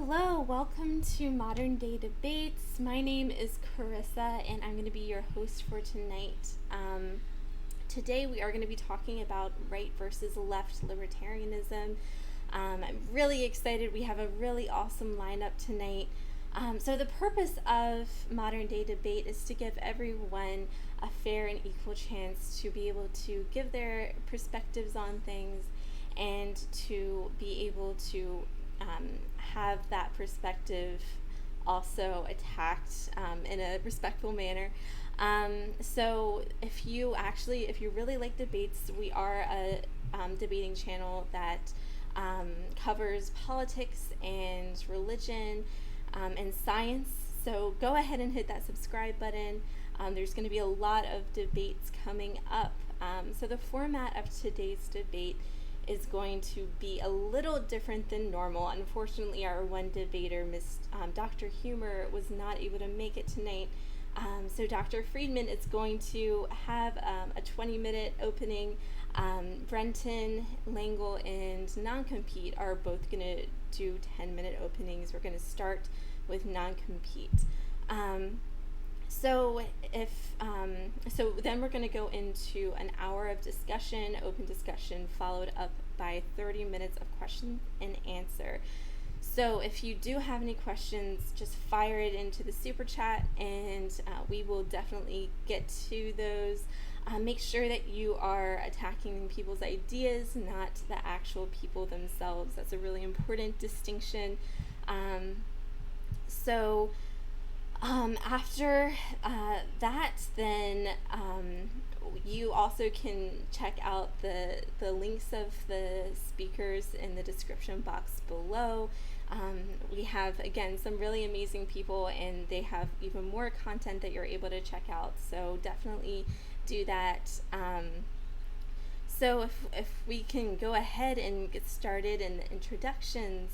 Hello, welcome to Modern Day Debates. My name is Carissa and I'm going to be your host for tonight. Today we are going to be talking about right versus left libertarianism. I'm really excited. We have a really awesome lineup tonight. So the purpose of Modern Day Debate is to give everyone a fair and equal chance to be able to give their perspectives on things and to be able to have that perspective also attacked in a respectful manner. So if you really like debates, we are a debating channel that covers politics and religion and science. So go ahead and hit that subscribe button. There's going to be a lot of debates coming up. So the format of today's debate is going to be a little different than normal. Unfortunately, our one debater, Dr. Heumer, was not able to make it tonight. So Dr. Friedman is going to have a 20-minute opening. Brenton Lengel and Non-Compete are both going to do 10-minute openings. We're going to start with Non-Compete. So then we're going to go into an hour of discussion, open discussion, followed up by 30 minutes of question and answer. So if you do have any questions, just fire it into the super chat and we will definitely get to those. Make sure that you are attacking people's ideas, not the actual people themselves. That's a really important distinction. After that, then you also can check out the links of the speakers in the description box below. We have, again, some really amazing people, and they have even more content that you're able to check out, so definitely do that. So if we can go ahead and get started in the introductions.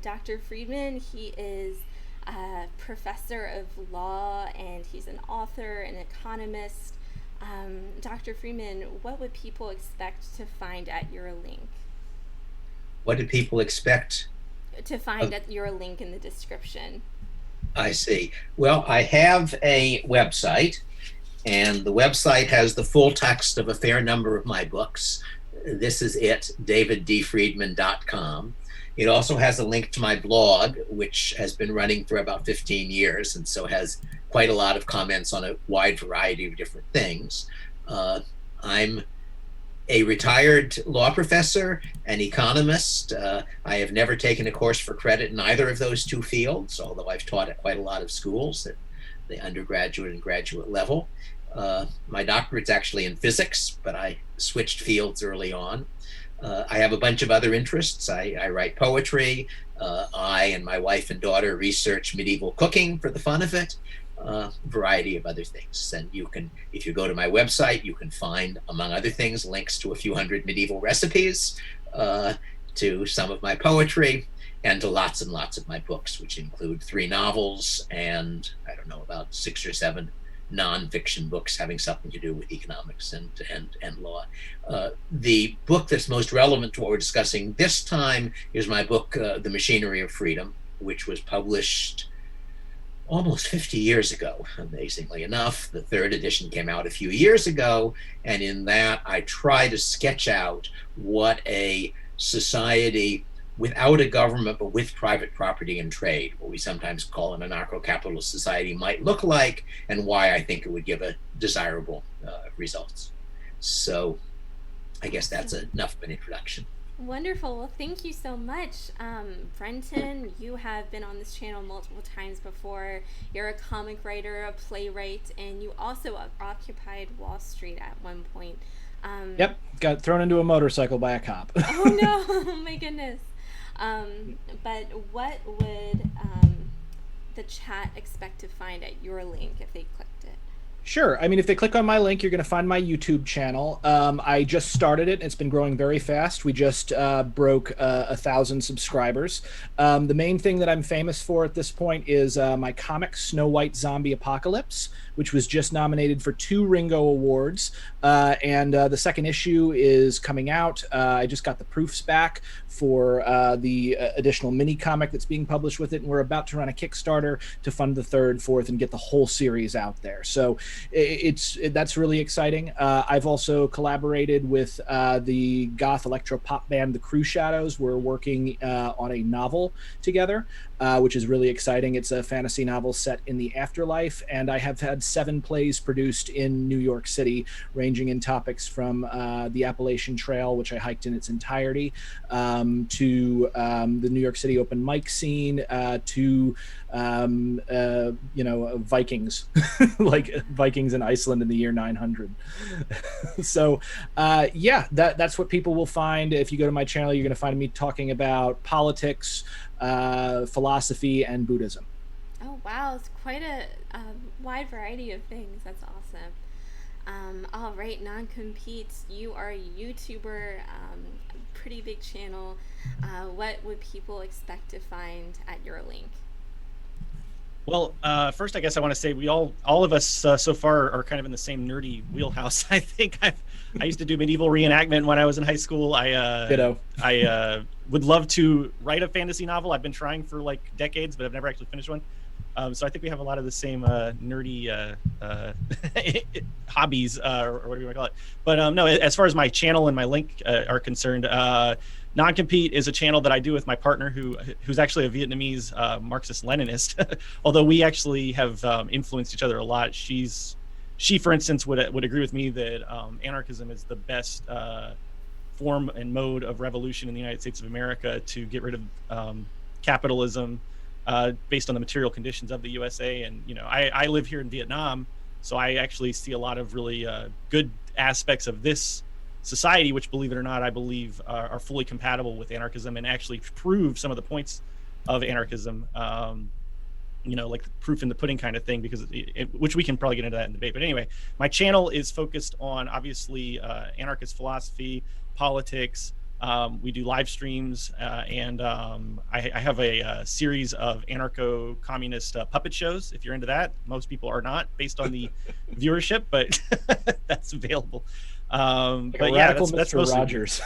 Dr. Friedman, he is a professor of law, and he's an author, an economist. Dr. Friedman, what would people expect to find at your link? What do people expect to find at your link in the description? I see. Well, I have a website, and the website has the full text of a fair number of my books. This is it, daviddfriedman.com. It also has a link to my blog, which has been running for about 15 years, and so has quite a lot of comments on a wide variety of different things. I'm a retired law professor, an economist. I have never taken a course for credit in either of those two fields, although I've taught at quite a lot of schools at the undergraduate and graduate level. My doctorate's actually in physics, but I switched fields early on. I have a bunch of other interests. I write poetry. I and my wife and daughter research medieval cooking for the fun of it. A variety of other things. And you can, if you go to my website, you can find, among other things, links to a few hundred medieval recipes, to some of my poetry, and to lots and lots of my books, which include 3 novels and, I don't know, about 6 or 7 nonfiction books having something to do with economics and law. The book that's most relevant to what we're discussing this time is my book, The Machinery of Freedom, which was published almost 50 years ago, amazingly enough. The 3rd edition came out a few years ago, and in that I try to sketch out what a society without a government but with private property and trade, what we sometimes call an anarcho-capitalist society, might look like, and why I think it would give a desirable results. So I guess that's enough of an introduction. Wonderful. Well, thank you so much. Brenton, you have been on this channel multiple times before. You're a comic writer, a playwright, and you also occupied Wall Street at one point. Yep, got thrown into a motorcycle by a cop. Oh no, oh my goodness. But what would the chat expect to find at your link if they clicked it? Sure. I mean, if they click on my link, you're going to find my YouTube channel. I just started it. It's been growing very fast. We just broke 1,000 subscribers. The main thing that I'm famous for at this point is my comic, Snow White Zombie Apocalypse, which was just nominated for 2 Ringo Awards. And the second issue is coming out. I just got the proofs back for the additional mini comic that's being published with it. And we're about to run a Kickstarter to fund the third, fourth, and get the whole series out there. So that's really exciting. I've also collaborated with the goth electro pop band The Crew Shadows. We're working on a novel together, which is really exciting. It's a fantasy novel set in the afterlife, and I have had 7 plays produced in New York City, ranging in topics from the Appalachian Trail, which I hiked in its entirety, to the New York City open mic scene, to Vikings, like Vikings in Iceland in the year 900. So that's what people will find. If you go to my channel, you're going to find me talking about politics, philosophy, and Buddhism. Oh wow, it's quite a wide variety of things. That's awesome. All right, non-compete. You are a YouTuber, pretty big channel. What would people expect to find at your link? Well, first, I guess I want to say all of us so far are kind of in the same nerdy wheelhouse. I think I used to do medieval reenactment when I was in high school. Ditto. I would love to write a fantasy novel. I've been trying for like decades, but I've never actually finished one. So I think we have a lot of the same nerdy hobbies, or whatever you want to call it. But no, as far as my channel and my link are concerned, Non-Compete is a channel that I do with my partner, who's actually a Vietnamese Marxist-Leninist. Although we actually have influenced each other a lot. She, for instance, would agree with me that anarchism is the best form and mode of revolution in the United States of America to get rid of capitalism based on the material conditions of the USA. And I live here in Vietnam, so I actually see a lot of really good aspects of this society, which, believe it or not, I believe are fully compatible with anarchism and actually prove some of the points of anarchism, like the proof in the pudding kind of thing, because which we can probably get into that in debate. But anyway, my channel is focused on, obviously, anarchist philosophy, politics. We do live streams, and I have a series of anarcho-communist puppet shows. If you're into that, most people are not, based on the viewership, but that's available. But yeah, that's Mr. Rogers.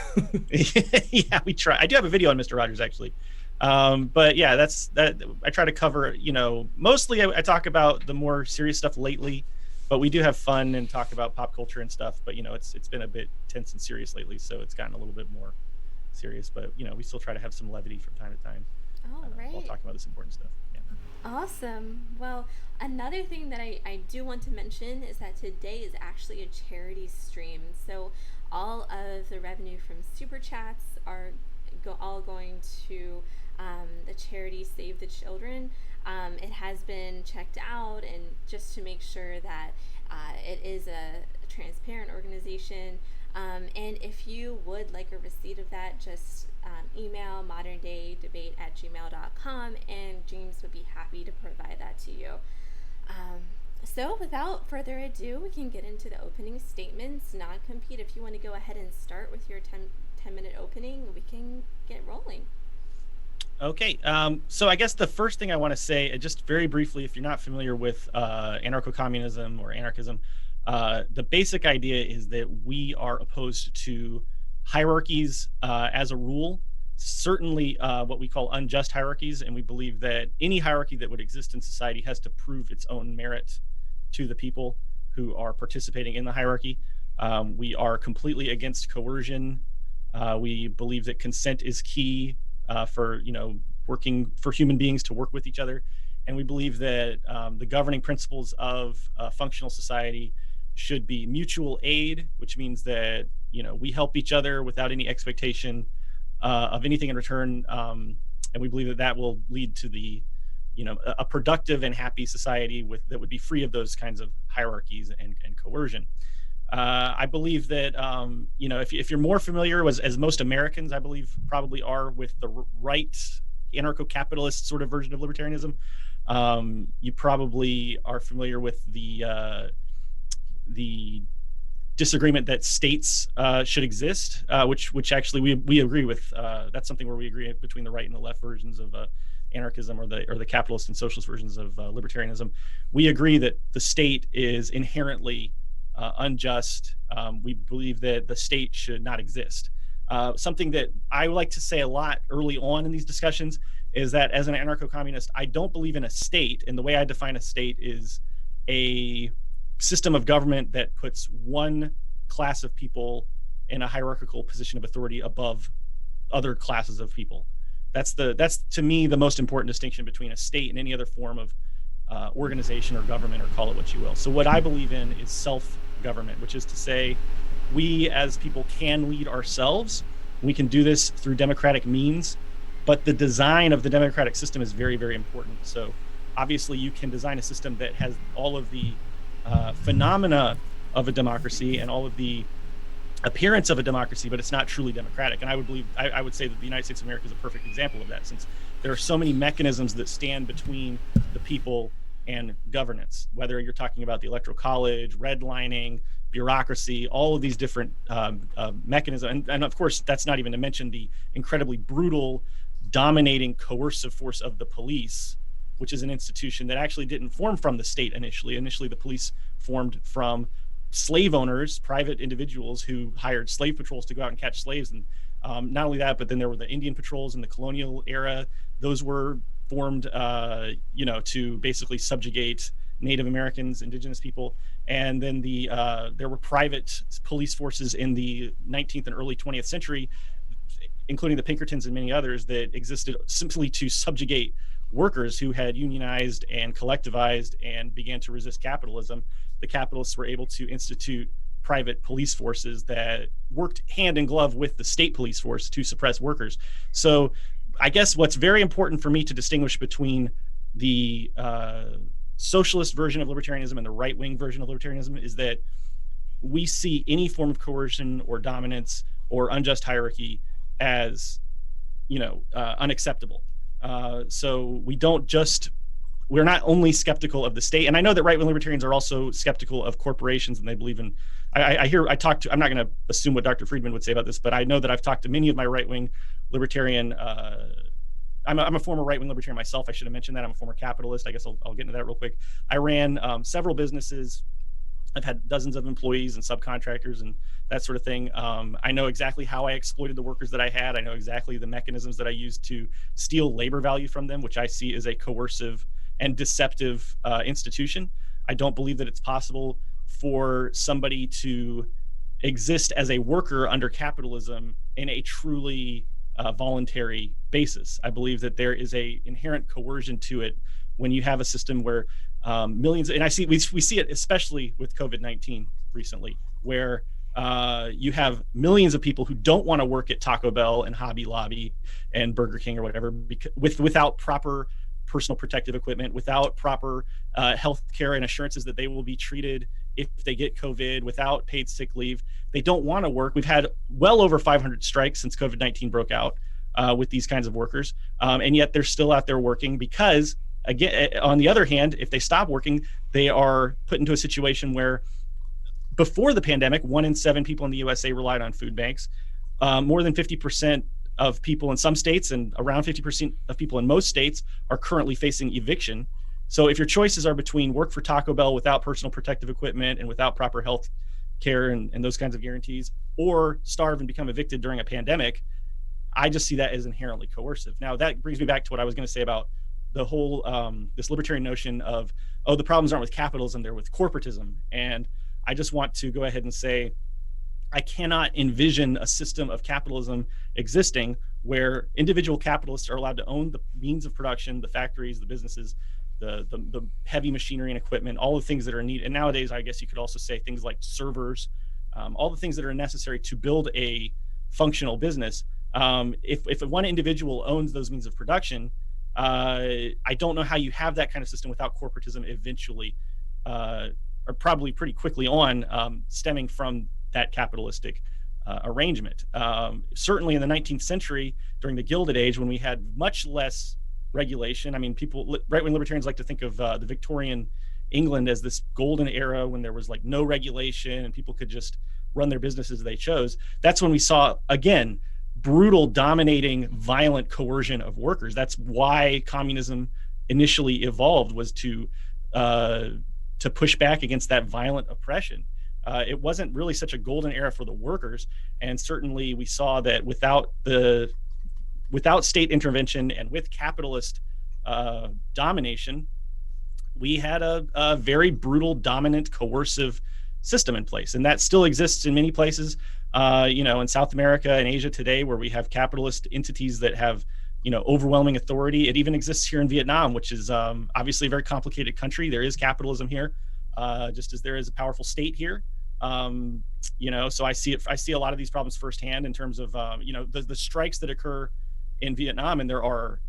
Yeah, we try. I do have a video on Mr. Rogers, actually. But yeah, that's that. I try to cover, mostly I talk about the more serious stuff lately, but we do have fun and talk about pop culture and stuff. But it's been a bit tense and serious lately, so it's gotten a little bit more serious. But we still try to have some levity from time to time. All right. While talking about this important stuff. Yeah. Awesome. Well, another thing that I do want to mention is that today is actually a charity stream. So all of the revenue from Super Chats are all going to the charity Save the Children. It has been checked out, and just to make sure that it is a transparent organization. And if you would like a receipt of that, just email moderndaydebate@gmail.com, and James would be happy to provide that to you. So without further ado, we can get into the opening statements. Non-compete, if you want to go ahead and start with your 10-minute opening, we can get rolling. Okay, so I guess the first thing I want to say, just very briefly, if you're not familiar with anarcho-communism or anarchism, the basic idea is that we are opposed to hierarchies as a rule, certainly what we call unjust hierarchies, and we believe that any hierarchy that would exist in society has to prove its own merit to the people who are participating in the hierarchy. We are completely against coercion. We believe that consent is key for working for human beings to work with each other, and we believe that the governing principles of functional society should be mutual aid, which means that we help each other without any expectation of anything in return, and we believe that will lead to the a productive and happy society that would be free of those kinds of hierarchies and coercion. I believe that if you're more familiar, as most Americans I believe probably are, with the right anarcho-capitalist sort of version of libertarianism, you probably are familiar with the the disagreement that states should exist, which actually we agree with. That's something where we agree between the right and the left versions of anarchism, or the capitalist and socialist versions of libertarianism. We agree that the state is inherently unjust. We believe that the state should not exist. Something that I like to say a lot early on in these discussions is that as an anarcho-communist, I don't believe in a state, and the way I define a state is a system of government that puts one class of people in a hierarchical position of authority above other classes of people. That's to me the most important distinction between a state and any other form of organization or government, or call it what you will. So what I believe in is self-government, which is to say we as people can lead ourselves. We can do this through democratic means, but the design of the democratic system is very, very important. So obviously you can design a system that has all of the phenomena of a democracy and all of the appearance of a democracy, but it's not truly democratic. And I would say that the United States of America is a perfect example of that, since there are so many mechanisms that stand between the people and governance, whether you're talking about the Electoral College, redlining, bureaucracy, all of these different mechanisms. And of course, that's not even to mention the incredibly brutal, dominating, coercive force of the police, which is an institution that actually didn't form from the state initially. Initially, the police formed from slave owners, private individuals who hired slave patrols to go out and catch slaves. And not only that, but then there were the Indian patrols in the colonial era. Those were formed, to basically subjugate Native Americans, indigenous people. And then there were private police forces in the 19th and early 20th century, including the Pinkertons and many others, that existed simply to subjugate workers who had unionized and collectivized and began to resist capitalism. The capitalists were able to institute private police forces that worked hand in glove with the state police force to suppress workers. So I guess what's very important for me to distinguish between the socialist version of libertarianism and the right-wing version of libertarianism is that we see any form of coercion or dominance or unjust hierarchy as, unacceptable. So we're not only skeptical of the state, and I know that right-wing libertarians are also skeptical of corporations, and they believe in, I'm not going to assume what Dr. Friedman would say about this, but I know that I've talked to many of my right-wing libertarian, I'm a former right-wing libertarian myself. I should have mentioned that. I'm a former capitalist. I guess I'll get into that real quick. I ran several businesses. I've had dozens of employees and subcontractors and that sort of thing. I know exactly how I exploited the workers that I had. I know exactly the mechanisms that I used to steal labor value from them, which I see as a coercive and deceptive institution. I don't believe that it's possible for somebody to exist as a worker under capitalism in a truly voluntary basis. I believe that there is a inherent coercion to it when you have a system where millions, and we see it especially with COVID-19 recently, where you have millions of people who don't want to work at Taco Bell and Hobby Lobby and Burger King or whatever, without proper personal protective equipment, without proper health care and assurances that they will be treated if they get COVID, without paid sick leave. They don't want to work. We've had well over 500 strikes since COVID-19 broke out with these kinds of workers. And yet they're still out there working because, again, on the other hand, if they stop working, they are put into a situation where before the pandemic, 1 in 7 people in the USA relied on food banks. More than 50% of people in some states and around 50% of people in most states are currently facing eviction. So if your choices are between work for Taco Bell without personal protective equipment and without proper health care and those kinds of guarantees, or starve and become evicted during a pandemic, I just see that as inherently coercive. Now, that brings me back to what I was going to say about the whole, this libertarian notion of, the problems aren't with capitalism, they're with corporatism. And I just want to go ahead and say, I cannot envision a system of capitalism existing where individual capitalists are allowed to own the means of production, the factories, the businesses, the heavy machinery and equipment, all the things that are needed. And nowadays, I guess you could also say things like servers, all the things that are necessary to build a functional business. If one individual owns those means of production, I don't know how you have that kind of system without corporatism eventually, or probably pretty quickly on, stemming from that capitalistic arrangement. Certainly in the 19th century, during the Gilded Age, when we had much less regulation, I mean, right-wing libertarians like to think of the Victorian England as this golden era when there was like no regulation and people could just run their businesses as they chose. That's when we saw, again, brutal, dominating, violent coercion of workers. That's why communism initially evolved, was to push back against that violent oppression. It wasn't really such a golden era for the workers, and certainly we saw that without state intervention and with capitalist domination, we had a very brutal, dominant, coercive system in place, and that still exists in many places. In South America and Asia today, where we have capitalist entities that have overwhelming authority. It even exists here in Vietnam, which is obviously a very complicated country. There is capitalism here, just as there is a powerful state here. So I see a lot of these problems firsthand in terms of the strikes that occur in Vietnam, and there were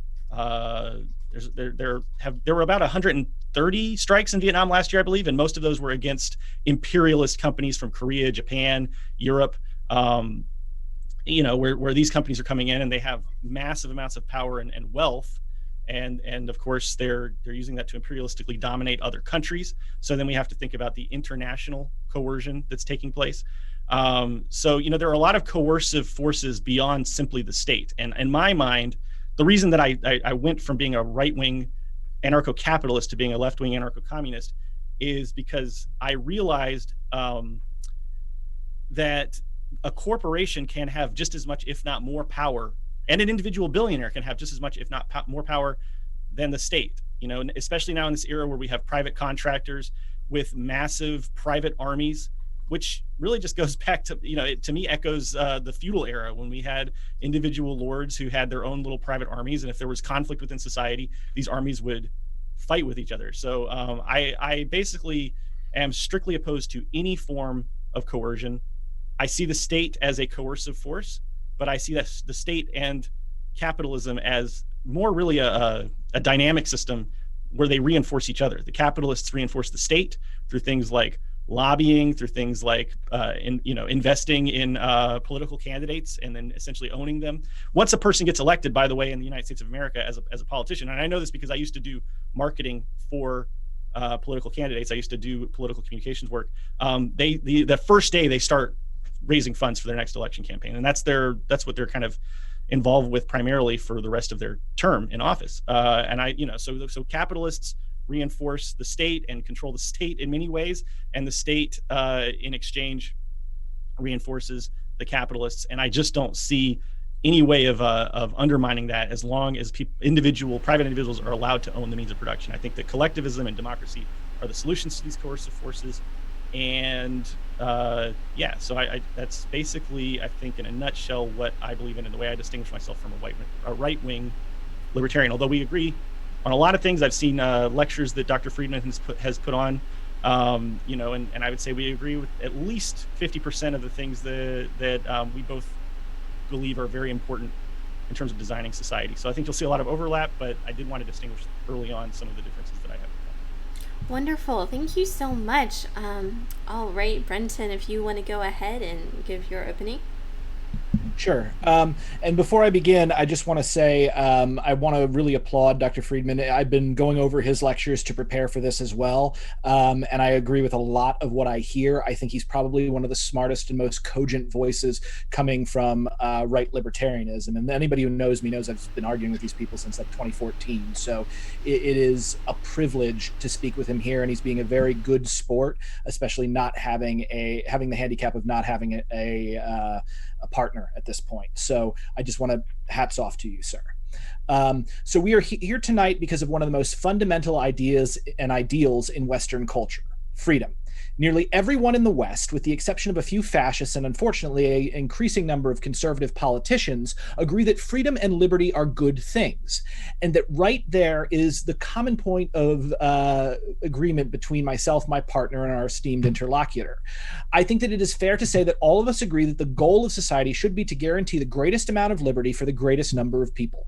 about 130 strikes in Vietnam last year, I believe, and most of those were against imperialist companies from Korea, Japan, Europe. Where these companies are coming in and they have massive amounts of power and wealth, and of course they're using that to imperialistically dominate other countries. So then we have to think about the international coercion that's taking place. There are a lot of coercive forces beyond simply the state. And in my mind, the reason that I went from being a right-wing anarcho-capitalist to being a left-wing anarcho-communist is because I realized that a corporation can have just as much, if not more power, and an individual billionaire can have just as much, if not more power than the state, especially now in this era where we have private contractors with massive private armies, which really just goes back to, it to me echoes the feudal era when we had individual lords who had their own little private armies. And if there was conflict within society, these armies would fight with each other. So I basically am strictly opposed to any form of coercion. I see the state as a coercive force, but I see that the state and capitalism as more really a dynamic system where they reinforce each other. The capitalists reinforce the state through things like lobbying, through things like investing in political candidates and then essentially owning them. Once a person gets elected, by the way, in the United States of America as a politician, and I know this because I used to do marketing for political candidates. I used to do political communications work. The first day they start raising funds for their next election campaign, and that's what they're kind of involved with primarily for the rest of their term in office. So capitalists reinforce the state and control the state in many ways, and the state in exchange reinforces the capitalists. And I just don't see any way of undermining that as long as private individuals are allowed to own the means of production. I think that collectivism and democracy are the solutions to these coercive forces. And so that's basically, I think, in a nutshell, what I believe in and the way I distinguish myself from a right-wing libertarian. Although we agree on a lot of things. I've seen lectures that Dr. Friedman has put on, and I would say we agree with at least 50% of the things that we both believe are very important in terms of designing society. So I think you'll see a lot of overlap, but I did want to distinguish early on some of the differences that I have. Wonderful. Thank you so much. All right, Brenton, if you want to go ahead and give your opening. Sure. And before I begin, I just want to say I want to really applaud Dr. Friedman. I've been going over his lectures to prepare for this as well. And I agree with a lot of what I hear. I think he's probably one of the smartest and most cogent voices coming from right libertarianism. And anybody who knows me knows I've been arguing with these people since like 2014. So it is a privilege to speak with him here. And he's being a very good sport, especially not having the handicap of not having a partner at this point. So I just want to hats off to you, sir. So we are here tonight because of one of the most fundamental ideas and ideals in Western culture, freedom. Nearly everyone in the West, with the exception of a few fascists and unfortunately an increasing number of conservative politicians, agree that freedom and liberty are good things. And that right there is the common point of agreement between myself, my partner, and our esteemed interlocutor. I think that it is fair to say that all of us agree that the goal of society should be to guarantee the greatest amount of liberty for the greatest number of people.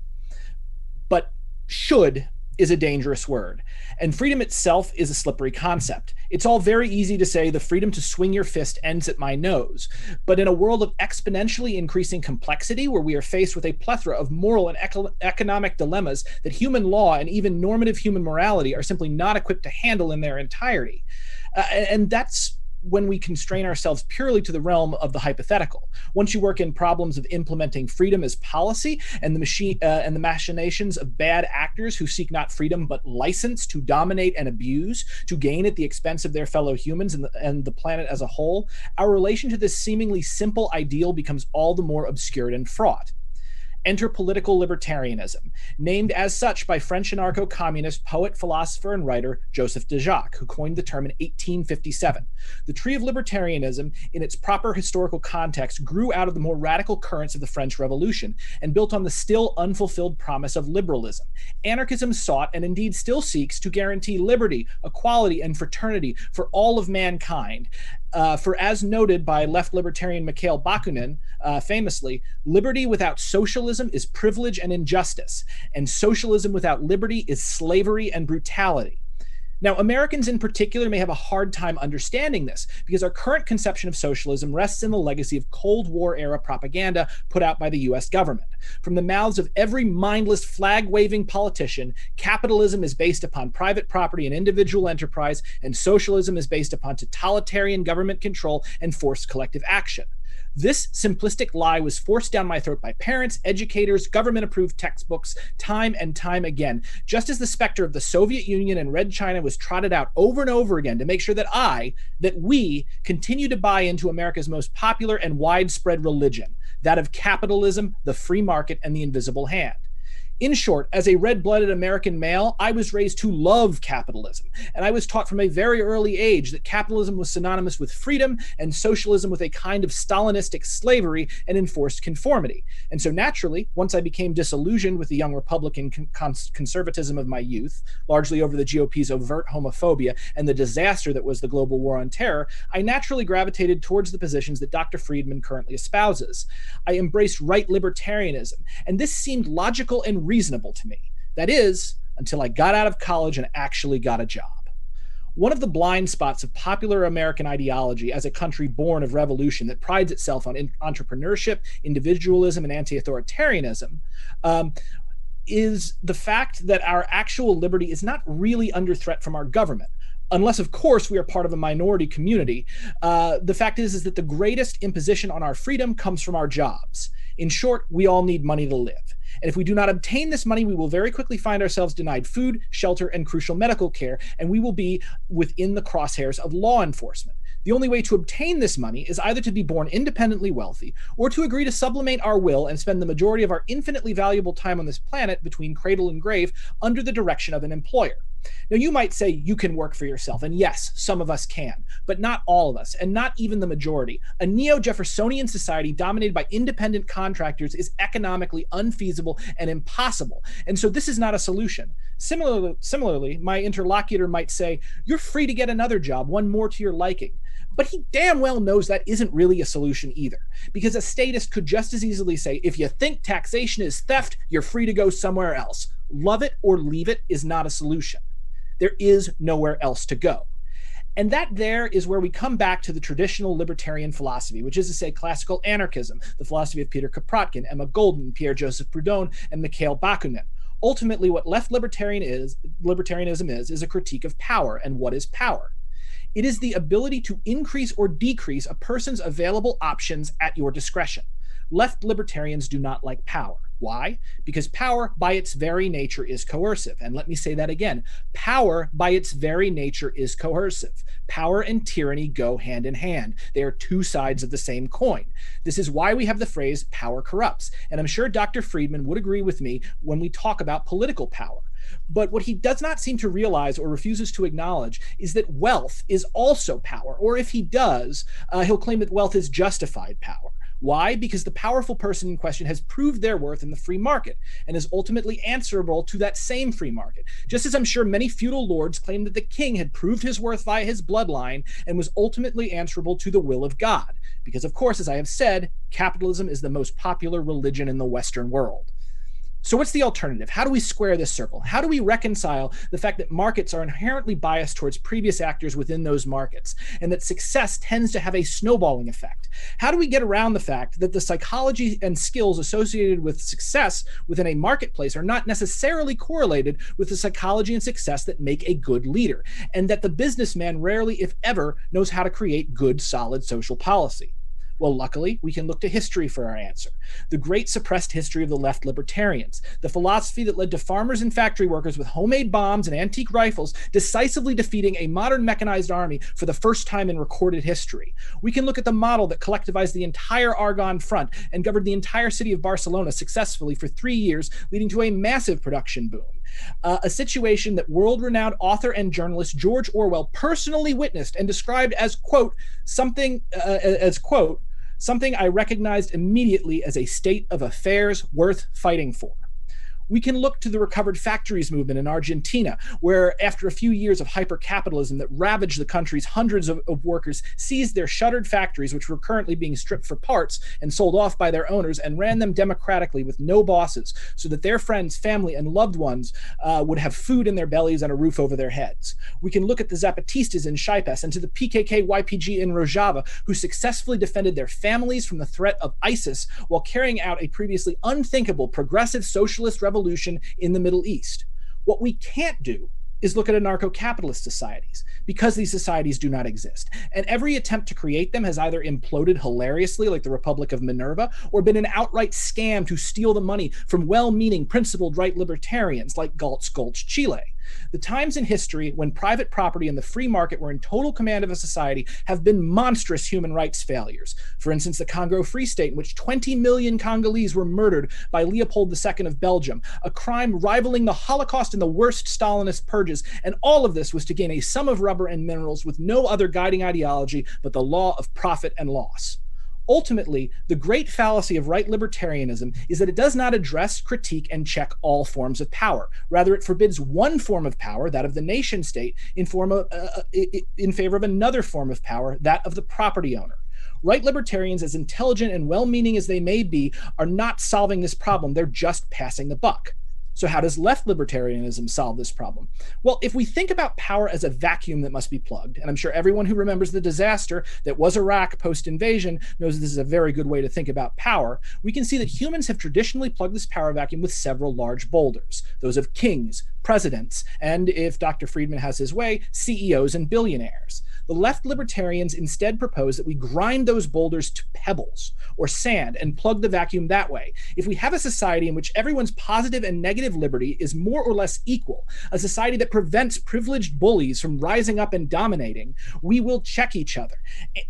But should is a dangerous word, and freedom itself is a slippery concept. It's all very easy to say the freedom to swing your fist ends at my nose, but in a world of exponentially increasing complexity, where we are faced with a plethora of moral and economic dilemmas that human law and even normative human morality are simply not equipped to handle in their entirety. And that's when we constrain ourselves purely to the realm of the hypothetical. Once you work in problems of implementing freedom as policy and the machinations of bad actors who seek not freedom but license to dominate and abuse, to gain at the expense of their fellow humans and the planet as a whole, our relation to this seemingly simple ideal becomes all the more obscured and fraught. Enter political libertarianism, named as such by French anarcho-communist poet, philosopher, and writer Joseph de Jacques, who coined the term in 1857. The tree of libertarianism, in its proper historical context, grew out of the more radical currents of the French Revolution and built on the still unfulfilled promise of liberalism. Anarchism sought, and indeed still seeks, to guarantee liberty, equality, and fraternity for all of mankind. For as noted by left libertarian Mikhail Bakunin, famously, liberty without socialism is privilege and injustice, and socialism without liberty is slavery and brutality. Now, Americans in particular may have a hard time understanding this because our current conception of socialism rests in the legacy of Cold War era propaganda put out by the US government. From the mouths of every mindless flag-waving politician, capitalism is based upon private property and individual enterprise, and socialism is based upon totalitarian government control and forced collective action. This simplistic lie was forced down my throat by parents, educators, government-approved textbooks, time and time again, just as the specter of the Soviet Union and Red China was trotted out over and over again to make sure that we continue to buy into America's most popular and widespread religion, that of capitalism, the free market, and the invisible hand. In short, as a red-blooded American male, I was raised to love capitalism, and I was taught from a very early age that capitalism was synonymous with freedom and socialism with a kind of Stalinistic slavery and enforced conformity. And so naturally, once I became disillusioned with the young Republican conservatism of my youth, largely over the GOP's overt homophobia and the disaster that was the global war on terror, I naturally gravitated towards the positions that Dr. Friedman currently espouses. I embraced right libertarianism, and this seemed logical and reasonable to me. That is, until I got out of college and actually got a job. One of the blind spots of popular American ideology as a country born of revolution that prides itself on entrepreneurship, individualism, and anti-authoritarianism is the fact that our actual liberty is not really under threat from our government. Unless, of course, we are part of a minority community. The fact is that the greatest imposition on our freedom comes from our jobs. In short, we all need money to live. And if we do not obtain this money, we will very quickly find ourselves denied food, shelter, and crucial medical care, and we will be within the crosshairs of law enforcement. The only way to obtain this money is either to be born independently wealthy or to agree to sublimate our will and spend the majority of our infinitely valuable time on this planet between cradle and grave under the direction of an employer. Now, you might say you can work for yourself, and yes, some of us can, but not all of us, and not even the majority. A neo-Jeffersonian society dominated by independent contractors is economically unfeasible and impossible, and so this is not a solution. Similarly, my interlocutor might say, you're free to get another job, one more to your liking. But he damn well knows that isn't really a solution either, because a statist could just as easily say, if you think taxation is theft, you're free to go somewhere else. Love it or leave it is not a solution. There is nowhere else to go. And that there is where we come back to the traditional libertarian philosophy, which is to say classical anarchism, the philosophy of Peter Kropotkin, Emma Goldman, Pierre-Joseph Proudhon, and Mikhail Bakunin. Ultimately, what left libertarianism is a critique of power. And what is power? It is the ability to increase or decrease a person's available options at your discretion. Left libertarians do not like power. Why? Because power by its very nature is coercive. And let me say that again. Power by its very nature is coercive. Power and tyranny go hand in hand. They are two sides of the same coin. This is why we have the phrase power corrupts. And I'm sure Dr. Friedman would agree with me when we talk about political power. But what he does not seem to realize or refuses to acknowledge is that wealth is also power. Or if he does, he'll claim that wealth is justified power. Why? Because the powerful person in question has proved their worth in the free market and is ultimately answerable to that same free market. Just as I'm sure many feudal lords claimed that the king had proved his worth via his bloodline and was ultimately answerable to the will of God. Because, of course, as I have said, capitalism is the most popular religion in the Western world. So what's the alternative? How do we square this circle? How do we reconcile the fact that markets are inherently biased towards previous actors within those markets, and that success tends to have a snowballing effect? How do we get around the fact that the psychology and skills associated with success within a marketplace are not necessarily correlated with the psychology and success that make a good leader, and that the businessman rarely, if ever, knows how to create good, solid social policy? Well, luckily, we can look to history for our answer. The great suppressed history of the left libertarians, the philosophy that led to farmers and factory workers with homemade bombs and antique rifles decisively defeating a modern mechanized army for the first time in recorded history. We can look at the model that collectivized the entire Argonne Front and governed the entire city of Barcelona successfully for 3 years, leading to a massive production boom. A situation that world-renowned author and journalist George Orwell personally witnessed and described as, quote, something I recognized immediately as a state of affairs worth fighting for. We can look to the recovered factories movement in Argentina, where after a few years of hyper-capitalism that ravaged the country's hundreds of workers seized their shuttered factories, which were currently being stripped for parts and sold off by their owners, and ran them democratically with no bosses so that their friends, family, and loved ones would have food in their bellies and a roof over their heads. We can look at the Zapatistas in Chiapas and to the PKK-YPG in Rojava, who successfully defended their families from the threat of ISIS while carrying out a previously unthinkable progressive socialist revolution in the Middle East. What we can't do is look at anarcho-capitalist societies, because these societies do not exist. And every attempt to create them has either imploded hilariously, like the Republic of Minerva, or been an outright scam to steal the money from well-meaning, principled right libertarians like Galt's Chile. The times in history when private property and the free market were in total command of a society have been monstrous human rights failures. For instance, the Congo Free State, in which 20 million Congolese were murdered by Leopold II of Belgium, a crime rivaling the Holocaust and the worst Stalinist purges, and all of this was to gain a sum of rubber and minerals with no other guiding ideology but the law of profit and loss. Ultimately, the great fallacy of right libertarianism is that it does not address, critique, and check all forms of power. Rather, it forbids one form of power, that of the nation state, in favor of another form of power, that of the property owner. Right libertarians, as intelligent and well-meaning as they may be, are not solving this problem. They're just passing the buck. So how does left libertarianism solve this problem? Well, if we think about power as a vacuum that must be plugged, and I'm sure everyone who remembers the disaster that was Iraq post-invasion knows this is a very good way to think about power, we can see that humans have traditionally plugged this power vacuum with several large boulders, those of kings, presidents, and, if Dr. Friedman has his way, CEOs and billionaires. The left libertarians instead propose that we grind those boulders to pebbles or sand and plug the vacuum that way. If we have a society in which everyone's positive and negative liberty is more or less equal, a society that prevents privileged bullies from rising up and dominating, we will check each other.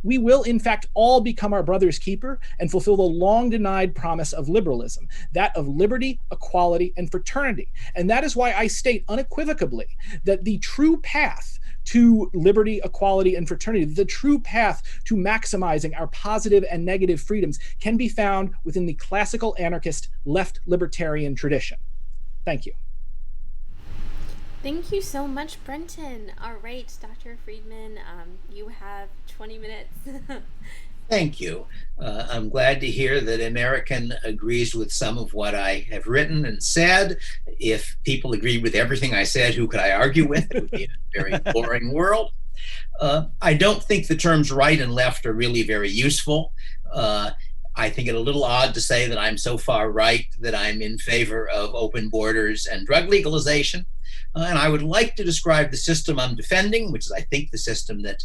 We will, in fact, all become our brother's keeper and fulfill the long-denied promise of liberalism, that of liberty, equality, and fraternity. And that is why I state unequivocally that the true path to liberty, equality, and fraternity, the true path to maximizing our positive and negative freedoms, can be found within the classical anarchist left libertarian tradition. Thank you. Thank you so much, Brenton. All right, Dr. Friedman, you have 20 minutes. Thank you. I'm glad to hear that Emerican agrees with some of what I have written and said. If people agreed with everything I said, who could I argue with? It would be a very boring world. I don't think the terms right and left are really very useful. I think it a little odd to say that I'm so far right that I'm in favor of open borders and drug legalization. And I would like to describe the system I'm defending, which is, I think, the system that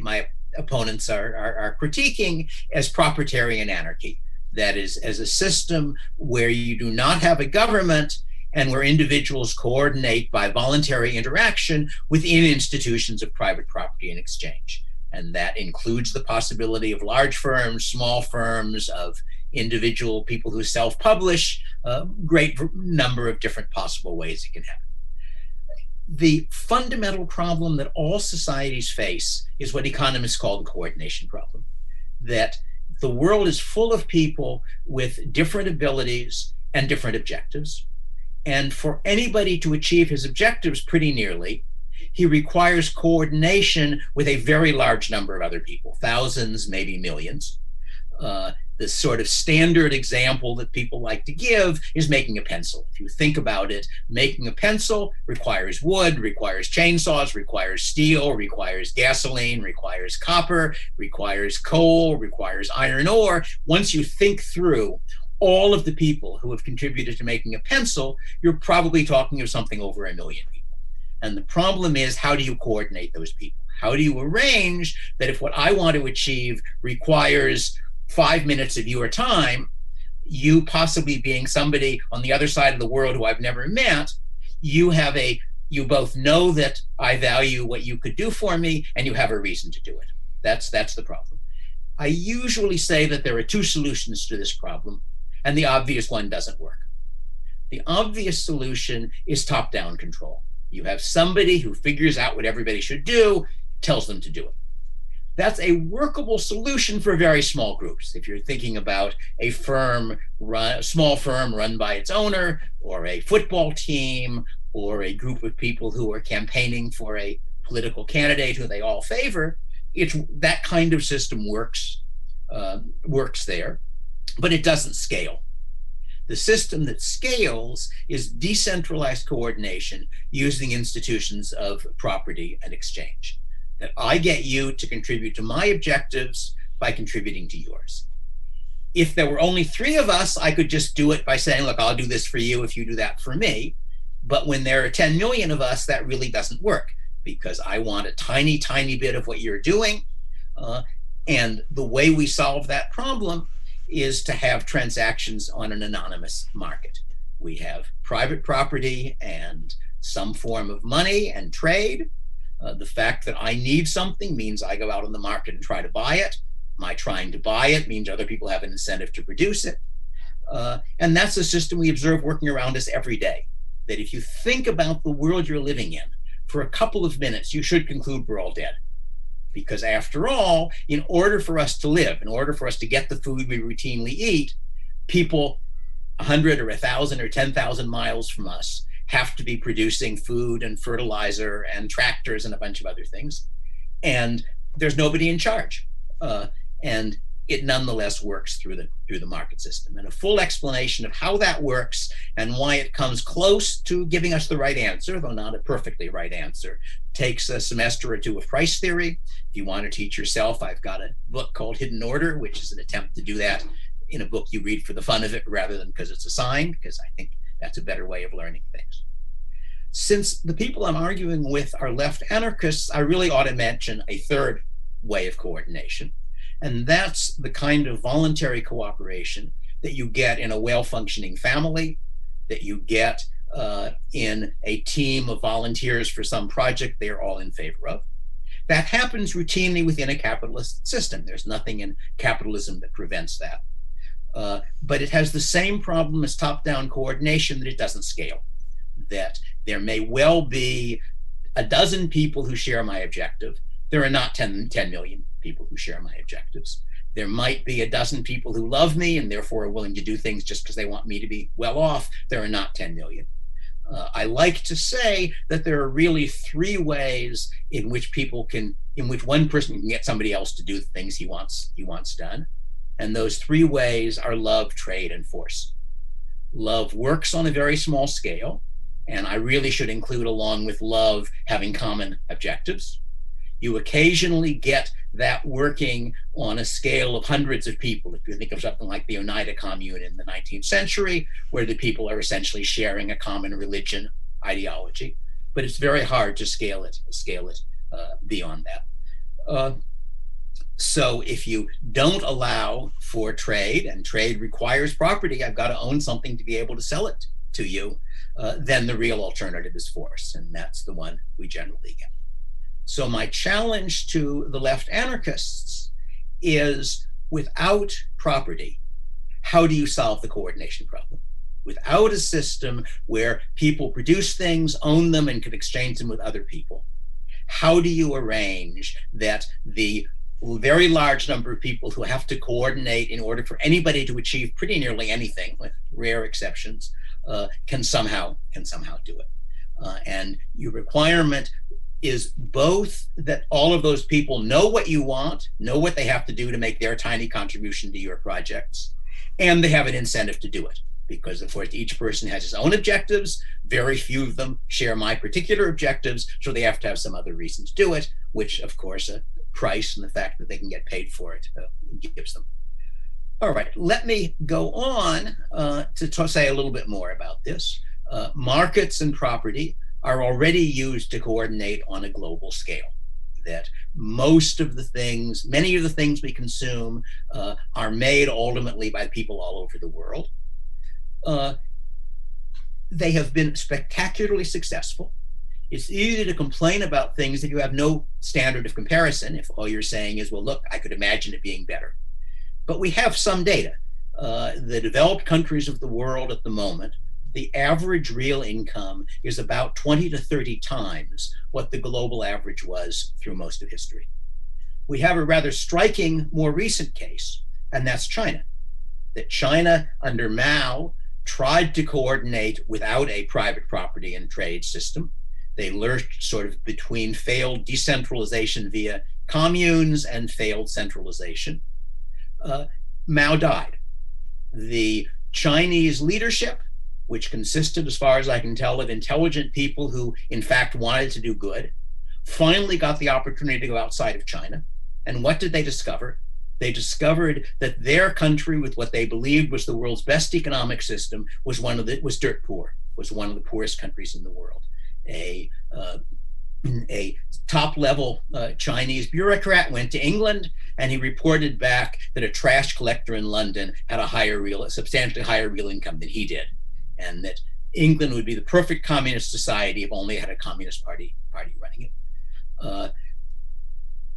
my opponents are critiquing, as proprietarian anarchy. That is, as a system where you do not have a government and where individuals coordinate by voluntary interaction within institutions of private property and exchange. And that includes the possibility of large firms, small firms, of individual people who self-publish, a great number of different possible ways it can happen. The fundamental problem that all societies face is what economists call the coordination problem. That the world is full of people with different abilities and different objectives. And for anybody to achieve his objectives pretty nearly, he requires coordination with a very large number of other people, thousands, maybe millions. The sort of standard example that people like to give is making a pencil. If you think about it, making a pencil requires wood, requires chainsaws, requires steel, requires gasoline, requires copper, requires coal, requires iron ore. Once you think through all of the people who have contributed to making a pencil, you're probably talking of something over 1 million people. And the problem is, how do you coordinate those people? How do you arrange that if what I want to achieve requires 5 minutes of your time, you possibly being somebody on the other side of the world who I've never met, you both know that I value what you could do for me, and you have a reason to do it. That's the problem. I usually say that there are 2 solutions to this problem, and the obvious one doesn't work. The obvious solution is top-down control. You have somebody who figures out what everybody should do, tells them to do it. That's a workable solution for very small groups. If you're thinking about a small firm run by its owner, or a football team, or a group of people who are campaigning for a political candidate who they all favor, that kind of system works there, but it doesn't scale. The system that scales is decentralized coordination using institutions of property and exchange. That I get you to contribute to my objectives by contributing to yours. If there were only 3 of us, I could just do it by saying, look, I'll do this for you if you do that for me. But when there are 10 million of us, that really doesn't work, because I want a tiny, tiny bit of what you're doing. And the way we solve that problem is to have transactions on an anonymous market. We have private property and some form of money and trade. The fact that I need something means I go out on the market and try to buy it. My trying to buy it means other people have an incentive to produce it. And that's a system we observe working around us every day. That if you think about the world you're living in for a couple of minutes, you should conclude we're all dead. Because after all, in order for us to live, in order for us to get the food we routinely eat, people 100 or 1,000 or 10,000 miles from us have to be producing food and fertilizer and tractors and a bunch of other things. And there's nobody in charge. And it nonetheless works through the market system. And a full explanation of how that works and why it comes close to giving us the right answer, though not a perfectly right answer, takes a semester or 2 of price theory. If you want to teach yourself, I've got a book called Hidden Order, which is an attempt to do that in a book you read for the fun of it rather than because it's assigned, because I think that's a better way of learning things. Since the people I'm arguing with are left anarchists, I really ought to mention a third way of coordination. And that's the kind of voluntary cooperation that you get in a well-functioning family, that you get in a team of volunteers for some project they're all in favor of. That happens routinely within a capitalist system. There's nothing in capitalism that prevents that. But it has the same problem as top-down coordination, that it doesn't scale. That there may well be a dozen people who share my objective. There are not 10 million people who share my objectives. There might be a dozen people who love me and therefore are willing to do things just because they want me to be well off. There are not 10 million. I like to say that there are really 3 ways in which one person can get somebody else to do the things he wants done. And those 3 ways are love, trade, and force. Love works on a very small scale, and I really should include, along with love, having common objectives. You occasionally get that working on a scale of hundreds of people. If you think of something like the Oneida Commune in the 19th century, where the people are essentially sharing a common religion ideology, but it's very hard to scale it beyond that. So if you don't allow for trade, and trade requires property, I've got to own something to be able to sell it to you, then the real alternative is force, and that's the one we generally get. So my challenge to the left anarchists is, without property, how do you solve the coordination problem? Without a system where people produce things, own them, and can exchange them with other people, how do you arrange that the very large number of people who have to coordinate in order for anybody to achieve pretty nearly anything, with rare exceptions, can somehow do it? And your requirement is both that all of those people know what you want, know what they have to do to make their tiny contribution to your projects, and they have an incentive to do it. Because, of course, each person has his own objectives. Very few of them share my particular objectives, so they have to have some other reason to do it, which, of course, a price and the fact that they can get paid for it gives them. All right, let me go on to say a little bit more about this. Markets and property are already used to coordinate on a global scale. That most of the things, many of the things we consume are made ultimately by people all over the world. They have been spectacularly successful. It's easy to complain about things that you have no standard of comparison if all you're saying is, well, look, I could imagine it being better. But we have some data. The developed countries of the world at the moment, the average real income is about 20 to 30 times what the global average was through most of history. We have a rather striking, more recent case, and that's China. That China, under Mao, tried to coordinate without a private property and trade system. They lurched sort of between failed decentralization via communes and failed centralization. Mao died. The Chinese leadership, which consisted, as far as I can tell, of intelligent people who, in fact, wanted to do good, finally got the opportunity to go outside of China. And what did they discover? They discovered that their country, with what they believed was the world's best economic system, was dirt poor, was one of the poorest countries in the world. A top-level Chinese bureaucrat went to England, and he reported back that a trash collector in London had a substantially higher real income than he did, and that England would be the perfect communist society if only it had a communist party running it.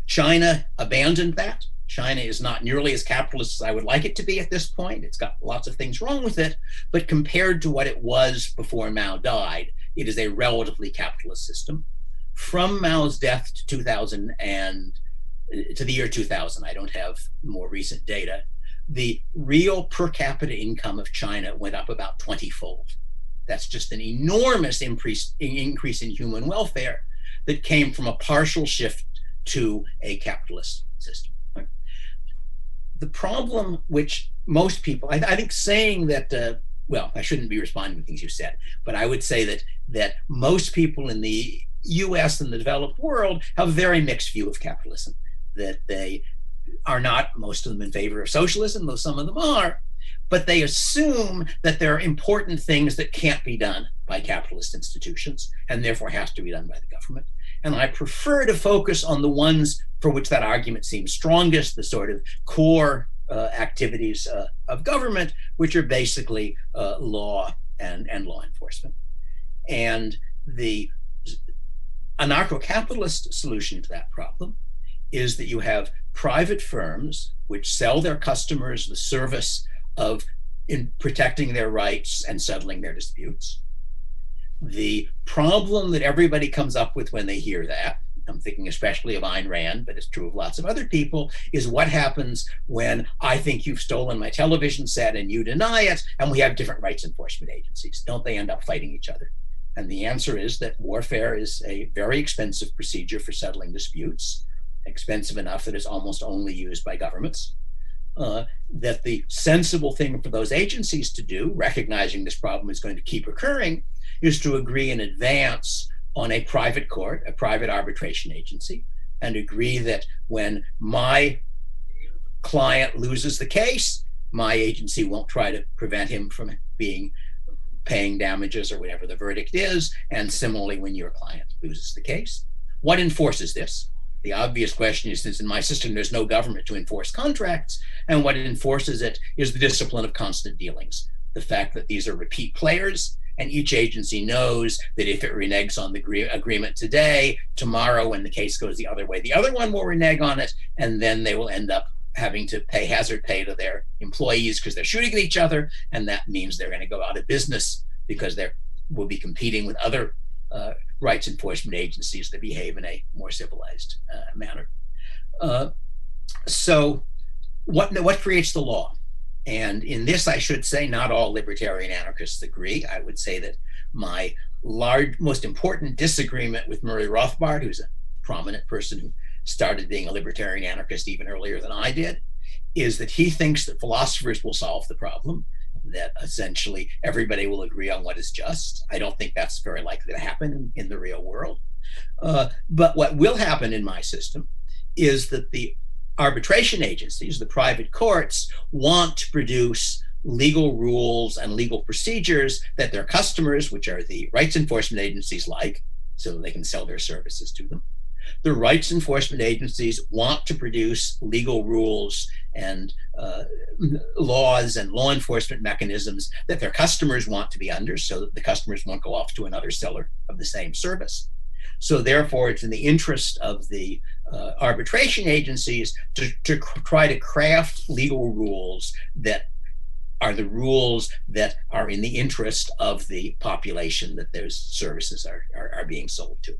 China abandoned that. China is not nearly as capitalist as I would like it to be at this point. It's got lots of things wrong with it, but compared to what it was before Mao died, it is a relatively capitalist system. From Mao's death to the year 2000, I don't have more recent data, the real per capita income of China went up about 20-fold. That's just an enormous increase in human welfare that came from a partial shift to a capitalist system. The problem which most people, I think saying that, well, I shouldn't be responding to things you said, but I would say that most people in the US and the developed world have a very mixed view of capitalism, that they are not, most of them, in favor of socialism, though some of them are, but they assume that there are important things that can't be done by capitalist institutions and therefore has to be done by the government. And I prefer to focus on the ones for which that argument seems strongest, the sort of core activities of government, which are basically law and law enforcement. And the anarcho-capitalist solution to that problem is that you have private firms which sell their customers the service of protecting their rights and settling their disputes. The problem that everybody comes up with when they hear that, I'm thinking especially of Ayn Rand, but it's true of lots of other people, is what happens when I think you've stolen my television set and you deny it, and we have different rights enforcement agencies. Don't they end up fighting each other? And the answer is that warfare is a very expensive procedure for settling disputes, expensive enough that it's almost only used by governments. That the sensible thing for those agencies to do, recognizing this problem is going to keep occurring, is to agree in advance on a private court, a private arbitration agency, and agree that when my client loses the case, my agency won't try to prevent him from paying damages or whatever the verdict is, and similarly when your client loses the case. What enforces this? The obvious question is, since in my system there's no government to enforce contracts, and what enforces it is the discipline of constant dealings. The fact that these are repeat players, and each agency knows that if it reneges on the agreement today, tomorrow when the case goes the other way, the other one will renege on it, and then they will end up having to pay hazard pay to their employees because they're shooting at each other, and that means they're going to go out of business because they will be competing with other rights enforcement agencies that behave in a more civilized manner. So what creates the law? And in this, I should say, not all libertarian anarchists agree. I would say that my most important disagreement with Murray Rothbard, who's a prominent person who started being a libertarian anarchist even earlier than I did, is that he thinks that philosophers will solve the problem, that essentially everybody will agree on what is just. I don't think that's very likely to happen in the real world. But what will happen in my system is that the arbitration agencies, the private courts, want to produce legal rules and legal procedures that their customers, which are the rights enforcement agencies, like, so they can sell their services to them. The rights enforcement agencies want to produce legal rules and laws and law enforcement mechanisms that their customers want to be under, so that the customers won't go off to another seller of the same service. So therefore, it's in the interest of the arbitration agencies to try to craft legal rules that are the rules that are in the interest of the population that those services are being sold to.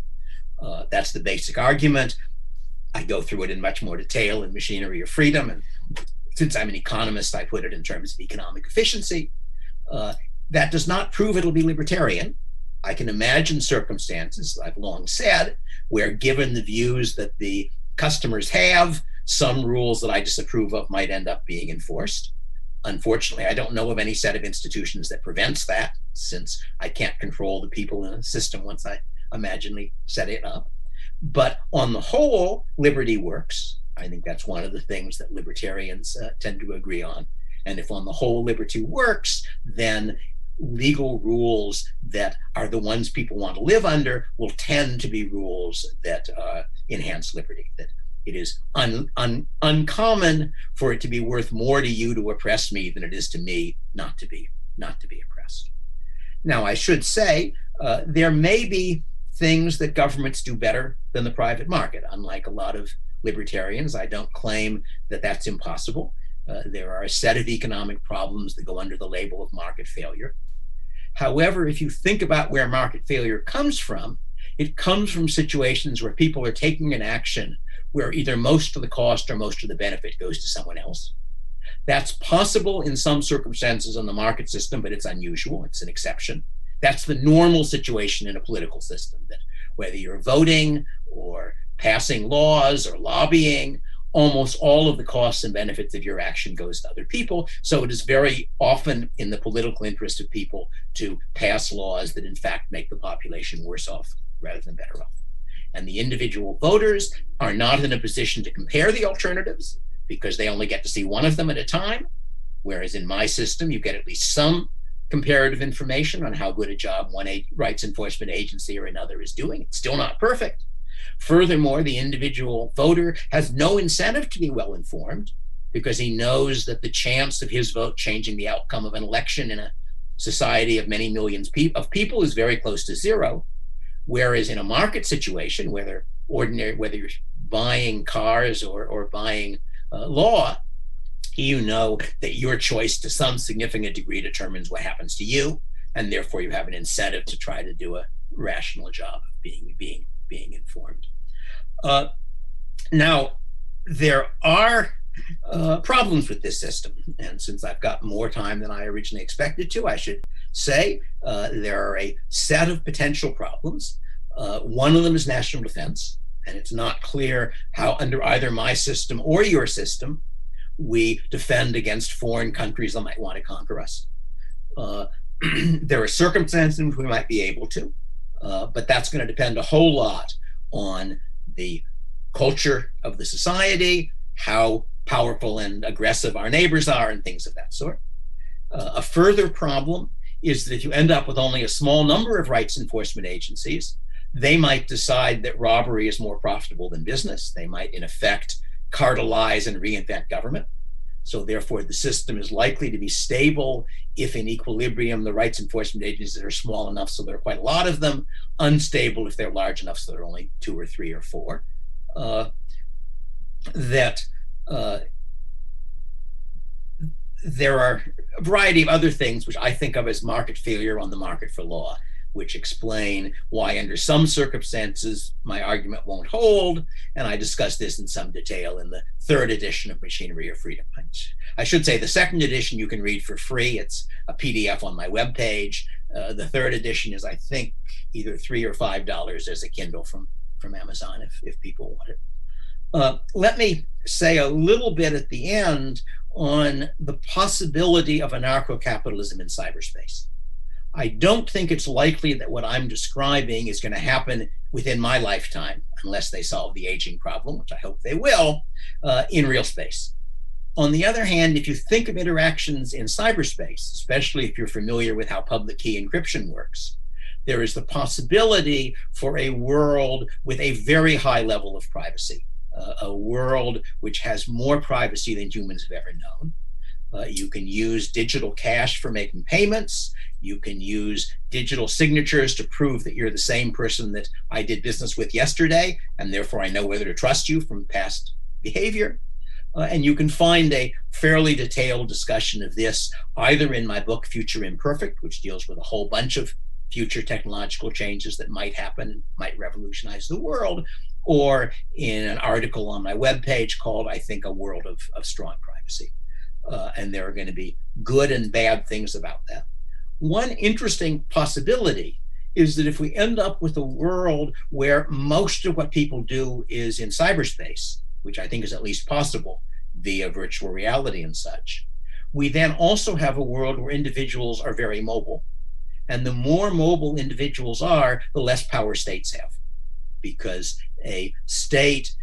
That's the basic argument. I go through it in much more detail in Machinery of Freedom, and since I'm an economist, I put it in terms of economic efficiency. That does not prove it'll be libertarian. I can imagine circumstances, I've long said, where given the views that the customers have, some rules that I disapprove of might end up being enforced. Unfortunately, I don't know of any set of institutions that prevents that, since I can't control the people in a system once I imaginally set it up. But on the whole, liberty works. I think that's one of the things that libertarians tend to agree on. And if on the whole liberty works, then legal rules that are the ones people want to live under will tend to be rules that enhance liberty, that it is uncommon for it to be worth more to you to oppress me than it is to me not to be oppressed. Now, I should say there may be things that governments do better than the private market. Unlike a lot of libertarians, I don't claim that that's impossible. There are a set of economic problems that go under the label of market failure. However, if you think about where market failure comes from, it comes from situations where people are taking an action where either most of the cost or most of the benefit goes to someone else. That's possible in some circumstances in the market system, but it's unusual, it's an exception. That's the normal situation in a political system, that whether you're voting or passing laws or lobbying, almost all of the costs and benefits of your action goes to other people. So it is very often in the political interest of people to pass laws that in fact make the population worse off rather than better off. And the individual voters are not in a position to compare the alternatives because they only get to see one of them at a time. Whereas in my system, you get at least some comparative information on how good a job one rights enforcement agency or another is doing. It's still not perfect. Furthermore, the individual voter has no incentive to be well informed because he knows that the chance of his vote changing the outcome of an election in a society of many millions of people is very close to zero. Whereas in a market situation, whether you're buying cars or buying law, you know that your choice to some significant degree determines what happens to you, and therefore you have an incentive to try to do a rational job of being informed. Now, there are problems with this system, and since I've got more time than I originally expected to, I should say there are a set of potential problems. One of them is national defense, and it's not clear how under either my system or your system we defend against foreign countries that might want to conquer us. There are circumstances in which we might be able to, but that's going to depend a whole lot on the culture of the society, how powerful and aggressive our neighbors are, and things of that sort. A further problem is that if you end up with only a small number of rights enforcement agencies, they might decide that robbery is more profitable than business. They might, in effect, cartelize and reinvent government. So therefore, the system is likely to be stable if in equilibrium the rights enforcement agencies are small enough so there are quite a lot of them, unstable if they're large enough so there are only 2 or 3 or 4. There are a variety of other things which I think of as market failure on the market for law, which explain why under some circumstances my argument won't hold, and I discuss this in some detail in the 3rd edition of Machinery of Freedom. I should say the 2nd edition you can read for free. It's a PDF on my webpage. The third edition is, I think, either $3 or $5 as a Kindle from Amazon if people want it. Let me say a little bit at the end on the possibility of anarcho-capitalism in cyberspace. I don't think it's likely that what I'm describing is going to happen within my lifetime, unless they solve the aging problem, which I hope they will, in real space. On the other hand, if you think of interactions in cyberspace, especially if you're familiar with how public key encryption works, there is the possibility for a world with a very high level of privacy, a world which has more privacy than humans have ever known. You can use digital cash for making payments. You can use digital signatures to prove that you're the same person that I did business with yesterday, and therefore I know whether to trust you from past behavior. And you can find a fairly detailed discussion of this either in my book, Future Imperfect, which deals with a whole bunch of future technological changes that might happen and might revolutionize the world, or in an article on my webpage called, I think, A World of Strong Privacy. And there are going to be good and bad things about that. One interesting possibility is that if we end up with a world where most of what people do is in cyberspace, which I think is at least possible via virtual reality and such, we then also have a world where individuals are very mobile. And the more mobile individuals are, the less power states have. Because a state,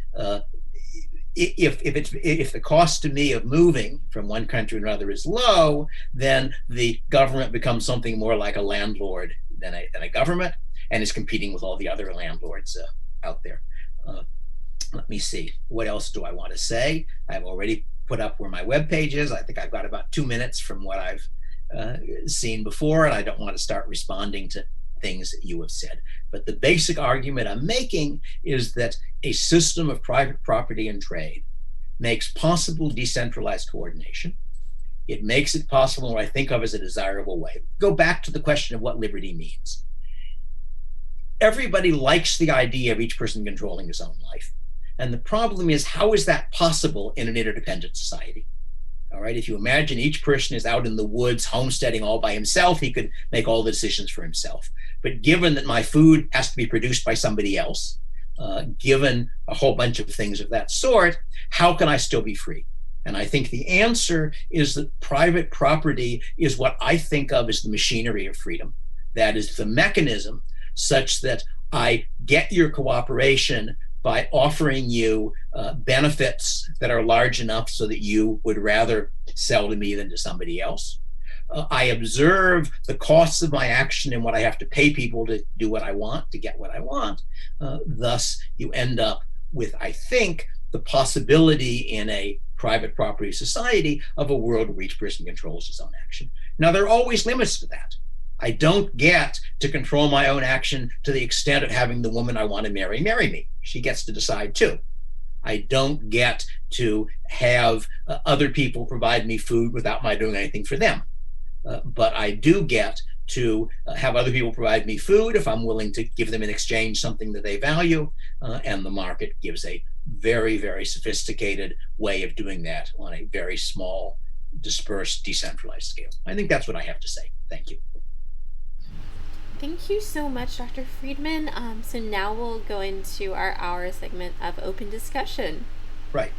if the cost to me of moving from one country to another is low, then the government becomes something more like a landlord than a government, and is competing with all the other landlords out there. Let me see, what else do I want to say? I've already put up where my webpage is. I think I've got about 2 minutes from what I've seen before, and I don't want to start responding to things that you have said. But the basic argument I'm making is that a system of private property and trade makes possible decentralized coordination. It makes it possible what I think of as a desirable way. Go back to the question of what liberty means. Everybody likes the idea of each person controlling his own life. And the problem is, how is that possible in an interdependent society? All right, if you imagine each person is out in the woods homesteading all by himself, he could make all the decisions for himself. But given that my food has to be produced by somebody else, given a whole bunch of things of that sort, how can I still be free? And I think the answer is that private property is what I think of as the machinery of freedom. That is the mechanism such that I get your cooperation by offering you benefits that are large enough so that you would rather sell to me than to somebody else. I observe the costs of my action and what I have to pay people to do what I want, to get what I want. Thus, you end up with, I think, the possibility in a private property society of a world where each person controls his own action. Now, there are always limits to that. I don't get to control my own action to the extent of having the woman I want to marry me. She gets to decide too. I don't get to have other people provide me food without my doing anything for them. But I do get to have other people provide me food if I'm willing to give them in exchange something that they value. And the market gives a very, very sophisticated way of doing that on a very small, dispersed, decentralized scale. I think that's what I have to say. Thank you. Thank you so much, Dr. Friedman. So now we'll go into our hour segment of open discussion. Right.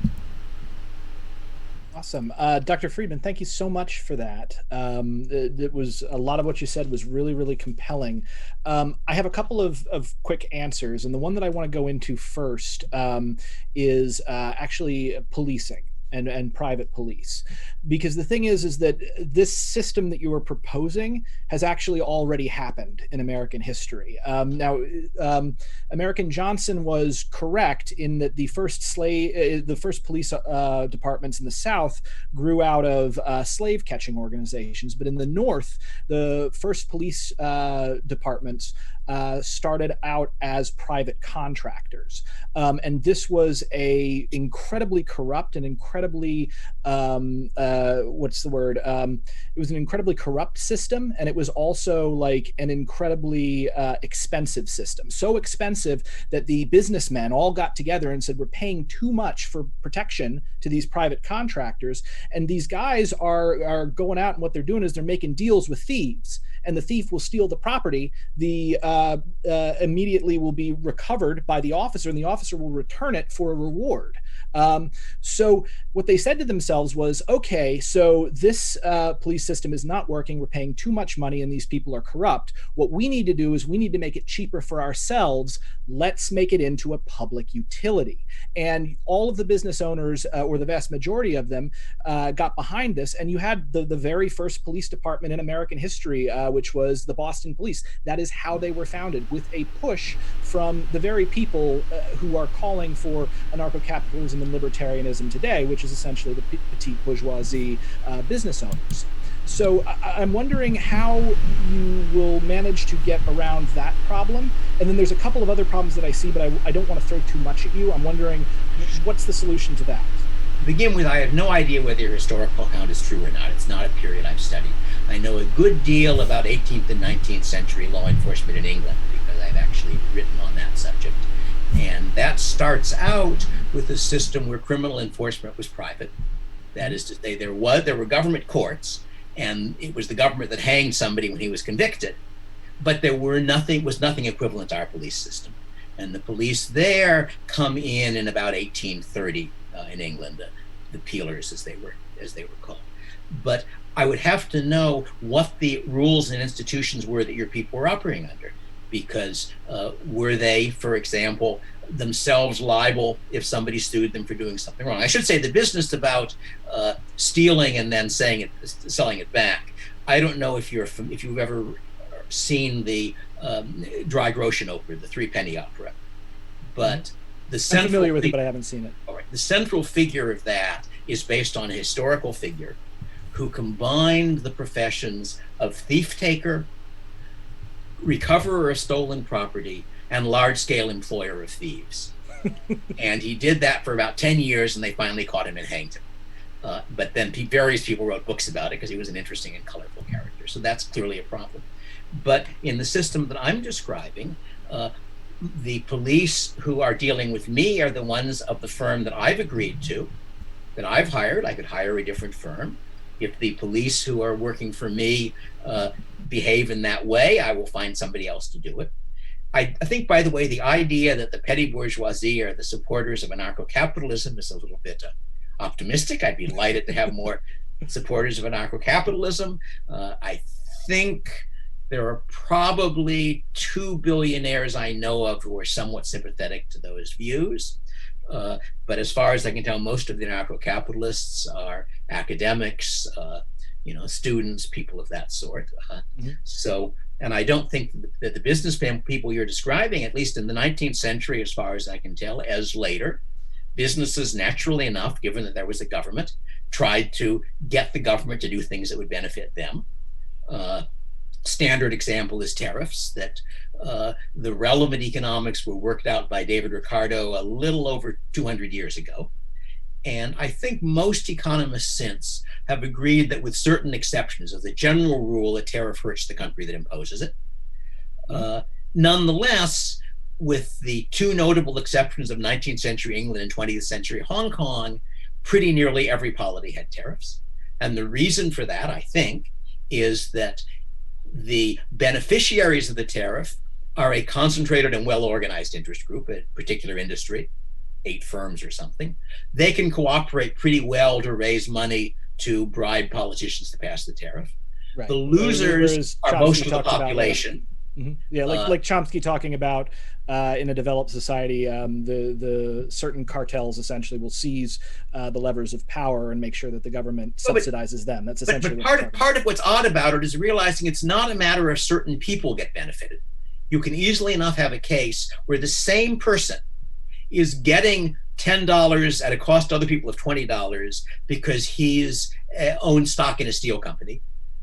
Awesome. Dr. Friedman, thank you so much for that. It was a lot of what you said was really, really compelling. I have a couple of quick answers, and the one that I want to go into first is actually policing. And private police, because the thing is that this system that you are proposing has actually already happened in American history. Now, American Johnson was correct in that the first police departments in the South grew out of slave catching organizations, but in the North, the first police departments started out as private contractors. And this was a incredibly corrupt and incredibly, it was an incredibly corrupt system. And it was also like an incredibly expensive system. So expensive that the businessmen all got together and said, we're paying too much for protection to these private contractors. And these guys are going out, and what they're doing is they're making deals with thieves. and the thief will steal the property, the immediately will be recovered by the officer, and the officer will return it for a reward. So what they said to themselves was, okay, so this police system is not working. We're paying too much money and these people are corrupt. What we need to do is we need to make it cheaper for ourselves. Let's make it into a public utility. And all of the business owners, or the vast majority of them, got behind this. And you had the very first police department in American history, which was the Boston Police. That is how they were founded, with a push from the very people who are calling for anarcho-capitalism and libertarianism today, which is essentially the petite bourgeoisie business owners. So I'm wondering how you will manage to get around that problem. And then there's a couple of other problems that I see, but I don't want to throw too much at you. I'm wondering, what's the solution to that? To begin with, I have no idea whether your historical account is true or not. It's not a period I've studied. I know a good deal about 18th and 19th century law enforcement in England because I've actually written on that subject. And that starts out with a system where criminal enforcement was private. That is to say, there were government courts, and it was the government that hanged somebody when he was convicted. But there was nothing equivalent to our police system. And the police there come in about 1830 in England, the peelers as they were called. But I would have to know what the rules and institutions were that your people were operating under. Because were they, for example, themselves liable if somebody sued them for doing something wrong? I should say the business about stealing and then selling it back. I don't know if you've ever seen the Dry Groschen opera, the Threepenny Opera, but the central. I'm familiar with it, but I haven't seen it. All right, the central figure of that is based on a historical figure who combined the professions of thief-taker, recoverer of stolen property, and large-scale employer of thieves. And he did that for about 10 years, and they finally caught him and hanged him. But then various people wrote books about it because he was an interesting and colorful character. So that's clearly a problem. But in the system that I'm describing, the police who are dealing with me are the ones of the firm that I've agreed to, that I've hired. I could hire a different firm. If the police who are working for me behave in that way, I will find somebody else to do it. I think, by the way, the idea that the petty bourgeoisie are the supporters of anarcho-capitalism is a little bit optimistic. I'd be delighted to have more supporters of anarcho-capitalism. I think there are probably 2 billionaires I know of who are somewhat sympathetic to those views. But as far as I can tell, most of the anarcho-capitalists are academics, students, people of that sort. So, and I don't think that the business people you're describing, at least in the 19th century, as far as I can tell, as later, businesses, naturally enough, given that there was a government, tried to get the government to do things that would benefit them. Standard example is tariffs, that the relevant economics were worked out by David Ricardo a little over 200 years ago. And I think most economists since have agreed that, with certain exceptions, as a general rule, a tariff hurts the country that imposes it. Nonetheless, with the 2 notable exceptions of 19th century England and 20th century Hong Kong, pretty nearly every polity had tariffs. And the reason for that, I think, is that the beneficiaries of the tariff are a concentrated and well-organized interest group, a particular industry, 8 firms or something. They can cooperate pretty well to raise money to bribe politicians to pass the tariff. Right. The losers are most of the population. Yeah, like Chomsky talking about in a developed society, the certain cartels essentially will seize the levers of power and make sure that the government subsidizes them. That's essentially part of what's odd about it is realizing it's not a matter of certain people get benefited. You can easily enough have a case where the same person is getting $10 at a cost to other people of $20 because he's owns stock in a steel company,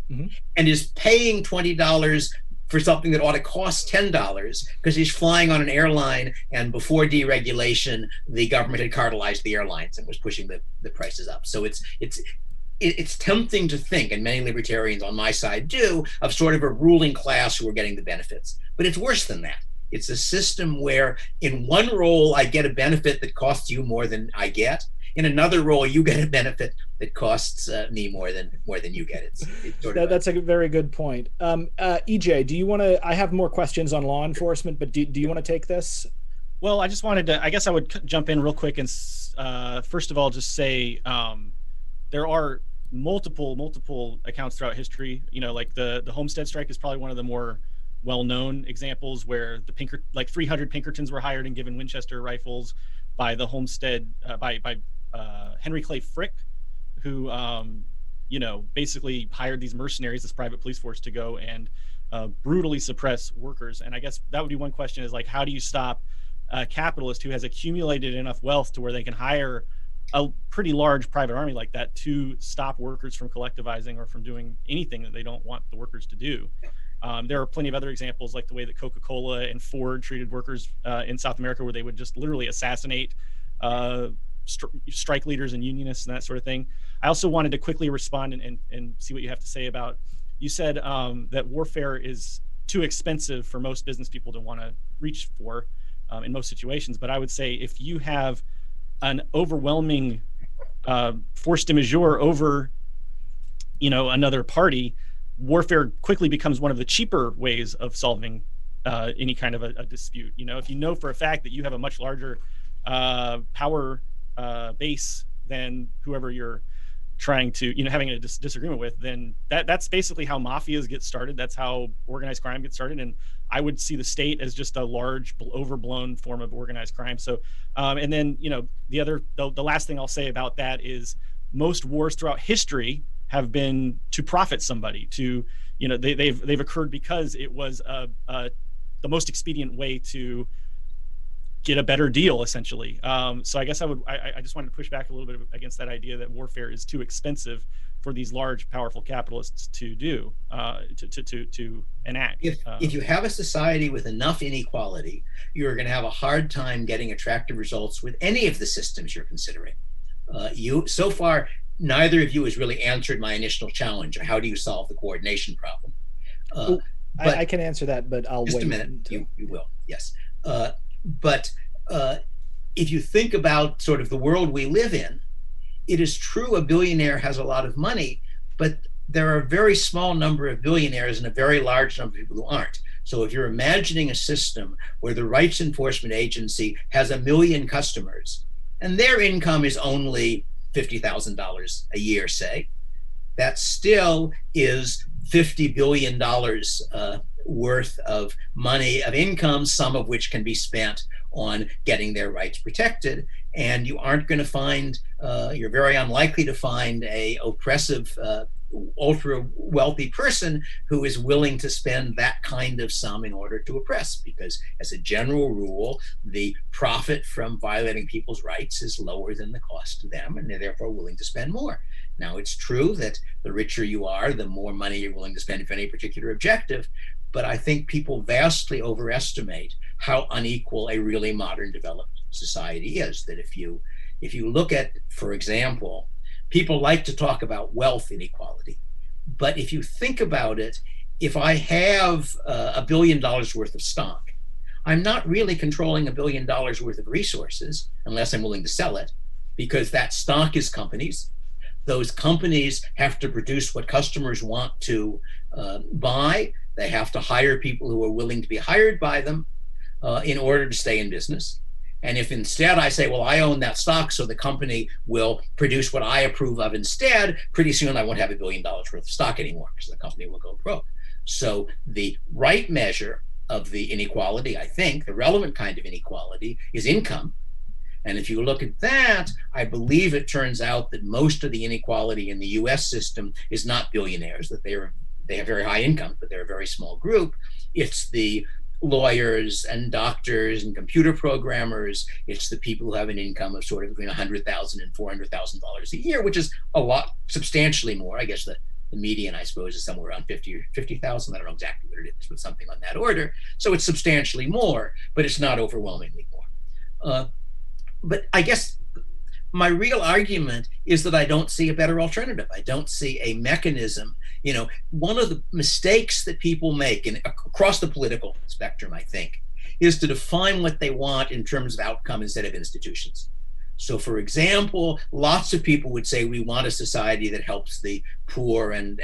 and is paying $20 for something that ought to cost $10 because he's flying on an airline, and before deregulation, the government had cartelized the airlines and was pushing the prices up. So it's tempting to think, and many libertarians on my side do, of sort of a ruling class who are getting the benefits. But it's worse than that. It's a system where in one role, I get a benefit that costs you more than I get. In another role, you get a benefit that costs me more than you get. It's sort of that's a very good point. EJ, do you want to? I have more questions on law enforcement, but do you want to take this? Well, I just wanted to. I guess I would jump in real quick and first of all just say there are multiple accounts throughout history. You know, like the Homestead strike is probably one of the more well-known examples where the 300 Pinkertons were hired and given Winchester rifles by the Homestead by Henry Clay Frick, who basically hired these mercenaries, this private police force, to go and brutally suppress workers. And I guess that would be one question: is like, how do you stop a capitalist who has accumulated enough wealth to where they can hire a pretty large private army like that to stop workers from collectivizing or from doing anything that they don't want the workers to do? There are plenty of other examples, like the way that Coca-Cola and Ford treated workers in South America, where they would just literally assassinate strike leaders and unionists and that sort of thing. I also wanted to quickly respond and see what you have to say about, you said that warfare is too expensive for most business people to want to reach for in most situations. But I would say if you have an overwhelming force de majeure over, another party, warfare quickly becomes one of the cheaper ways of solving any kind of a dispute. If you know for a fact that you have a much larger power base than whoever you're trying to, having a disagreement with, then that's basically how mafias get started. That's how organized crime gets started. And I would see the state as just a large, overblown form of organized crime. So, and then, the last thing I'll say about that is most wars throughout history have been to profit somebody, to, they've occurred because it was the most expedient way to get a better deal, essentially. So I guess I just wanted to push back a little bit against that idea that warfare is too expensive for these large, powerful capitalists to do, to enact. If you have a society with enough inequality, you're going to have a hard time getting attractive results with any of the systems you're considering. So far, neither of you has really answered my initial challenge. How do you solve the coordination problem? But I can answer that, but I'll wait. Just a minute. You will, yes. But if you think about sort of the world we live in, it is true a billionaire has a lot of money, but there are a very small number of billionaires and a very large number of people who aren't. So if you're imagining a system where the rights enforcement agency has 1 million customers and their income is only $50,000 a year, say, that still is $50 billion worth of money, of income, some of which can be spent on getting their rights protected. And you aren't going to find, you're very unlikely to find a oppressive, ultra wealthy person who is willing to spend that kind of sum in order to oppress, because as a general rule, the profit from violating people's rights is lower than the cost to them, and they're therefore willing to spend more. Now, it's true that the richer you are, the more money you're willing to spend for any particular objective, but I think people vastly overestimate how unequal a really modern developed society is. That if you look at, for example, people like to talk about wealth inequality, but if you think about it, if I have $1 billion worth of stock, I'm not really controlling $1 billion worth of resources unless I'm willing to sell it, because that stock is companies. Those companies have to produce what customers want to buy. They have to hire people who are willing to be hired by them in order to stay in business. And if instead I say, well, I own that stock, so the company will produce what I approve of instead, pretty soon I won't have $1 billion worth of stock anymore, because the company will go broke. So the right measure of the inequality, I think, the relevant kind of inequality, is income. And if you look at that, I believe it turns out that most of the inequality in the US system is not billionaires, that they have very high income, but they're a very small group. It's the lawyers and doctors and computer programmers. It's the people who have an income of sort of between $100,000 and $400,000 a year, which is a lot, substantially more. I guess the median, I suppose, is somewhere around 50 or 50,000. I don't know exactly what it is, but something on that order. So it's substantially more, but it's not overwhelmingly more. But I guess my real argument is that I don't see a better alternative. I don't see a mechanism. One of the mistakes that people make across the political spectrum, I think, is to define what they want in terms of outcome instead of institutions. So for example, lots of people would say we want a society that helps the poor and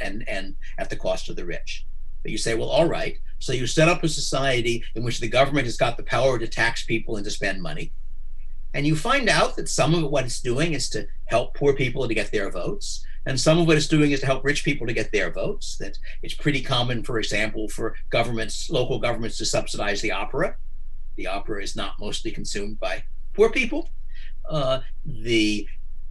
at the cost of the rich. But you say, well, all right. So you set up a society in which the government has got the power to tax people and to spend money. And you find out that some of what it's doing is to help poor people to get their votes. And some of what it's doing is to help rich people to get their votes. That it's pretty common, for example, for governments, local governments to subsidize the opera. The opera is not mostly consumed by poor people. The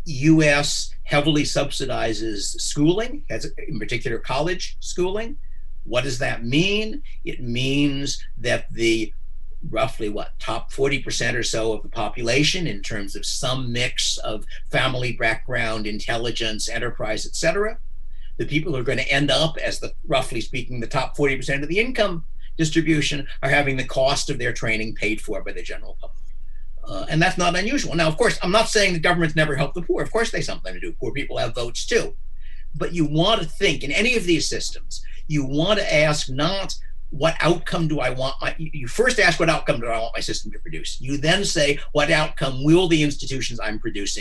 US heavily subsidizes schooling, in particular college schooling. What does that mean? It means that the roughly top 40% or so of the population, in terms of some mix of family background, intelligence, enterprise, etc., the people who are going to end up as roughly speaking, the top 40% of the income distribution are having the cost of their training paid for by the general public. And that's not unusual. Now, of course, I'm not saying the government's never helped the poor. Of course, they have something to do. Poor people have votes too. But you want to think, in any of these systems, you want to ask not what outcome do I want you first ask what outcome do I want my system to produce. You then say, what outcome will the institutions I'm produce,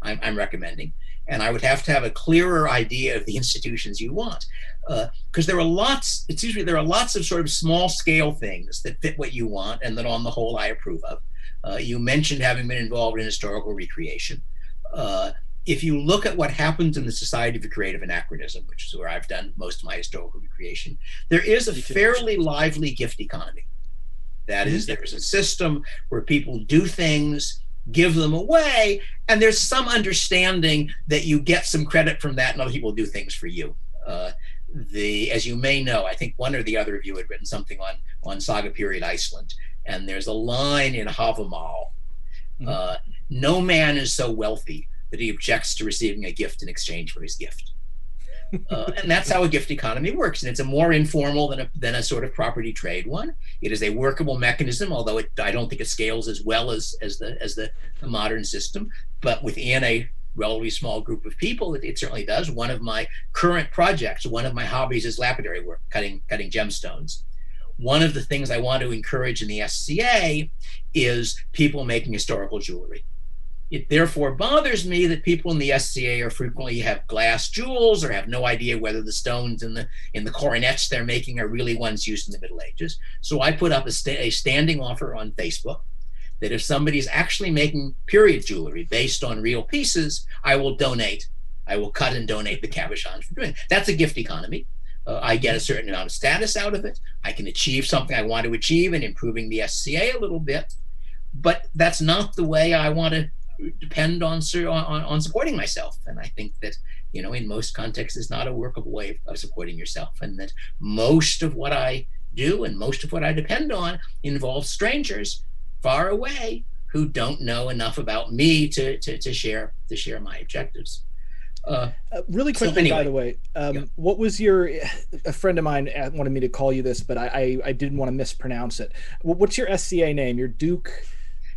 I'm recommending. And I would have to have a clearer idea of the institutions you want. Because there are lots of sort of small scale things that fit what you want and that on the whole I approve of. You mentioned having been involved in historical recreation. If you look at what happens in the Society for Creative Anachronism, which is where I've done most of my historical recreation, there is a fairly lively gift economy. That is, there's a system where people do things, give them away, and there's some understanding that you get some credit from that and other people do things for you. As you may know, I think one or the other of you had written something on Saga period Iceland, and there's a line in Havamal, no man is so wealthy that he objects to receiving a gift in exchange for his gift. And that's how a gift economy works. And it's a more informal than a sort of property trade one. It is a workable mechanism, although I don't think it scales as well as the modern system. But within a relatively small group of people, it certainly does. One of my current projects, one of my hobbies is lapidary work, cutting gemstones. One of the things I want to encourage in the SCA is people making historical jewelry. It therefore bothers me that people in the SCA are frequently have glass jewels or have no idea whether the stones in the coronets they're making are really ones used in the Middle Ages. So I put up a standing offer on Facebook that if somebody is actually making period jewelry based on real pieces, I will donate. I will cut and donate the cabochons for doing it. That's a gift economy. I get a certain amount of status out of it. I can achieve something I want to achieve in improving the SCA a little bit, but that's not the way I want to depend on supporting myself. And I think that, in most contexts, is not a workable way of supporting yourself. And that most of what I do and most of what I depend on involves strangers far away who don't know enough about me to share my objectives. Really quickly, so anyway, by the way, what was a friend of mine wanted me to call you this, but I didn't want to mispronounce it. What's your SCA name? Your Duke?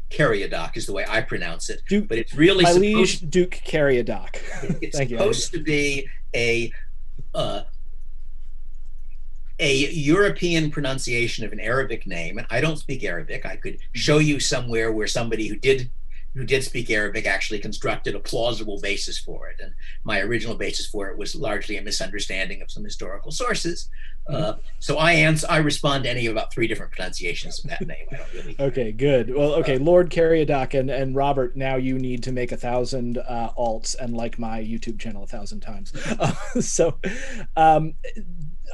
Caryadok is the way I pronounce it, Duke, but it's really my liege Duke Caryadok. It's supposed to be a European pronunciation of an Arabic name, and I don't speak Arabic. I could show you somewhere where somebody who did speak Arabic actually constructed a plausible basis for it, and my original basis for it was largely a misunderstanding of some historical sources. So I respond to any of about 3 different pronunciations of that name. I don't really care. Okay, good. Well, okay, Lord Caryadok and Robert, now you need to make 1,000 alts and like my YouTube channel 1,000 times.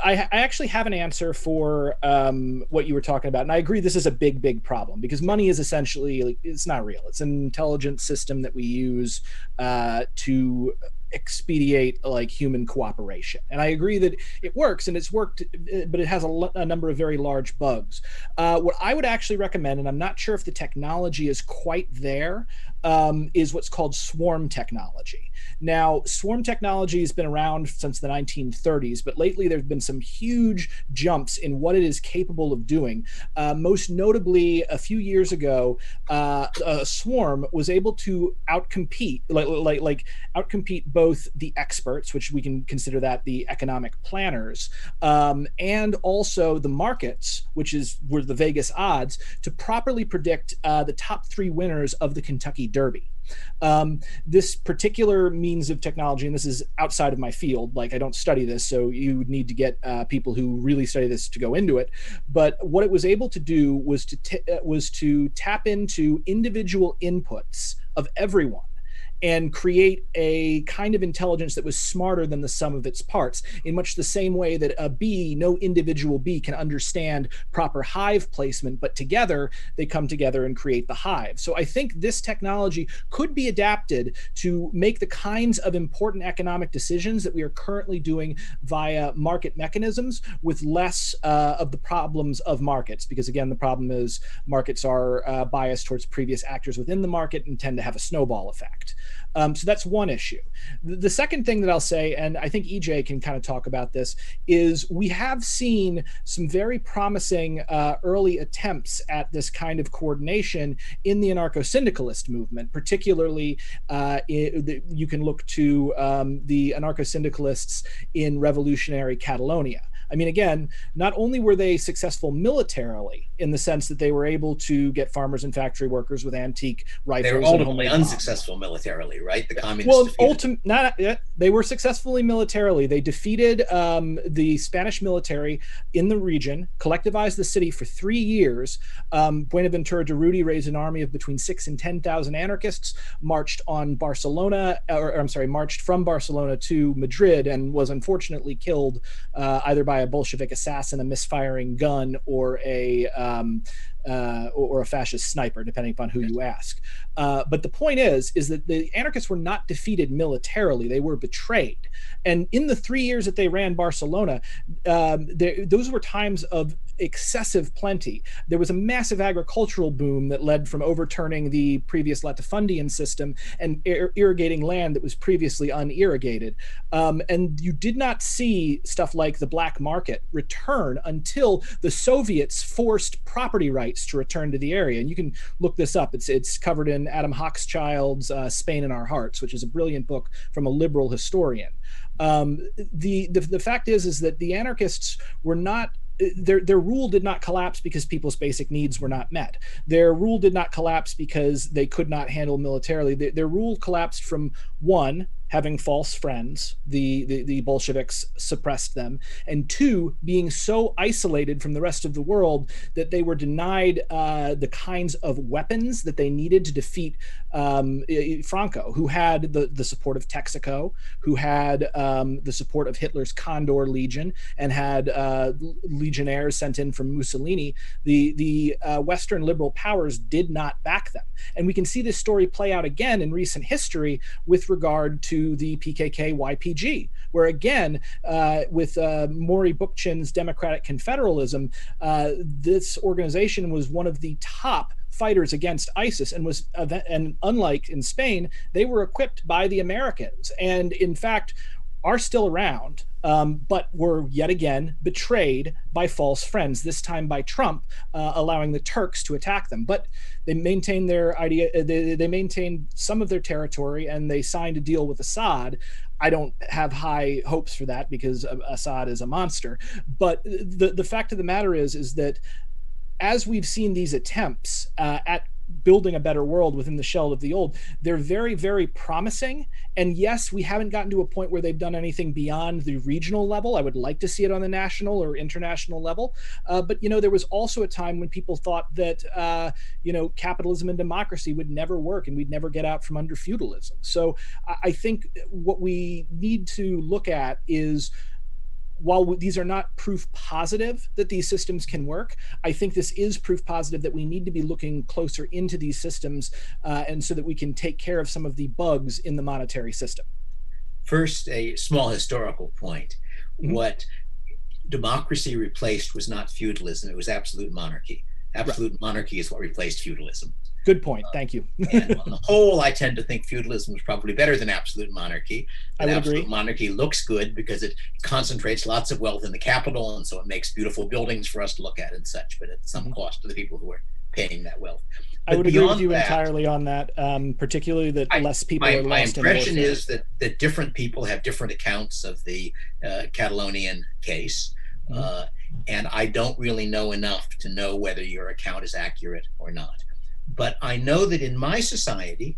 I actually have an answer for what you were talking about. And I agree this is a big problem because money is essentially, it's not real. It's an intelligent system that we use to expedite human cooperation. And I agree that it works and it's worked, but it has a number of very large bugs. What I would actually recommend, and I'm not sure if the technology is quite there, is what's called swarm technology. Now, swarm technology has been around since the 1930s, but lately there have been some huge jumps in what it is capable of doing. Most notably, a few years ago, a swarm was able to outcompete, outcompete both the experts, which we can consider that the economic planners, and also the markets, which were the Vegas odds, to properly predict the top 3 winners of the Kentucky Derby. This particular means of technology, and this is outside of my field, like I don't study this, so you would need to get people who really study this to go into it. But what it was able to do was to tap into individual inputs of everyone and create a kind of intelligence that was smarter than the sum of its parts, in much the same way that a bee, no individual bee can understand proper hive placement, but together they come together and create the hive. So I think this technology could be adapted to make the kinds of important economic decisions that we are currently doing via market mechanisms with less of the problems of markets, because again, the problem is markets are biased towards previous actors within the market and tend to have a snowball effect. So that's one issue. The second thing that I'll say, and I think EJ can kind of talk about this, is we have seen some very promising early attempts at this kind of coordination in the anarcho-syndicalist movement. Particularly, you can look to the anarcho-syndicalists in revolutionary Catalonia. I mean, again, not only were they successful militarily in the sense that they were able to get farmers and factory workers with antique rifles. They were ultimately unsuccessful militarily, right? The communists. They were successfully militarily. They defeated the Spanish military in the region, collectivized the city for 3 years. Buenaventura Durruti raised an army of between 6,000 and 10,000 anarchists, marched from Barcelona to Madrid, and was unfortunately killed either by a Bolshevik assassin, a misfiring gun, or a fascist sniper, depending upon who you ask. But the point is that the anarchists were not defeated militarily; they were betrayed. And in the 3 years that they ran Barcelona, those were times of excessive plenty. There was a massive agricultural boom that led from overturning the previous latifundian system and irrigating land that was previously unirrigated. And you did not see stuff like the black market return until the Soviets forced property rights to return to the area. And you can look this up. It's covered in Adam Hochschild's Spain in Our Hearts, which is a brilliant book from a liberal historian. The fact is that the anarchists were not, their rule did not collapse because people's basic needs were not met. Their rule did not collapse because they could not handle militarily. Their rule collapsed from, one, having false friends, the Bolsheviks suppressed them, and 2, being so isolated from the rest of the world that they were denied the kinds of weapons that they needed to defeat Franco, who had the support of Texaco, who had the support of Hitler's Condor Legion, and had legionnaires sent in from Mussolini. The Western liberal powers did not back them. And we can see this story play out again in recent history with regard to the PKK-YPG, where again, with Maury Bookchin's Democratic Confederalism, this organization was one of the top fighters against ISIS, and unlike in Spain, they were equipped by the Americans, and in fact are still around, but were yet again betrayed by false friends, this time by Trump, allowing the Turks to attack them. But they maintained their idea, they maintained some of their territory, and they signed a deal with Assad. I don't have high hopes for that because Assad is a monster. But the fact of the matter is that as we've seen these attempts at building a better world within the shell of the old, they're very, very promising. And yes, we haven't gotten to a point where they've done anything beyond the regional level. I would like to see it on the national or international level. But, there was also a time when people thought that, capitalism and democracy would never work and we'd never get out from under feudalism. So I think what we need to look at is, while these are not proof positive that these systems can work, I think this is proof positive that we need to be looking closer into these systems, and so that we can take care of some of the bugs in the monetary system. First, a small historical point. Mm-hmm. What democracy replaced was not feudalism, it was absolute monarchy. Absolute monarchy is what replaced feudalism. Good point. Thank you. And on the whole, I tend to think feudalism was probably better than absolute monarchy. I would absolute agree. monarchy looks good because it concentrates lots of wealth in the capital, and so it makes beautiful buildings for us to look at and such, but at some cost to the people who are paying that wealth. I would agree with you that, entirely on that, particularly that less people are my lost in impression warfare. is that different people have different accounts of the Catalonian case, and I don't really know enough to know whether your account is accurate or not. But I know that in my society,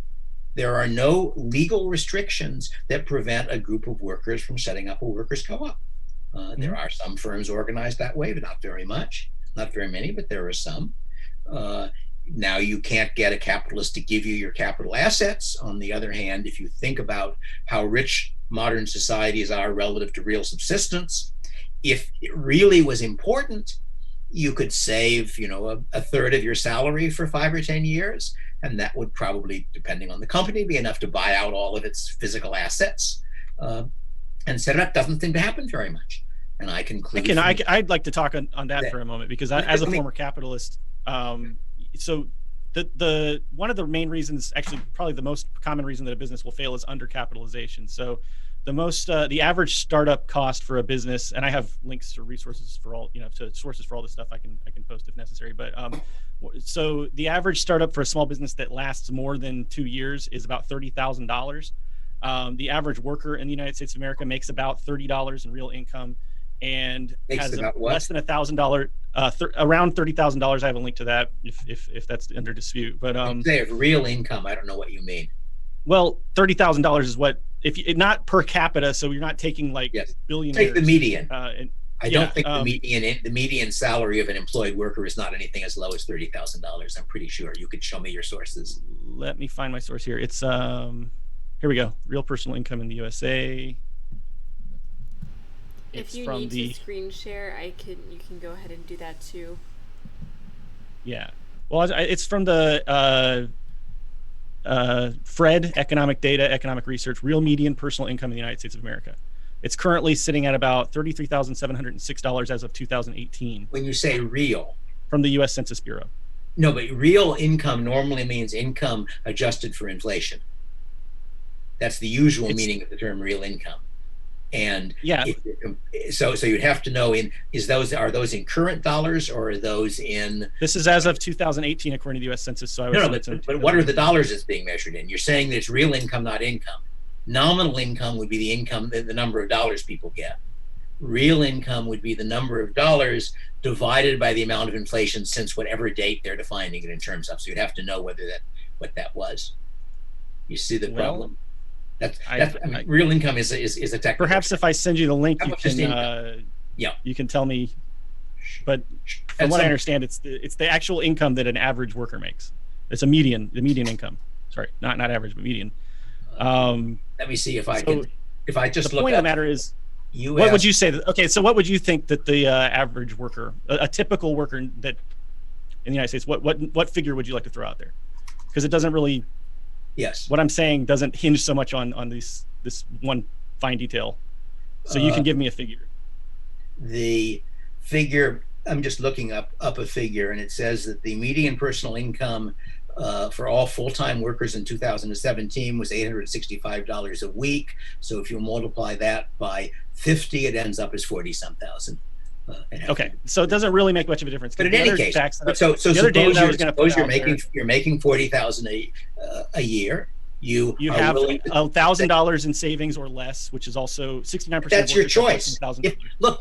there are no legal restrictions that prevent a group of workers from setting up a workers' co-op. There are some firms organized that way, but not very much, not very many, but there are some. Now, you can't get a capitalist to give you your capital assets. On the other hand, if you think about how rich modern societies are relative to real subsistence, if it really was important, you could save, a third of your salary for 5 or 10 years, and that would probably, depending on the company, be enough to buy out all of its physical assets and set it up. Doesn't seem to happen very much. And I conclude. I'd like to talk on that for a moment, because as a former capitalist, so the one of the main reasons, actually probably the most common reason that a business will fail, is undercapitalization. So the average startup cost for a business, and I have links to resources for all, to sources for all this stuff I can post if necessary. But so the average startup for a small business that lasts more than 2 years is about $30,000. The average worker in the United States of America makes about $30 in real income, and has less than $1,000, around $30,000. I have a link to that if that's under dispute. But say of real income, I don't know what you mean. Well, $30,000 is what, not per capita, so you're not taking billionaires. Take the median. I don't think the median salary of an employed worker is not anything as low as $30,000. I'm pretty sure. You could show me your sources. Let me find my source here. It's here we go. Real personal income in the USA. If you need to screen share, you can go ahead and do that too. Yeah. Well, it's from the FRED, Economic Data, Economic Research, real median personal income in the United States of America. It's currently sitting at about $33,706 as of 2018. When you say real? From the U.S. Census Bureau. No, but real income normally means income adjusted for inflation. That's the usual meaning of the term real income. And so you'd have to know are those in current dollars, or are those in? This is as of 2018 according to the U.S. Census. So but what are the dollars it's being measured in? You're saying that it's real income, not income. Nominal income would be the income, the number of dollars people get. Real income would be the number of dollars divided by the amount of inflation since whatever date they're defining it in terms of. So you'd have to know what that was. You see the problem? Real income is a technical. Perhaps if I send you the link, you can tell me. But from what I understand, it's the actual income that an average worker makes. It's the median income. Sorry, not average, but median. Let me see if I can. If I just the point of the matter is, what would you say? So what would you think that the average worker, a typical worker that in the United States, what figure would you like to throw out there? Because it doesn't really. Yes. What I'm saying doesn't hinge so much on this one fine detail. So you can give me a figure. The figure, I'm just looking up a figure, and it says that the median personal income for all full-time workers in 2017 was $865 a week. So if you multiply that by 50, it ends up as 40-some thousand. Okay, so it doesn't really make much of a difference. But in any case, so suppose you're making $40,000 a year. You have $1,000 in savings or less, which is also 69%. That's your choice.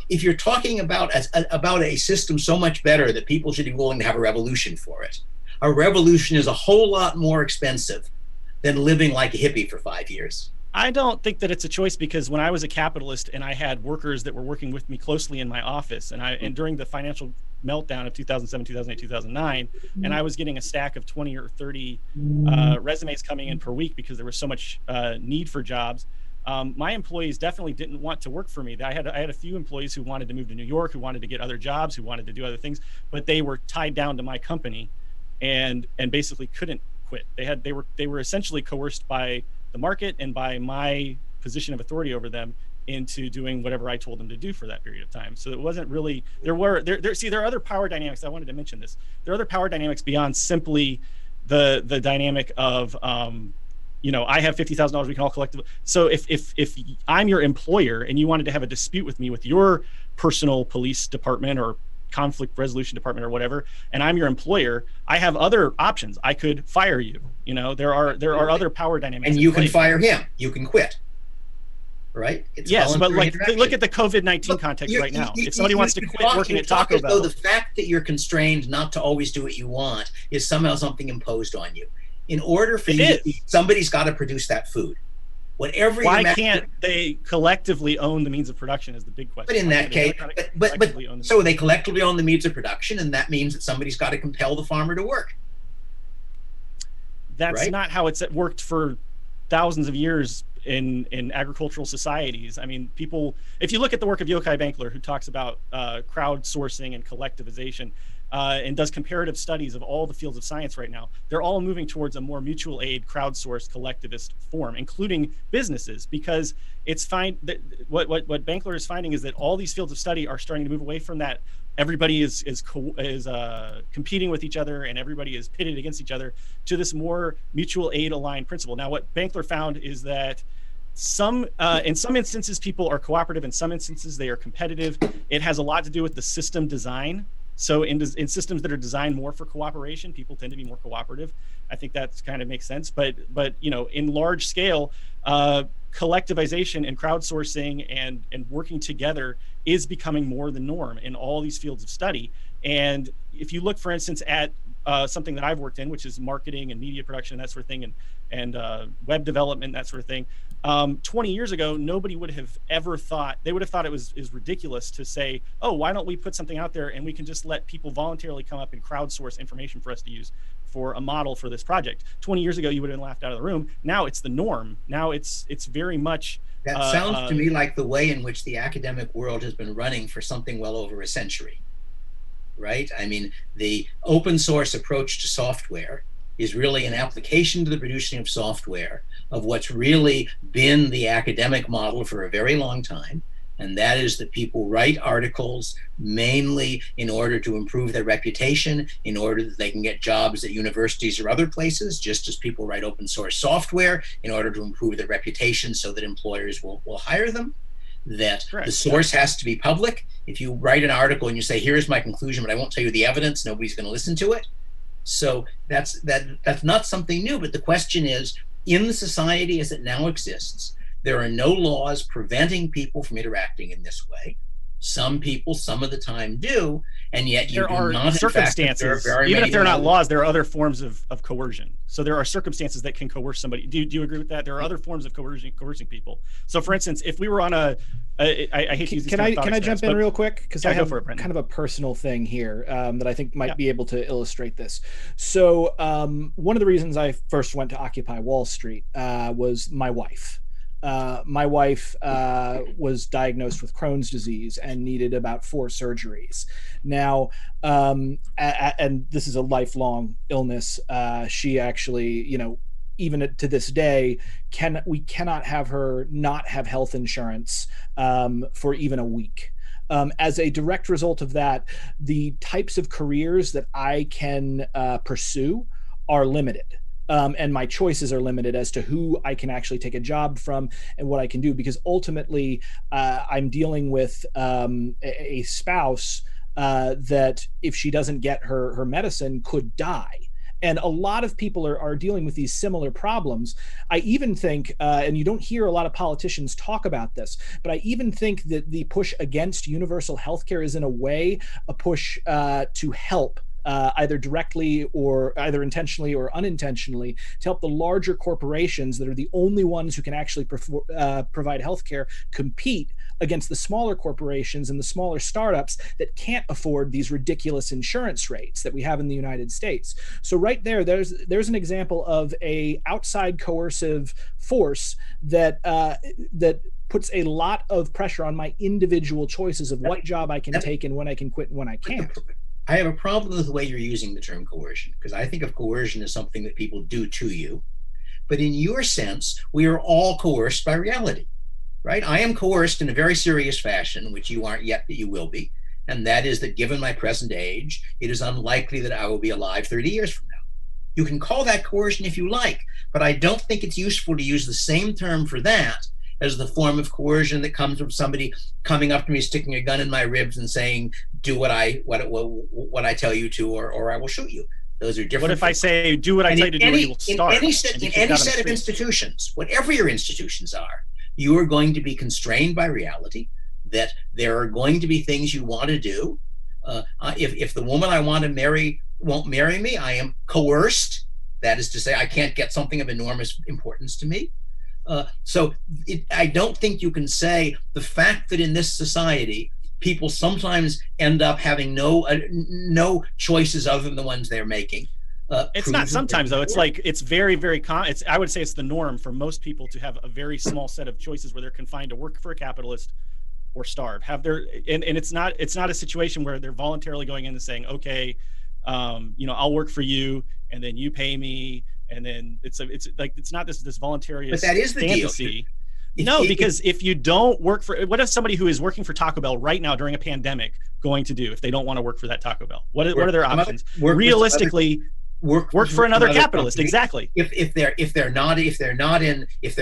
If you're talking about a system so much better that people should be willing to have a revolution for it, a revolution is a whole lot more expensive than living like a hippie for 5 years. I don't think that it's a choice, because when I was a capitalist and I had workers that were working with me closely in my office, and during the financial meltdown of 2007, 2008, 2009, and I was getting a stack of 20 or 30 resumes coming in per week because there was so much need for jobs. My employees definitely didn't want to work for me. I had a few employees who wanted to move to New York, who wanted to get other jobs, who wanted to do other things, but they were tied down to my company and basically couldn't quit. They were essentially coerced by the market and by my position of authority over them into doing whatever I told them to do for that period of time. So it wasn't really, there are other power dynamics. I wanted to mention this. There are other power dynamics beyond simply the dynamic of, I have $50,000, we can all collectively. So if I'm your employer and you wanted to have a dispute with me with your personal police department or conflict resolution department or whatever, and I'm your employer, I have other options. I could fire you. There are other power dynamics. And you can fire him. You can quit. Right? It's yes, but look at the COVID-19 context right now. If somebody wants to quit working at Taco Bell, the fact that you're constrained not to always do what you want is somehow something imposed on you. In order for somebody's got to produce that food. Why can't they collectively own the means of production is the big question. But in that case, so they collectively own the means of production, and that means that somebody's got to compel the farmer to work. That's not how it's worked for thousands of years in agricultural societies. I mean, if you look at the work of Yochai Benkler, who talks about crowdsourcing and collectivization, and does comparative studies of all the fields of science right now, they're all moving towards a more mutual aid, crowdsourced, collectivist form, including businesses, because it's what Benkler is finding is that all these fields of study are starting to move away from that. Everybody is competing with each other and everybody is pitted against each other, to this more mutual aid aligned principle. Now, what Benkler found is that in some instances, people are cooperative. In some instances, they are competitive. It has a lot to do with the system design. So in systems that are designed more for cooperation, people tend to be more cooperative. I think that kind of makes sense. But in large scale, collectivization and crowdsourcing and working together is becoming more the norm in all these fields of study. And if you look, for instance, at something that I've worked in, which is marketing and media production, that sort of thing, and web development, that sort of thing. 20 years ago, nobody would have ever thought, they would have thought it was ridiculous to say, oh, why don't we put something out there and we can just let people voluntarily come up and crowdsource information for us to use for a model for this project. 20 years ago, you would have been laughed out of the room. Now it's the norm. Now it's very much. That sounds to me like the way in which the academic world has been running for something well over a century, right? I mean, the open source approach to software is really an application to the producing of software of what's really been the academic model for a very long time. And that is that people write articles mainly in order to improve their reputation, in order that they can get jobs at universities or other places, just as people write open source software in order to improve their reputation so that employers will hire them. That the source has to be public. If you write an article and you say, here's my conclusion, but I won't tell you the evidence, nobody's going to listen to it. So that's not something new, but the question is, in the society as it now exists, there are no laws preventing people from interacting in this way. Some people, some of the time, do, and yet you do not. Circumstances, even if they're not laws, there are other forms of coercion. So there are circumstances that can coerce somebody. Do you agree with that? There are other forms of coercing people. So, for instance, if we were on I hate to use these can I jump in real quick, because I have kind of a personal thing here that I think might be able to illustrate this. So one of the reasons I first went to Occupy Wall Street was my wife. My wife was diagnosed with Crohn's disease and needed about 4 surgeries. Now, and this is a lifelong illness. She actually, even to this day, we cannot have her not have health insurance for even a week. As a direct result of that, the types of careers that I can pursue are limited. And my choices are limited as to who I can actually take a job from and what I can do, because ultimately I'm dealing with a spouse that, if she doesn't get her medicine, could die. And a lot of people are dealing with these similar problems. I even think, and you don't hear a lot of politicians talk about this, but I even think that the push against universal healthcare is in a way a push to help either directly or either intentionally or unintentionally, to help the larger corporations that are the only ones who can actually provide healthcare compete against the smaller corporations and the smaller startups that can't afford these ridiculous insurance rates that we have in the United States. So right there's an example of a outside coercive force that puts a lot of pressure on my individual choices of what job I can take and when I can quit and when I can't. I have a problem with the way you're using the term coercion, because I think of coercion as something that people do to you. But in your sense, we are all coerced by reality. right? I am coerced in a very serious fashion, which you aren't yet, but you will be. And that is that given my present age, it is unlikely that I will be alive 30 years from now. You can call that coercion if you like, but I don't think it's useful to use the same term for that as the form of coercion that comes from somebody coming up to me, sticking a gun in my ribs and saying, do what I tell you to, or I will shoot you. Those are different. What if I say, do what I tell you to do, and you will starve? In any set of institutions, whatever your institutions are, you are going to be constrained by reality, that there are going to be things you want to do. If the woman I want to marry won't marry me, I am coerced. That is to say, I can't get something of enormous importance to me. I don't think you can say the fact that in this society, people sometimes end up having no choices other than the ones they're making. It's not sometimes, though. It's like, it's very, very common. I would say it's the norm for most people to have a very small set of choices where they're confined to work for a capitalist or starve. And it's not a situation where they're voluntarily going in and saying, okay, I'll work for you and then you pay me. And then it's not this voluntary. But that is the fantasy. Deal. Because if you don't work for, what if somebody who is working for Taco Bell right now during a pandemic going to do if they don't want to work for that Taco Bell? What are their options? Realistically, work for another capitalist. Company. Exactly. If they're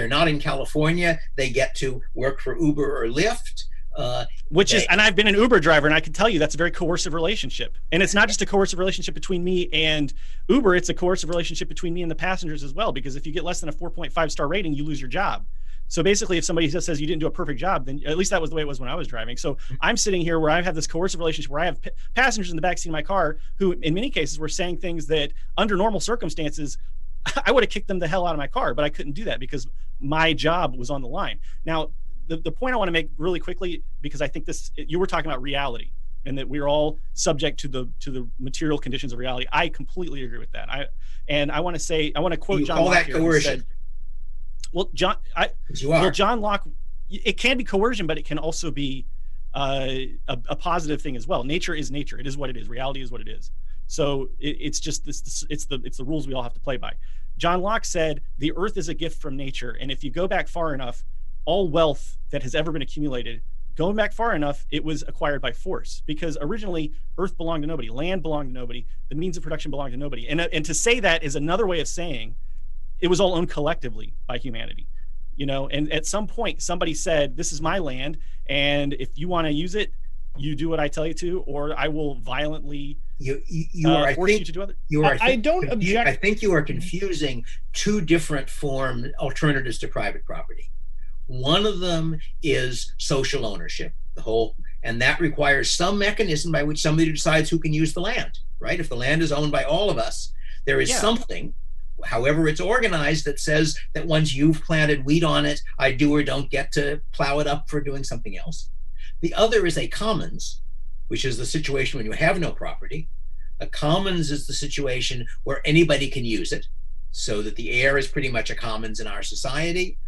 not in California, they get to work for Uber or Lyft. And I've been an Uber driver, and I can tell you that's a very coercive relationship. And it's not just a coercive relationship between me and Uber, it's a coercive relationship between me and the passengers as well, because if you get less than a 4.5 star rating, you lose your job. So basically, if somebody just says you didn't do a perfect job, then at least that was the way it was when I was driving. So I'm sitting here where I have this coercive relationship where I have passengers in the backseat of my car who, in many cases, were saying things that under normal circumstances, I would have kicked them the hell out of my car, but I couldn't do that because my job was on the line. Now, the point I want to make really quickly, because I think you were talking about reality and that we're all subject to the material conditions of reality. I completely agree with that. I want to quote John Locke here, who said, John Locke, it can be coercion, but it can also be a positive thing as well. Nature is nature. It is what it is. Reality is what it is. So it's just this. It's the rules we all have to play by. John Locke said, "The earth is a gift from nature, and if you go back far enough, all wealth that has ever been accumulated, going back far enough, it was acquired by force, because originally earth belonged to nobody, land belonged to nobody, the means of production belonged to nobody." And to say that is another way of saying it was all owned collectively by humanity, and at some point somebody said, this is my land, and if you want to use it, you do what I tell you to, or I will violently force you to do other. I don't object. I think you are confusing two different alternatives to private property. One of them is social ownership, and that requires some mechanism by which somebody decides who can use the land, right? If the land is owned by all of us, there is something, however it's organized, that says that once you've planted wheat on it, I do or don't get to plow it up for doing something else. The other is a commons, which is the situation when you have no property. A commons is the situation where anybody can use it, so that the air is pretty much a commons in our society.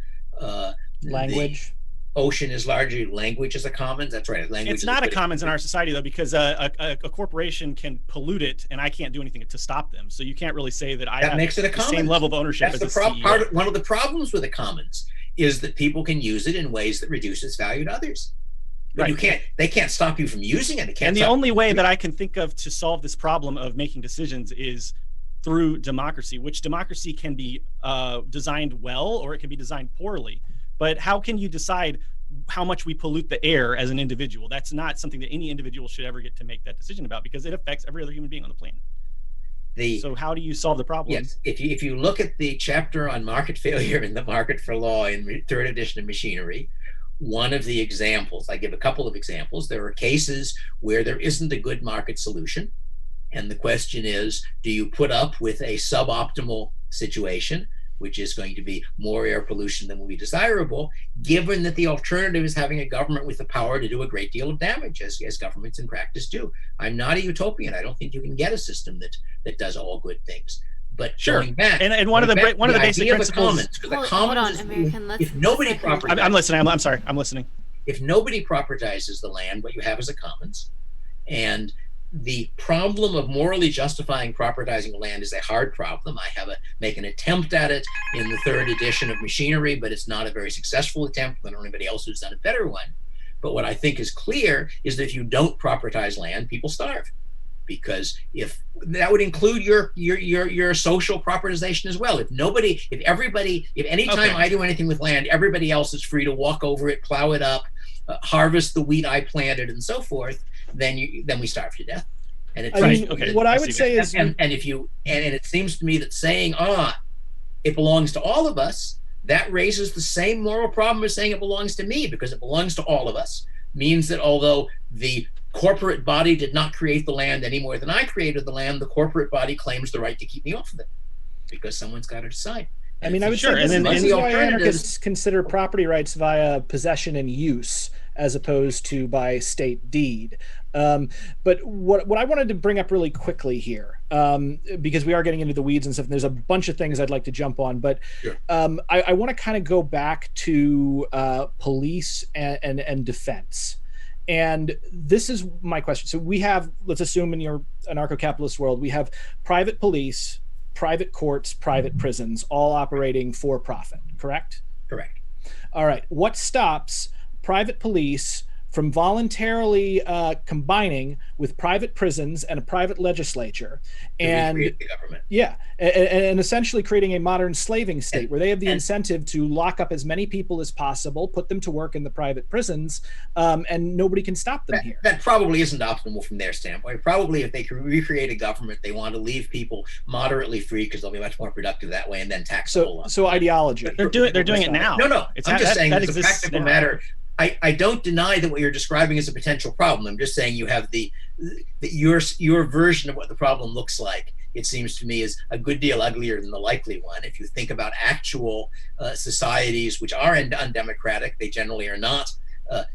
Language. The ocean is largely language as a commons. That's right. Language. It's not a commons in our society, though, because a corporation can pollute it, and I can't do anything to stop them. So you can't really say that I have the same level of ownership as the CEO. One of the problems with a commons is that people can use it in ways that reduce its value to others. But they can't stop you from using it. And the only way that I can think of to solve this problem of making decisions is through democracy, which democracy can be designed well, or it can be designed poorly. But how can you decide how much we pollute the air as an individual? That's not something that any individual should ever get to make that decision about, because it affects every other human being on the planet. So how do you solve the problem? Yes, if you look at the chapter on market failure in the Market for Law in third edition of Machinery, one of the examples, I give a couple of examples. There are cases where there isn't a good market solution. And the question is, do you put up with a suboptimal situation, which is going to be more air pollution than will be desirable, given that the alternative is having a government with the power to do a great deal of damage, as governments in practice do? I'm not a utopian. I don't think you can get a system that does all good things. But going back, and one of the basic principles. Hold on, Emerican. If nobody propertizes, I'm listening. I'm sorry. I'm listening. If nobody propertizes the land, what you have is a commons, and the problem of morally justifying propertizing land is a hard problem. I make an attempt at it in the 3rd edition of Machinery, but it's not a very successful attempt. I don't know anybody else who's done a better one. But what I think is clear is that if you don't propertize land, people starve. Because if that would include your social propertization as well. If anytime I do anything with land, everybody else is free to walk over it, plow it up, harvest the wheat I planted, and so forth, then we starve to death. And it's what I would say is, and it seems to me that saying it belongs to all of us, that raises the same moral problem as saying it belongs to me, because it belongs to all of us means that although the corporate body did not create the land any more than I created the land, the corporate body claims the right to keep me off of it because someone's got to decide. I mean, I would say this is why anarchists consider property rights via possession and use as opposed to by state deed. But what I wanted to bring up really quickly here, because we are getting into the weeds and stuff, and there's a bunch of things I'd like to jump on, but sure. I want to kind of go back to police and defense. And this is my question. So we have, let's assume in your anarcho-capitalist world, we have private police, private courts, private prisons, all operating for profit, correct? Correct. All right. What stops private police from voluntarily combining with private prisons and a private legislature and the government? Yeah, and essentially creating a modern slaving state where they have the incentive to lock up as many people as possible, put them to work in the private prisons, and nobody can stop them here. That probably isn't optimal from their standpoint. Probably if they can recreate a government, they want to leave people moderately free because they'll be much more productive that way, and then tax the whole lot. So ideology. They're doing it now. No. I'm just saying it's a practical matter. I don't deny that what you're describing is a potential problem. I'm just saying you have your version of what the problem looks like. It seems to me is a good deal uglier than the likely one. If you think about actual societies which are undemocratic, they generally are not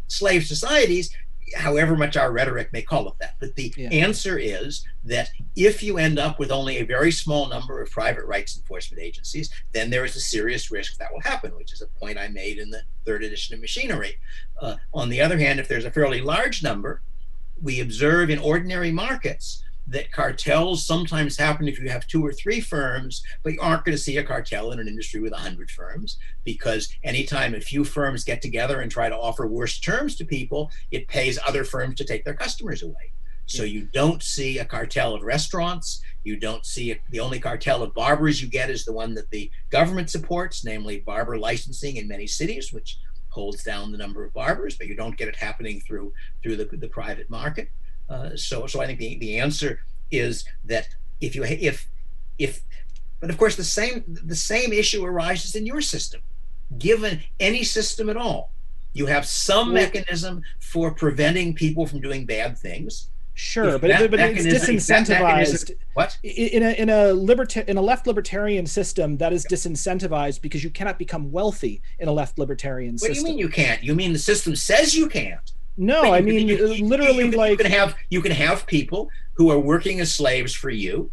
slave societies, however much our rhetoric may call it that. But the answer is that if you end up with only a very small number of private rights enforcement agencies, then there is a serious risk that will happen, which is a point I made in the 3rd edition of Machinery. On the other hand, if there's a fairly large number, we observe in ordinary markets that cartels sometimes happen if you have 2 or 3 firms, but you aren't going to see a cartel in an industry with 100 firms, because anytime a few firms get together and try to offer worse terms to people, it pays other firms to take their customers away. So you don't see a cartel of restaurants. You don't see the only cartel of barbers you get is the one that the government supports, namely barber licensing in many cities, which holds down the number of barbers, but you don't get it happening through the private market. So I think the answer is that but of course the same issue arises in your system. Given any system at all, you have some mechanism for preventing people from doing bad things. Sure, but it's disincentivized. What? In a left libertarian system, that is disincentivized because you cannot become wealthy in a left libertarian system. What do you mean you can't? You mean the system says you can't? No, I mean literally, you can have people who are working as slaves for you.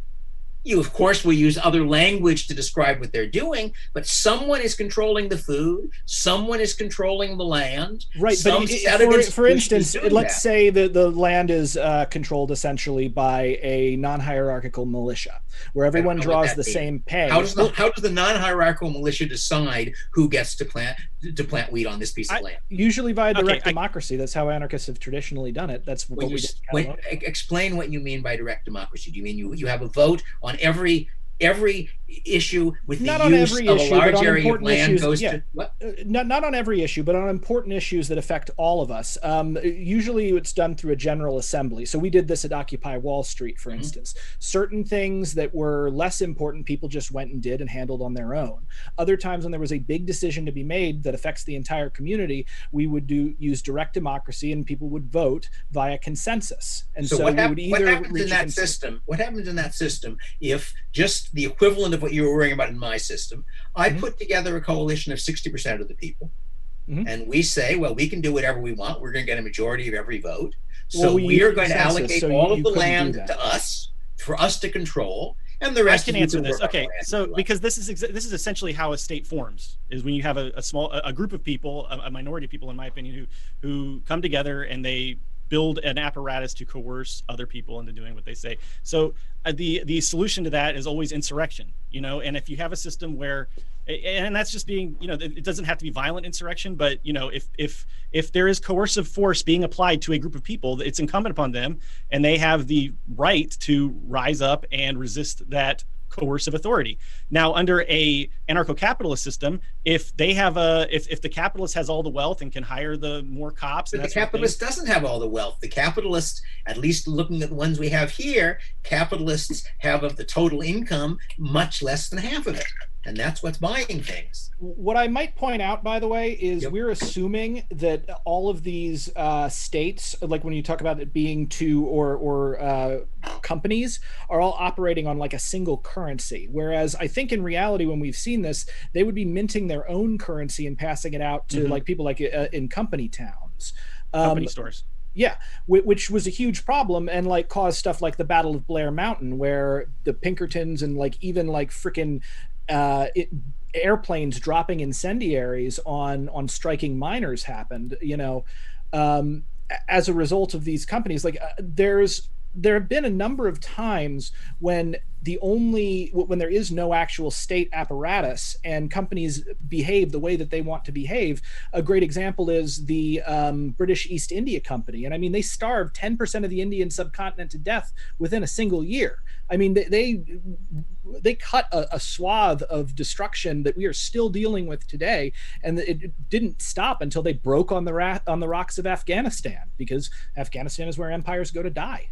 You, of course, will use other language to describe what they're doing, but someone is controlling the food, someone is controlling the land. Right, but for instance, let's say the land is controlled essentially by a non-hierarchical militia, where everyone draws the same pay. How does the non-hierarchical militia decide who gets to plant wheat on this piece of land? Usually via direct democracy. That's how anarchists have traditionally done it. That's what we did. Explain what you mean by direct democracy. Do you mean you have a vote on every issue with the use of a large area of land goes to what? Not on every issue, but on important issues that affect all of us. Usually it's done through a general assembly. So we did this at Occupy Wall Street, for instance. Certain things that were less important, people just went and did and handled on their own. Other times when there was a big decision to be made that affects the entire community, we would use direct democracy and people would vote via consensus. And so what happens in that system? What happens in that system if just the equivalent of what you were worrying about in my system, I put together a coalition of 60% of the people, and we say, well, we can do whatever we want. We're going to get a majority of every vote. So we are going to allocate all of the land to us, for us to control, and the rest I can answer this. Okay, so because this is essentially how a state forms, is when you have a group of people, a minority of people, in my opinion, who come together and they build an apparatus to coerce other people into doing what they say. So the solution to that is always insurrection, you know, and if you have a system where, and that's just being, you know, it doesn't have to be violent insurrection, but, you know, if there is coercive force being applied to a group of people, it's incumbent upon them, and they have the right to rise up and resist that coercive authority. Now, under a anarcho-capitalist system, if they have if the capitalist has all the wealth and can hire the more cops, but the capitalist doesn't have all the wealth. The capitalists, at least looking at the ones we have here, capitalists have of the total income much less than half of it. And that's what's buying things. What I might point out, by the way, is we're assuming that all of these states, like when you talk about it being two or companies, are all operating on like a single currency. Whereas I think in reality, when we've seen this, they would be minting their own currency and passing it out to like people like in company towns. Company stores. Yeah, which was a huge problem and like caused stuff like the Battle of Blair Mountain, where the Pinkertons and like even like frickin' airplanes dropping incendiaries on striking miners happened, you know, as a result of these companies. Like there have been a number of times when there is no actual state apparatus and companies behave the way that they want to behave. A great example is the British East India Company. And I mean, they starved 10% of the Indian subcontinent to death within a single year. I mean, they cut a swath of destruction that we are still dealing with today, and it didn't stop until they broke on the rocks of Afghanistan, because Afghanistan is where empires go to die.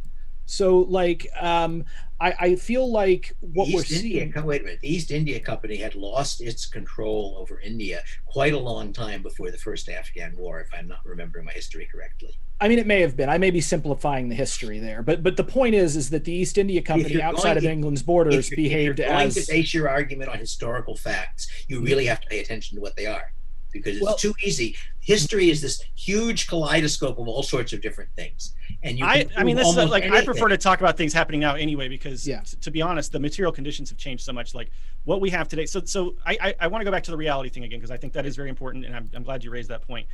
So, like, I feel like what we're seeing. Wait a minute. The East India Company had lost its control over India quite a long time before the first Afghan War, if I'm not remembering my history correctly. I mean, it may have been. I may be simplifying the history there, but the point is that the East India Company outside of England's borders behaved as. If you're going to base your argument on historical facts, you really have to pay attention to what they are, because it's too easy. History is this huge kaleidoscope of all sorts of different things, and I mean, this is like anything. I prefer to talk about things happening now anyway, because to be honest, the material conditions have changed so much. Like what we have today. So I want to go back to the reality thing again, because I think that is very important, and I'm glad you raised that point.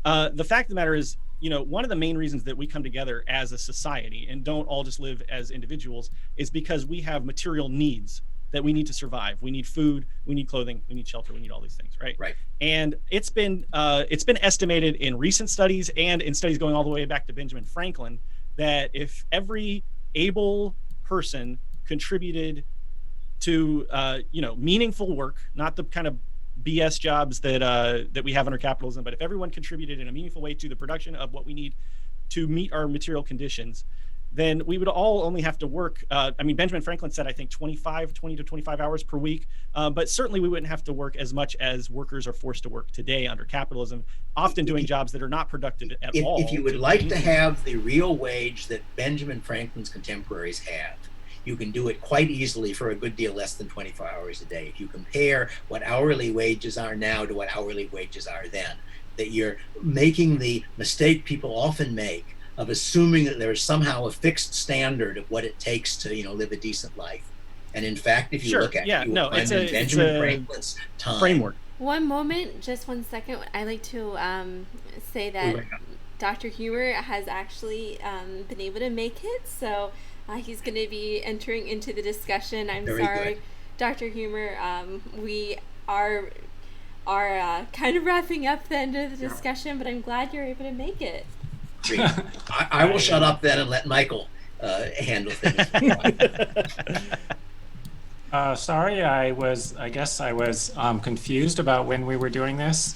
The fact of the matter is, you know, one of the main reasons that we come together as a society and don't all just live as individuals is because we have material needs that we need to survive. We need food, we need clothing, we need shelter, we need all these things, right? Right. And it's been estimated in recent studies and in studies going all the way back to Benjamin Franklin that if every able person contributed to meaningful work, not the kind of BS jobs that we have under capitalism, but if everyone contributed in a meaningful way to the production of what we need to meet our material conditions, then we would all only have to work. I mean, Benjamin Franklin said, I think 20 to 25 hours per week, but certainly we wouldn't have to work as much as workers are forced to work today under capitalism, often doing jobs that are not productive at all. If you would like to have the real wage that Benjamin Franklin's contemporaries have, you can do it quite easily for a good deal less than 24 hours a day. If you compare what hourly wages are now to what hourly wages are then, that you're making the mistake people often make of assuming that there's somehow a fixed standard of what it takes to, you know, live a decent life. And in fact, if you look at Benjamin Franklin's time framework. One moment, just 1 second. I like to say that Dr. Heumer has actually been able to make it, so he's going to be entering into the discussion. I'm Very sorry, good. Dr. Heumer. We are kind of wrapping up the end of the discussion, but I'm glad you're able to make it. I will shut up then and let Michael handle things. Sorry, I guess I was confused about when we were doing this,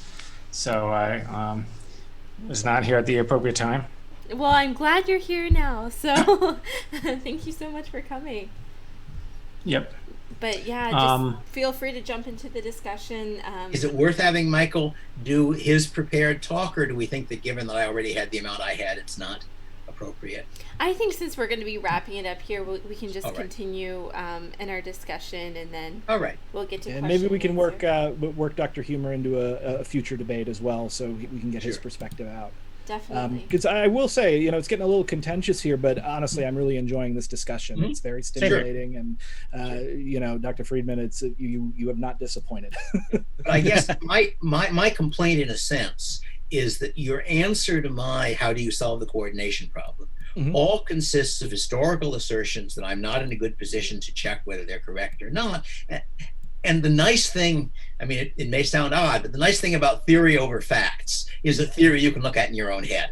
so I was not here at the appropriate time. Well, I'm glad you're here now, so thank you so much for coming. Yep. But yeah, just feel free to jump into the discussion. Is it worth having Michael do his prepared talk, or do we think that given that I already had the amount I had, it's not appropriate? I think since we're going to be wrapping it up here, we can just continue in our discussion, and then we'll get to questions. And maybe we can work Dr. Heumer into a future debate as well, so we can get his perspective out. Definitely. Because I will say, you know, it's getting a little contentious here, but honestly, I'm really enjoying this discussion. It's very stimulating, and you know, Dr. Friedman, it's you have not disappointed. But I guess my complaint, in a sense, is that your answer to my how do you solve the coordination problem Mhm. all consists of historical assertions that I'm not in a good position to check whether they're correct or not. And the nice thing, I mean, it may sound odd, but the nice thing about theory over facts is a theory you can look at in your own head.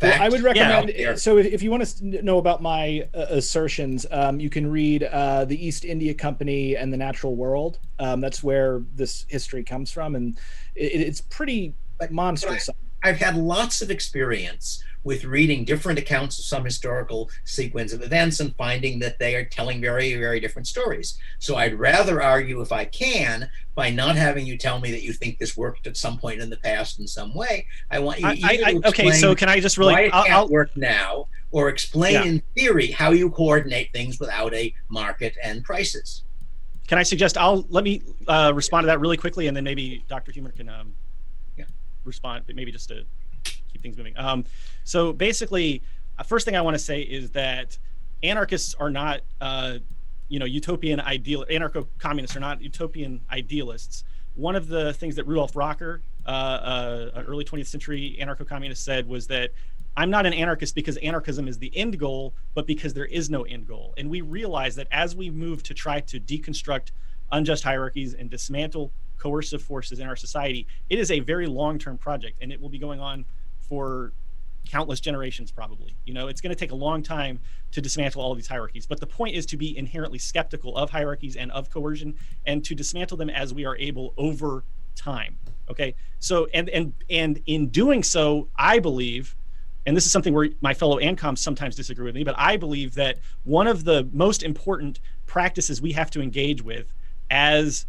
Well, I would recommend, Yeah. so if you want to know about my assertions, you can read The East India Company and the Natural World. That's where this history comes from, and it's pretty monstrous. I've had lots of experience with reading different accounts of some historical sequence of events and finding that they are telling very, very different stories. So I'd rather argue, if I can, by not having you tell me that you think this worked at some point in the past in some way. I want you either to explain okay, so can I just really why it can't work now, or explain in theory how you coordinate things without a market and prices. Can I suggest, let me respond to that really quickly, and then maybe Dr. Heumer can respond, but maybe just to keep things moving. So basically, first thing I want to say is that anarchists are not, utopian anarcho-communists are not utopian idealists. One of the things that Rudolf Rocker, an early 20th century anarcho-communist, said was that I'm not an anarchist because anarchism is the end goal, but because there is no end goal. And we realize that as we move to try to deconstruct unjust hierarchies and dismantle coercive forces in our society, it is a very long-term project, and it will be going on for countless generations probably. It's going to take a long time to dismantle all of these hierarchies, but the point is to be inherently skeptical of hierarchies and of coercion, and to dismantle them as we are able over time. Okay, so and in doing so, I believe, and this is something where my fellow ANCOMs sometimes disagree with me, but I believe that one of the most important practices we have to engage with as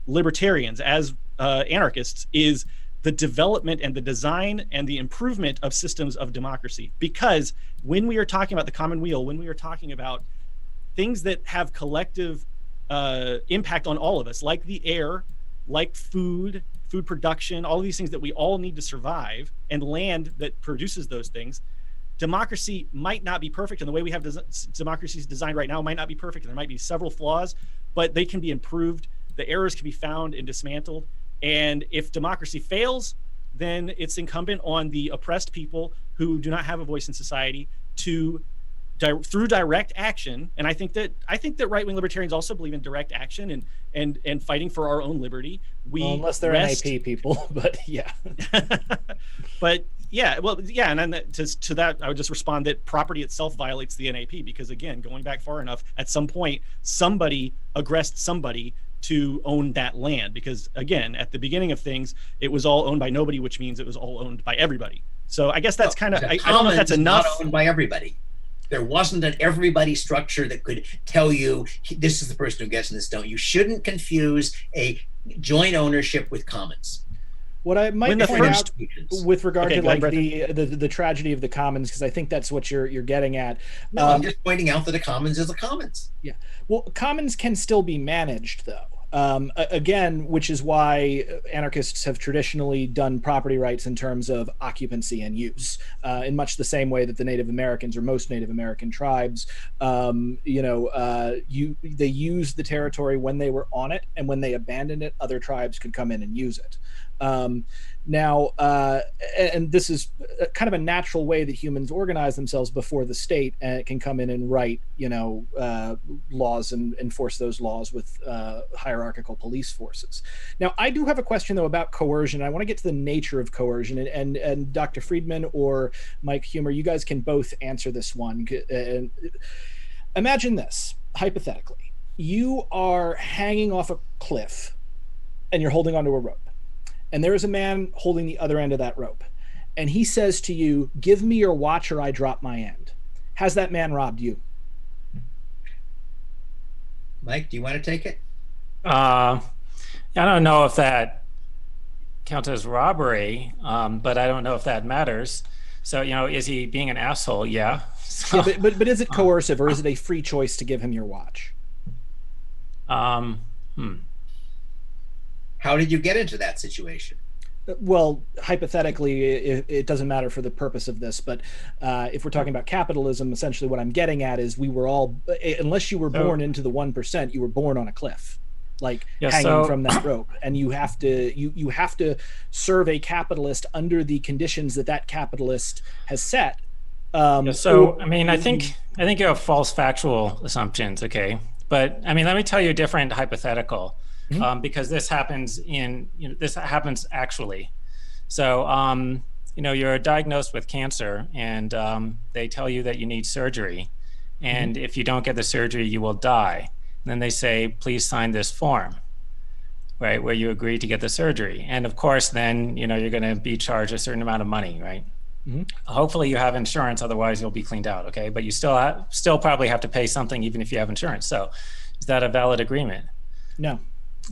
libertarians, as anarchists, is the development and the design and the improvement of systems of democracy. Because when we are talking about the common weal, when we are talking about things that have collective impact on all of us, like the air, like food production, all of these things that we all need to survive, and land that produces those things, democracy might not be perfect, and the way we have democracies designed right now might not be perfect, and there might be several flaws, but they can be improved. The errors can be found and dismantled. And if democracy fails, then it's incumbent on the oppressed people who do not have a voice in society to, through direct action. And I think that right-wing libertarians also believe in direct action and fighting for our own liberty. Unless they're NAP people, but yeah. But yeah, well, yeah, and then to that, I would just respond that property itself violates the NAP, because again, going back far enough, at some point, somebody aggressed somebody to own that land, because again, at the beginning of things, it was all owned by nobody, which means it was all owned by everybody. So I guess that's kind of, I don't know if that's enough. Not owned by everybody. There wasn't an everybody structure that could tell you this is the person who gets in this. Don't. You shouldn't confuse a joint ownership with commons. What I might point out with regard to like the tragedy of the commons, because I think that's what you're getting at. No, I'm just pointing out that a commons is a commons. Yeah. Well, commons can still be managed, though. Again, which is why anarchists have traditionally done property rights in terms of occupancy and use, in much the same way that the Native Americans or most Native American tribes, they used the territory when they were on it, and when they abandoned it, other tribes could come in and use it. Now, and this is kind of a natural way that humans organize themselves before the state can come in and write, laws and enforce those laws with hierarchical police forces. Now, I do have a question, though, about coercion. I want to get to the nature of coercion, and Dr. Friedman or Mike Heumer, you guys can both answer this one. Imagine this, hypothetically. You are hanging off a cliff, and you're holding onto a rope. And there is a man holding the other end of that rope. And he says to you, "Give me your watch or I drop my end." Has that man robbed you? Mike, do you want to take it? I don't know if that counts as robbery, but I don't know if that matters. So, is he being an asshole? Yeah. So, yeah, but is it coercive, or is it a free choice to give him your watch? How did you get into that situation? Well, hypothetically, it doesn't matter for the purpose of this, but if we're talking about capitalism, essentially what I'm getting at is we were all, unless you were born into the 1%, you were born on a cliff. like Yeah, hanging from that rope, and you have to serve a capitalist under the conditions that capitalist has set. So I mean, I think you have false factual assumptions. Okay, but I mean, let me tell you a different hypothetical, because this happens this happens actually. So you're diagnosed with cancer, and they tell you that you need surgery, and if you don't get the surgery, you will die. And then they say, please sign this form, right, where you agree to get the surgery. And of course, then you're going to be charged a certain amount of money, right? Hopefully you have insurance, otherwise you'll be cleaned out. Okay, but you still probably have to pay something even if you have insurance. So is that a valid agreement? No.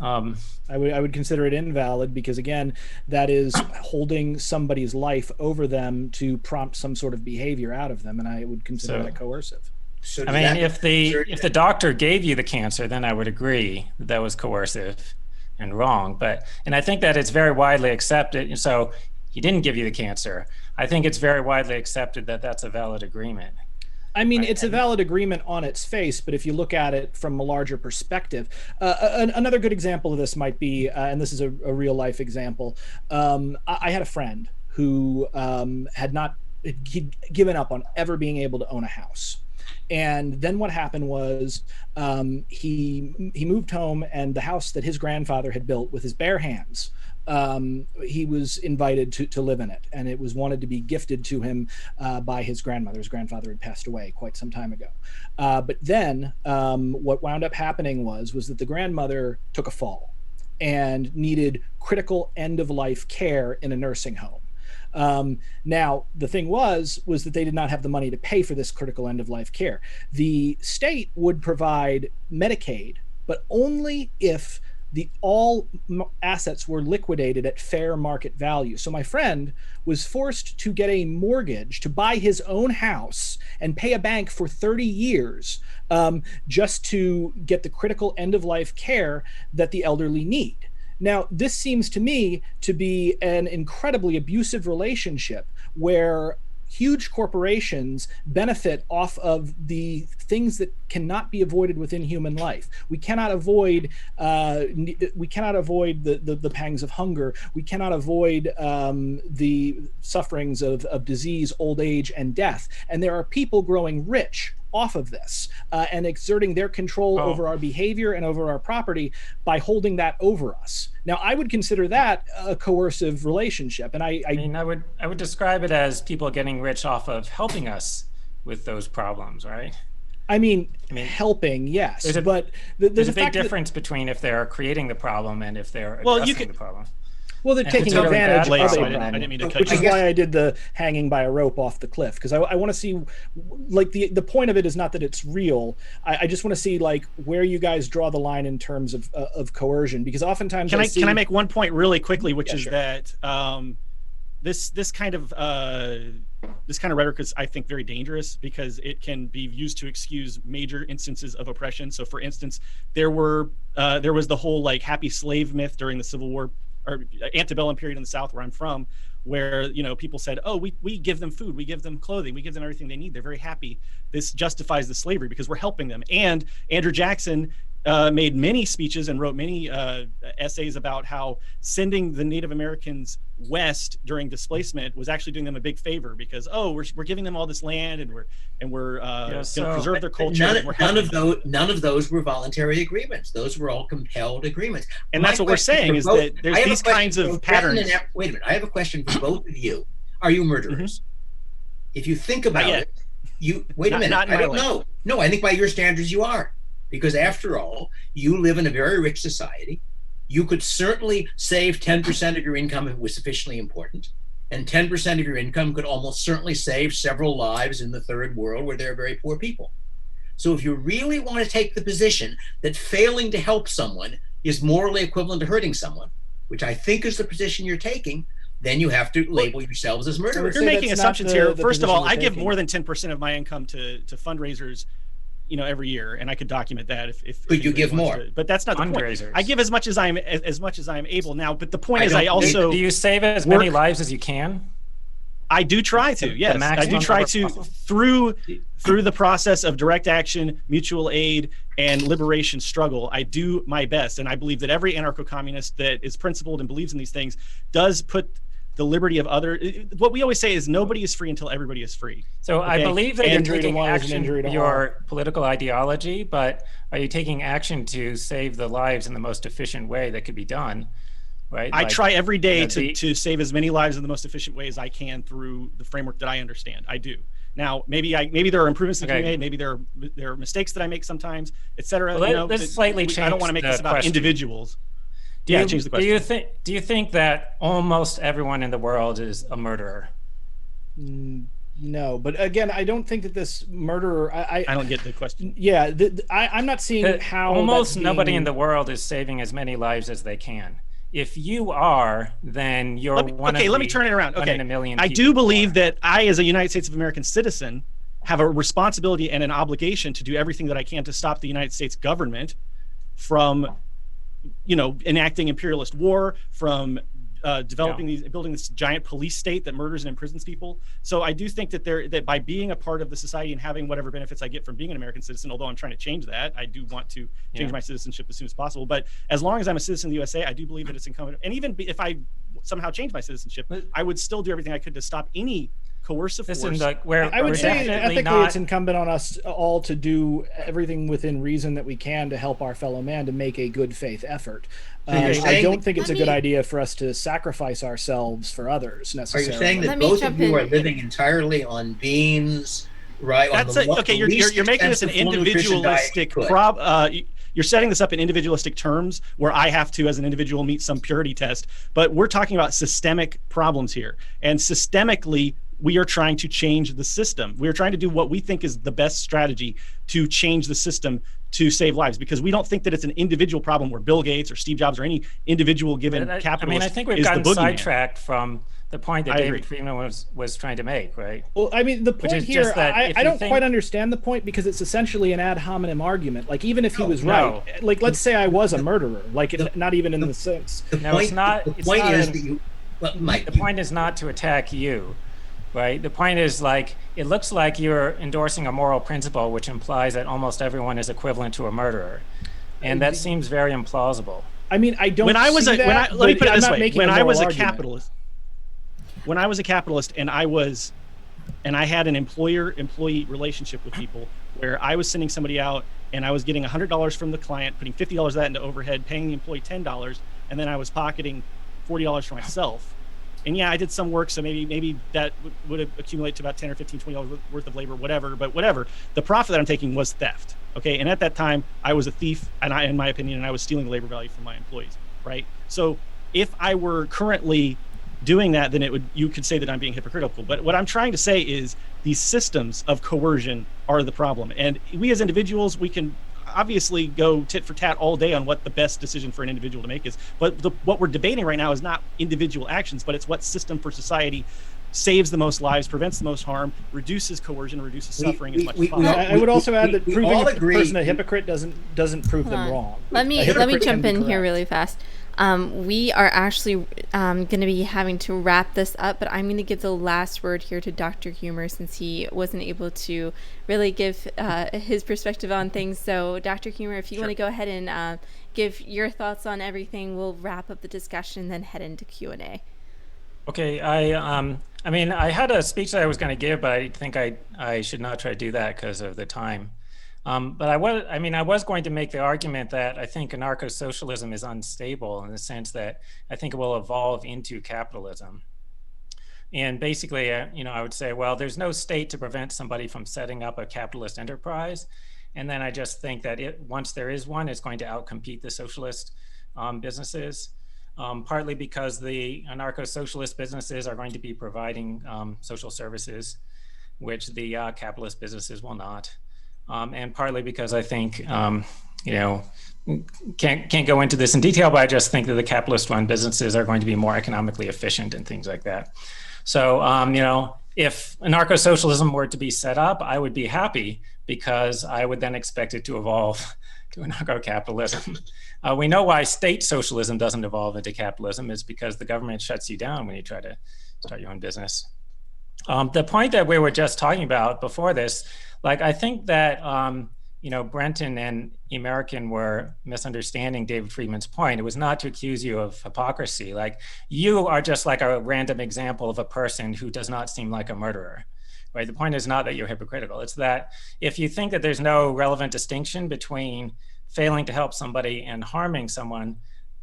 I would consider it invalid, because again, that is holding somebody's life over them to prompt some sort of behavior out of them, and I would consider that coercive. So I mean, if the doctor gave you the cancer, then I would agree that was coercive and wrong. And I think that it's very widely accepted. So he didn't give you the cancer. I think it's very widely accepted that that's a valid agreement. I mean, it's a valid agreement on its face, but if you look at it from a larger perspective, another good example of this might be, and this is a real life example. I had a friend who he'd given up on ever being able to own a house. And then what happened was he moved home, and the house that his grandfather had built with his bare hands, he was invited to live in it, and it was wanted to be gifted to him by his grandmother. His grandfather had passed away quite some time ago. But then what wound up happening was that the grandmother took a fall and needed critical end-of-life care in a nursing home. Now, the thing was that they did not have the money to pay for this critical end-of-life care. The state would provide Medicaid, but only if all assets were liquidated at fair market value. So my friend was forced to get a mortgage to buy his own house and pay a bank for 30 years just to get the critical end-of-life care that the elderly need. Now, this seems to me to be an incredibly abusive relationship where huge corporations benefit off of the things that cannot be avoided within human life. We cannot avoid the pangs of hunger. We cannot avoid the sufferings of disease, old age, and death. And there are people growing rich off of this and exerting their control over our behavior and over our property by holding that over us. Now, I would consider that a coercive relationship, and I mean, I would describe it as people getting rich off of helping us with those problems, right? I mean helping, yes, but there's a big difference between if they're creating the problem and if they're addressing the problem. Well, they're taking advantage of it, I didn't mean to cut which is why I did the hanging by a rope off the cliff, because I want to see, like, the point of it is not that it's real. I just want to see, like, where you guys draw the line in terms of coercion, because oftentimes can I make one point really quickly, which is that this kind of rhetoric is, I think, very dangerous, because it can be used to excuse major instances of oppression. So, for instance, there was the whole happy slave myth during the Civil War or antebellum period in the South, where I'm from, where people said, oh, we give them food, we give them clothing, we give them everything they need, they're very happy. This justifies the slavery because we're helping them. And Andrew Jackson made many speeches and wrote many essays about how sending the Native Americans west during displacement was actually doing them a big favor, because we're giving them all this land and we're going to preserve their culture. None of those were voluntary agreements. Those were all compelled agreements. And that's what we're saying, is that there's these kinds of patterns. Wait a minute. I have a question for both of you. Are you murderers? If you think about it, wait a minute. I don't know. No, I think by your standards you are. Because after all, you live in a very rich society. You could certainly save 10% of your income if it was sufficiently important. And 10% of your income could almost certainly save several lives in the third world where there are very poor people. So if you really want to take the position that failing to help someone is morally equivalent to hurting someone, which I think is the position you're taking, then you have to label yourselves as murderers. You're making assumptions here. First of all, I give more than 10% of my income to fundraisers every year, and I could document that if could you give more? But that's not the point. I give as much as I'm able now. But the point is, I also do you save as many lives as you can? I do try to, yes. I do try to, through the process of direct action, mutual aid, and liberation struggle, I do my best. And I believe that every anarcho-communist that is principled and believes in these things does put the liberty of what we always say is nobody is free until everybody is free. So okay? I believe that you're taking action to your political ideology, but are you taking action to save the lives in the most efficient way that could be done? Right? I try every day to save as many lives in the most efficient way as I can through the framework that I understand. I do. Now, maybe there are improvements that can be made. Maybe there are mistakes that I make sometimes, et cetera. Well, let's slightly change. I don't want to make this about individuals. Change the question. Do you think that almost everyone in the world is a murderer? No, but again, I don't think that this murderer. I don't get the question. Yeah, I'm not seeing how almost nobody in the world is saving as many lives as they can. If you are, then you're let me turn it around. Okay, in a million I do believe that I, as a United States of American citizen, have a responsibility and an obligation to do everything that I can to stop the United States government from, enacting imperialist war, from building this giant police state that murders and imprisons people. So I do think that by being a part of the society and having whatever benefits I get from being an American citizen, although I'm trying to change that, I do want to change my citizenship as soon as possible. But as long as I'm a citizen of the USA, I do believe that it's incumbent. And even if I somehow change my citizenship, I would still do everything I could to stop any coercive force. I would say ethically it's incumbent on us all to do everything within reason that we can to help our fellow man to make a good faith effort. I don't think it's a good idea for us to sacrifice ourselves for others necessarily. Are you saying that both of you are living entirely on beans, right? You're making this an individualistic problem. You're setting this up in individualistic terms where I have to, as an individual, meet some purity test. But we're talking about systemic problems here. And systemically, we are trying to change the system. We're trying to do what we think is the best strategy to change the system to save lives, because we don't think that it's an individual problem where Bill Gates or Steve Jobs or any individual given capitalist. I think we've gotten sidetracked from the point that David Friedman was trying to make, right? Well, the point here, I don't quite understand the point, because it's essentially an ad hominem argument. Like, even if he was right, like, let's say I was a murderer, like, not even in the sense. The point is not to attack you. Right. The point is, like, it looks like you're endorsing a moral principle, which implies that almost everyone is equivalent to a murderer, and that seems very implausible. I don't. Let me put it this way: when I was a capitalist, and I had an employer-employee relationship with people, where I was sending somebody out and I was getting $100 from the client, putting $50 of that into overhead, paying the employee $10, and then I was pocketing $40 for myself. And I did some work, so maybe that would accumulate to about $10 or $15, $20 worth of labor, whatever. But whatever, the profit that I'm taking was theft. Okay, and at that time, I was a thief, in my opinion, I was stealing labor value from my employees. Right. So if I were currently doing that, then you could say that I'm being hypocritical. But what I'm trying to say is these systems of coercion are the problem, and we as individuals, we can obviously go tit for tat all day on what the best decision for an individual to make is, but what we're debating right now is not individual actions, but it's what system for society saves the most lives, prevents the most harm, reduces coercion, reduces suffering as much as possible. I would also add that proving a person a hypocrite doesn't prove them wrong. Let me jump in here really fast. We are actually going to be having to wrap this up, but I'm going to give the last word here to Dr. Heumer, since he wasn't able to really give his perspective on things. So, Dr. Heumer, if you want to go ahead and give your thoughts on everything, we'll wrap up the discussion, then head into Q&A. Okay, I had a speech that I was going to give, but I think I should not try to do that because of the time. But I was going to make the argument that I think anarcho-socialism is unstable in the sense that I think it will evolve into capitalism. And basically, I would say, well, there's no state to prevent somebody from setting up a capitalist enterprise. And then I just think that once there is one, it's going to outcompete the socialist businesses, partly because the anarcho-socialist businesses are going to be providing social services, which the capitalist businesses will not. And partly because I think, can't go into this in detail, but I just think that the capitalist-run businesses are going to be more economically efficient and things like that. So, if anarcho-socialism were to be set up, I would be happy because I would then expect it to evolve to anarcho-capitalism. We know why state socialism doesn't evolve into capitalism is because the government shuts you down when you try to start your own business. The point that we were just talking about before this, like, I think that, Brenton and Emerican were misunderstanding David Friedman's point. It was not to accuse you of hypocrisy. Like, you are just like a random example of a person who does not seem like a murderer, right? The point is not that you're hypocritical. It's that if you think that there's no relevant distinction between failing to help somebody and harming someone,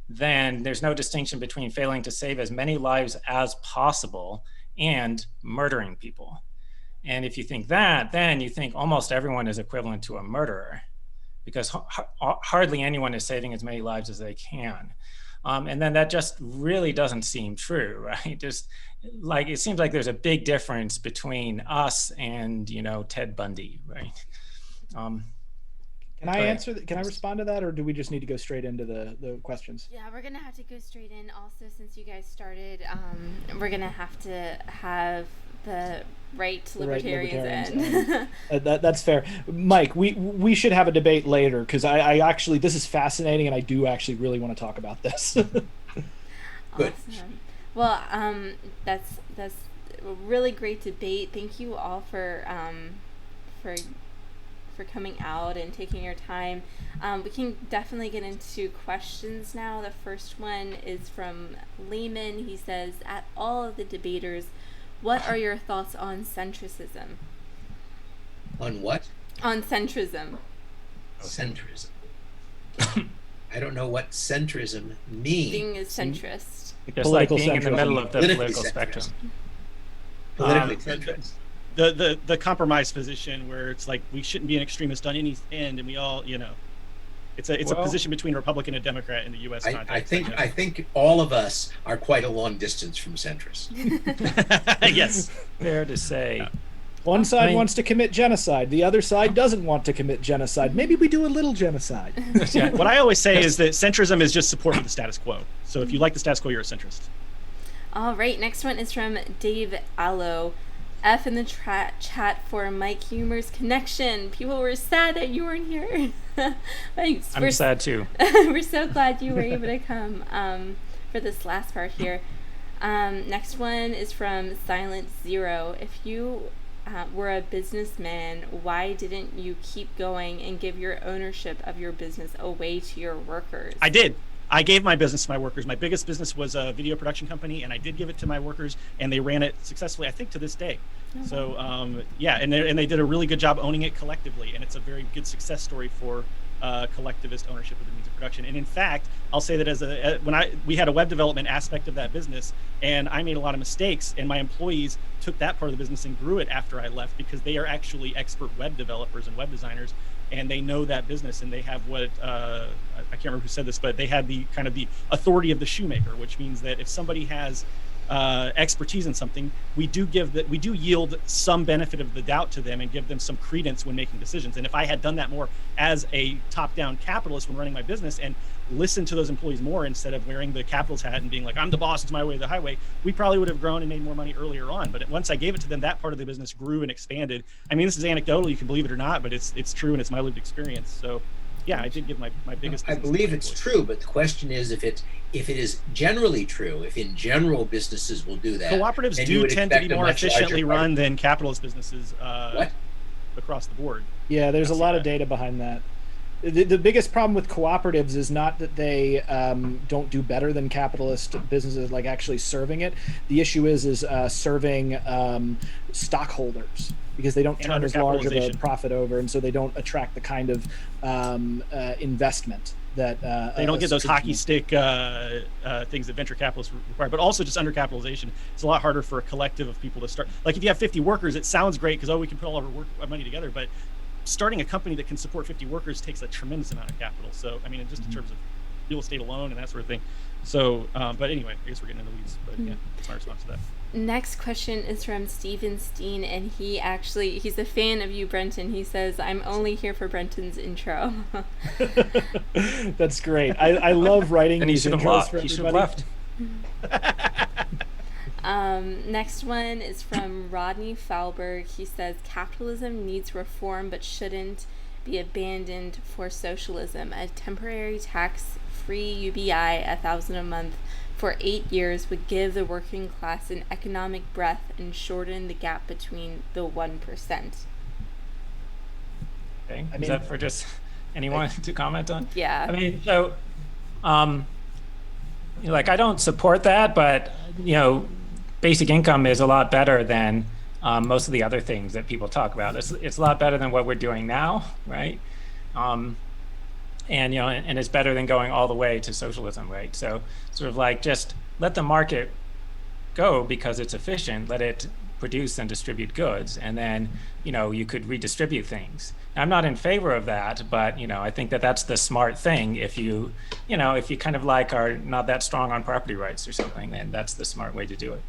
then there's no distinction between failing to save as many lives as possible and murdering people. And if you think that, then you think almost everyone is equivalent to a murderer, because hardly anyone is saving as many lives as they can. And then that just really doesn't seem true, right? Just like, it seems like there's a big difference between us and, Ted Bundy, right? Can I answer? Can I respond to that, or do we just need to go straight into the questions? Yeah, we're gonna have to go straight in. Also, since you guys started, we're gonna have to have the right to Libertarians end. That's fair, Mike. We should have a debate later, because I actually, this is fascinating, and I do actually really want to talk about this. Awesome. Well, that's a really great debate. Thank you all for coming out and taking your time. We can definitely get into questions now. The first one is from Lehman. He says, at all of the debaters, what are your thoughts on centricism? On what? On centrism. Centrism. I don't know what centrism means. Being a centrist. Just like being in the middle of the political spectrum. Politically centrist. The compromise position where it's like we shouldn't be an extremist on any end, and we all, it's a position between a Republican and Democrat in the U.S. context. I think all of us are quite a long distance from centrist. Yes, fair to say. Yeah. One side wants to commit genocide. The other side doesn't want to commit genocide. Maybe we do a little genocide. Yeah. What I always say is that centrism is just support for the status quo. So if you like the status quo, you're a centrist. All right. Next one is from Dave Allo. F in the chat for Mike Heumer's connection. People were sad that you weren't here. I'm sad too. We're so glad you were able to come for this last part here. Next one is from Silent Zero. If you were a businessman, why didn't you keep going and give your ownership of your business away to your workers? I did. I gave my business to my workers. My biggest business was a video production company, and I did give it to my workers, and they ran it successfully, I think, to this day. Mm-hmm. So, yeah, and they did a really good job owning it collectively, and it's a very good success story for collectivist ownership of the means of production. And in fact, I'll say that we had a web development aspect of that business, and I made a lot of mistakes, and my employees took that part of the business and grew it after I left, because they are actually expert web developers and web designers, and they know that business, and they have what I can't remember who said this, but they had the kind of the authority of the shoemaker, which means that if somebody has expertise in something, we do yield some benefit of the doubt to them and give them some credence when making decisions. And if I had done that more as a top-down capitalist when running my business and listened to those employees more instead of wearing the capitalist hat and being like, I'm the boss, it's my way or the highway, we probably would have grown and made more money earlier on. But once I gave it to them, that part of the business grew and expanded. I mean, this is anecdotal, you can believe it or not, but it's true, and it's my lived experience. So yeah, I did give my biggest. I believe it's true, but the question is if it is generally true, if in general businesses will do that. Cooperatives do tend to be more efficiently run than capitalist businesses across the board. Yeah, there's a lot of data behind that. The biggest problem with cooperatives is not that they don't do better than capitalist businesses, like actually serving it. The issue is serving stockholders, because they don't turn as large of a profit over, and so they don't attract the kind of investment that they don't get those hockey stick things that venture capitalists require. But also just undercapitalization. It's a lot harder for a collective of people to start. Like if you have 50 workers, it sounds great because we can put all of our money together, but starting a company that can support 50 workers takes a tremendous amount of capital. So, I mean, just in terms of real estate alone and that sort of thing. So, but anyway, I guess we're getting into the weeds, but yeah, that's my response to that. Next question is from Steven Steen, and he's a fan of you, Brenton. He says, I'm only here for Brenton's intro. That's great. I love writing these intros for everybody. He should have left. Next one is from Rodney Falberg. He says, capitalism needs reform but shouldn't be abandoned for socialism. A temporary tax free UBI, 1,000 a month, for 8 years would give the working class an economic breath and shorten the gap between the 1%. Okay. Is that for just anyone to comment on? Yeah. I mean, so, like, I don't support that, but, basic income is a lot better than most of the other things that people talk about. It's a lot better than what we're doing now, right? And it's better than going all the way to socialism, right? So sort of like just let the market go because it's efficient, let it produce and distribute goods, and then you could redistribute things. I'm not in favor of that, but I think that that's the smart thing. If you kind of like are not that strong on property rights or something, then that's the smart way to do it.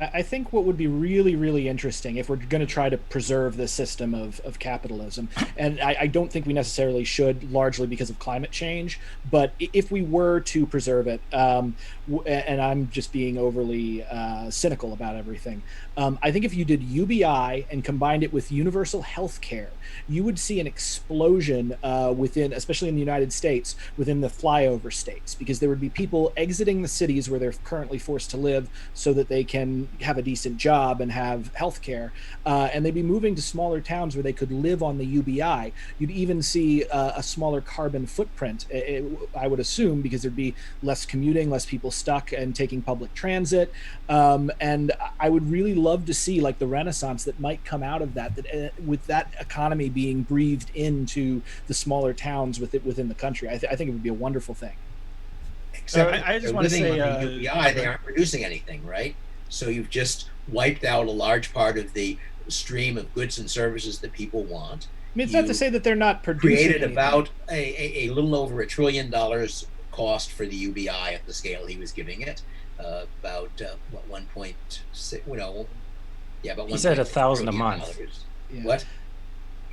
I think what would be really, really interesting if we're going to try to preserve the system of capitalism, and I don't think we necessarily should, largely because of climate change, but if we were to preserve it, and I'm just being overly cynical about everything, I think if you did UBI and combined it with universal health care, you would see an explosion within, especially in the United States, within the flyover states, because there would be people exiting the cities where they're currently forced to live so that they can have a decent job and have health care, and they'd be moving to smaller towns where they could live on the UBI. You'd even see a smaller carbon footprint, I would assume, because there'd be less commuting, less people stuck and taking public transit, and I would really love to see like the renaissance that might come out of that, with that economy being breathed into the smaller towns within the country. I think it would be a wonderful thing. Except I just want to say on the UBI, they aren't producing anything, right? So you've just wiped out a large part of the stream of goods and services that people want. I mean, it's not to say that they're not producing Created anything. about a little over $1 trillion cost for the UBI at the scale he was giving it. About 1.6, about He said 1,000 a month. Yeah. What?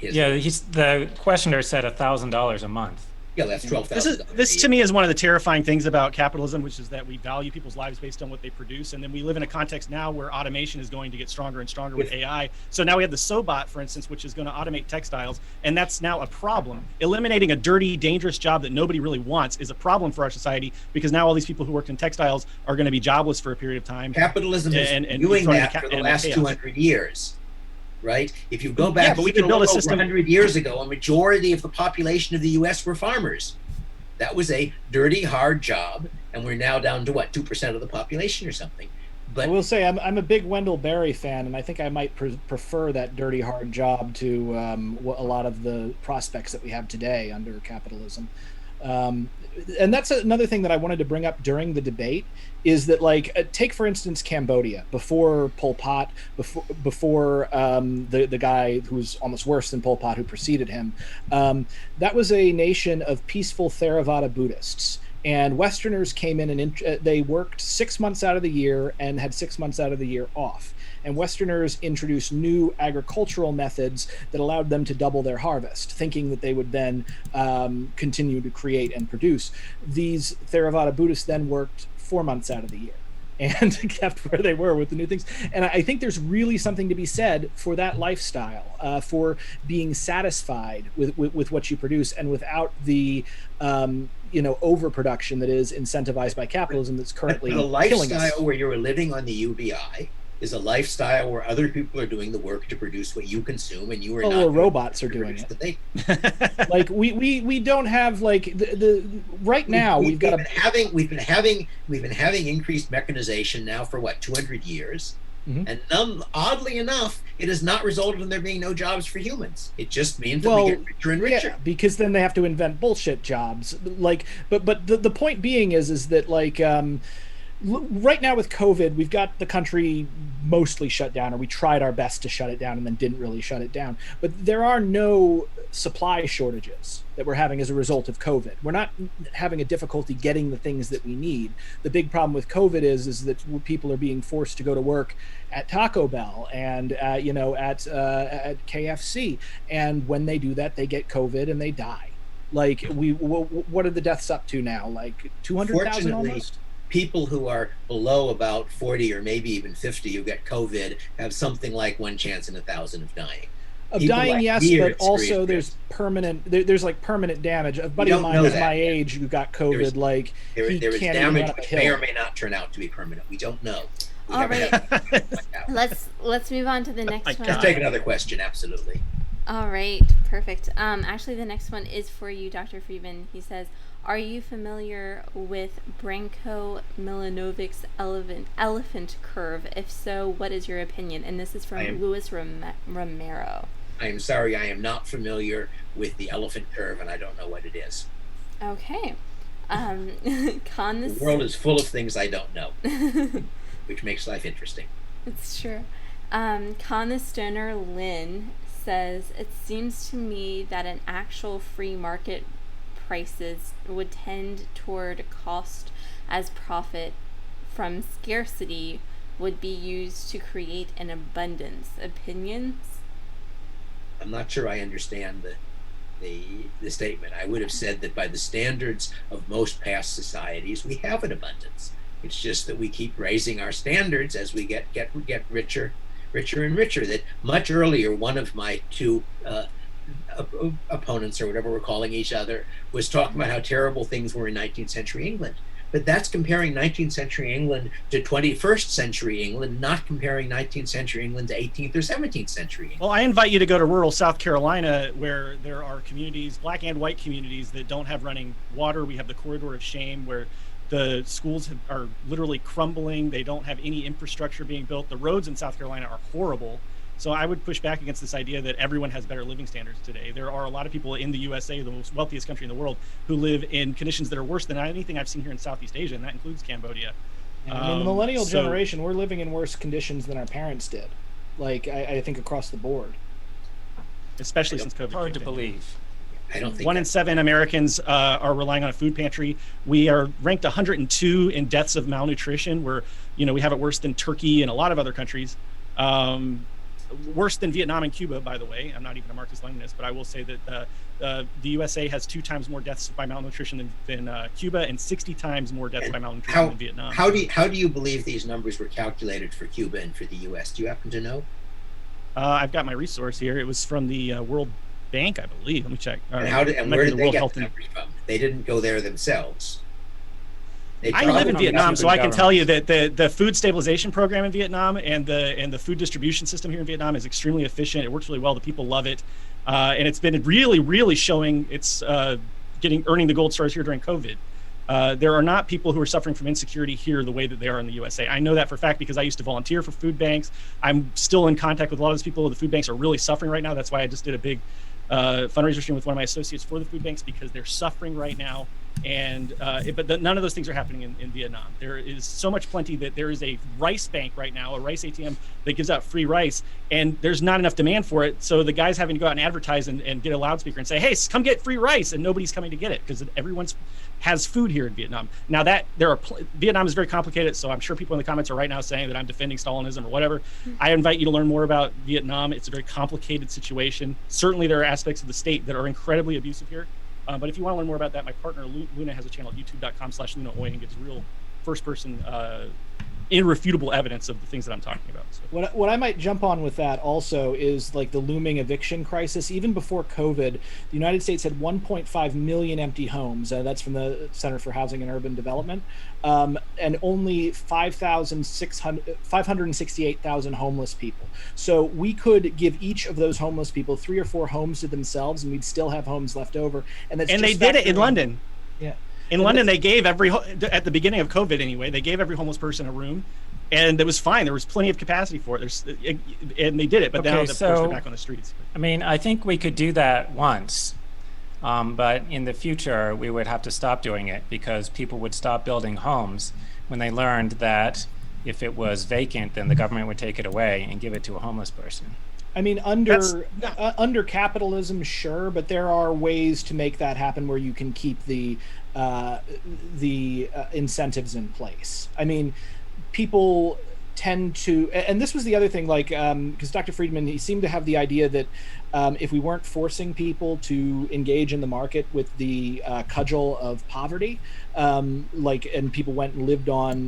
The questioner said $1,000 a month. Yeah, that's $12,000. This to me is one of the terrifying things about capitalism, which is that we value people's lives based on what they produce, and then we live in a context now where automation is going to get stronger and stronger with AI. So now we have the Sobot, for instance, which is going to automate textiles, and that's now a problem. Eliminating a dirty, dangerous job that nobody really wants is a problem for our society, because now all these people who worked in textiles are going to be jobless for a period of time. Capitalism is doing that for the last 200 years. Right? If you go back, but we could build a system 100 years ago, a majority of the population of the U.S. were farmers. That was a dirty, hard job, and we're now down to what, 2% of the population or something. But I will say I'm a big Wendell Berry fan, and I think I might prefer that dirty, hard job to a lot of the prospects that we have today under capitalism. And that's another thing that I wanted to bring up during the debate, is that, like, take for instance Cambodia before Pol Pot, before the guy who was almost worse than Pol Pot who preceded him. That was a nation of peaceful Theravada Buddhists. And Westerners came in and they worked 6 months out of the year and had 6 months out of the year off. And Westerners introduced new agricultural methods that allowed them to double their harvest, thinking that they would then continue to create and produce. These Theravada Buddhists then worked 4 months out of the year and kept where they were with the new things. And I think there's really something to be said for that lifestyle, for being satisfied with what you produce, and without the overproduction that is incentivized by capitalism that's currently the killing us. lifestyle where you're living on the UBI is a lifestyle where other people are doing the work to produce what you consume, and you are not. Well, robots are doing it. Like we don't have like the right now we've been having increased mechanization now for what, 200 years. Mm-hmm. And oddly enough, it has not resulted in there being no jobs for humans. It just means that we get richer and richer. Yeah, because then they have to invent bullshit jobs. Like, but the point being is that, like, right now with COVID, we've got the country mostly shut down, or we tried our best to shut it down and then didn't really shut it down. But there are no supply shortages that we're having as a result of COVID. We're not having a difficulty getting the things that we need. The big problem with COVID is that people are being forced to go to work at Taco Bell and at KFC, and when they do that, they get COVID and they die. Like, what are the deaths up to now? Like 200,000 almost? People who are below about 40 or maybe even 50 who get COVID have something like 1 chance in 1,000 of dying. Of People dying, like yes, me are but also experienced there's permanent. There's like permanent damage. A buddy of don't mine know is that my yet. age who got COVID. Like There he is can't even run damage up a which hill. may or may not turn out to be permanent. We don't know. We All haven't right. had time to find out. Let's move on to the next one. Let's take another question. Absolutely. All right, perfect. Actually, the next one is for you, Dr. Friedman. He says, "Are you familiar with Branko Milanovic's elephant curve? If so, what is your opinion?" And this is from Luis Romero. I am sorry, I am not familiar with the elephant curve, and I don't know what it is. Okay. The world is full of things I don't know, which makes life interesting. It's true. Con the Stoner Lynn says, "It seems to me that an actual free market prices would tend toward cost as profit from scarcity would be used to create an abundance." Opinions? I'm not sure I understand the statement. I would have said that by the standards of most past societies, we have an abundance. It's just that we keep raising our standards as we get richer and richer. That much earlier, one of my two opponents, or whatever we're calling each other, was talking about how terrible things were in 19th century England. But that's comparing 19th century England to 21st century England, not comparing 19th century England to 18th or 17th century England. Well, I invite you to go to rural South Carolina, where there are communities, black and white communities, that don't have running water. We have the corridor of shame, where the schools are literally crumbling. They don't have any infrastructure being built. The roads in South Carolina are horrible. So I would push back against this idea that everyone has better living standards today. There are a lot of people in the USA, the most wealthiest country in the world, who live in conditions that are worse than anything I've seen here in Southeast Asia, and that includes Cambodia. I mean, the millennial generation, we're living in worse conditions than our parents did. Like, I think across the board. Especially since COVID. Hard to believe. I don't think 1 in 7 Americans are relying on a food pantry. We are ranked 102 in deaths of malnutrition, where, we have it worse than Turkey and a lot of other countries. Worse than Vietnam and Cuba, by the way. I'm not even a Marxist-Leninist, but I will say that the USA has 2 times more deaths by malnutrition than Cuba, and 60 times more deaths by malnutrition than Vietnam. How do you believe these numbers were calculated for Cuba and for the U.S.? Do you happen to know? I've got my resource here. It was from the World Bank, I believe. Let me check. And where did they get the numbers from? They didn't go there themselves. I live in Vietnam, so I can tell you that the food stabilization program in Vietnam and the food distribution system here in Vietnam is extremely efficient. It works really well. The people love it, and it's been really, really showing it's earning the gold stars here during COVID. There are not people who are suffering from insecurity here the way that they are in the USA. I know that for a fact because I used to volunteer for food banks. I'm still in contact with a lot of those people. The food banks are really suffering right now. That's why I just did a big fundraiser stream with one of my associates for the food banks, because they're suffering right now. And none of those things are happening in Vietnam. There is so much plenty that there is a rice bank right now, a rice ATM that gives out free rice, and there's not enough demand for it. So the guy's having to go out and advertise and get a loudspeaker and say, "Hey, come get free rice," and nobody's coming to get it because everyone has food here in Vietnam. Now Vietnam is very complicated, so I'm sure people in the comments are right now saying that I'm defending Stalinism or whatever. I invite you to learn more about Vietnam. It's a very complicated situation. Certainly there are aspects of the state that are incredibly abusive here. But if you want to learn more about that, my partner Luna has a channel at youtube.com/LunaOy and gives real first-person, irrefutable evidence of the things that I'm talking about. So. What I might jump on with that also is like the looming eviction crisis. Even before COVID, the United States had 1.5 million empty homes. That's from the Center for Housing and Urban Development, and only 568,000 homeless people. So we could give each of those homeless people 3 or 4 homes to themselves, and we'd still have homes left over. And they did it in London. Yeah. In London, they gave at the beginning of COVID anyway, they gave every homeless person a room, and it was fine. There was plenty of capacity for it. And they did it, but now of course they're back on the streets. I mean, I think we could do that once, but in the future we would have to stop doing it because people would stop building homes when they learned that if it was vacant, then the government would take it away and give it to a homeless person. I mean, under capitalism, sure, but there are ways to make that happen where you can keep the incentives in place. I mean, people tend to, and this was the other thing, like, because Dr. Friedman, he seemed to have the idea that if we weren't forcing people to engage in the market with the cudgel of poverty, and people went and lived on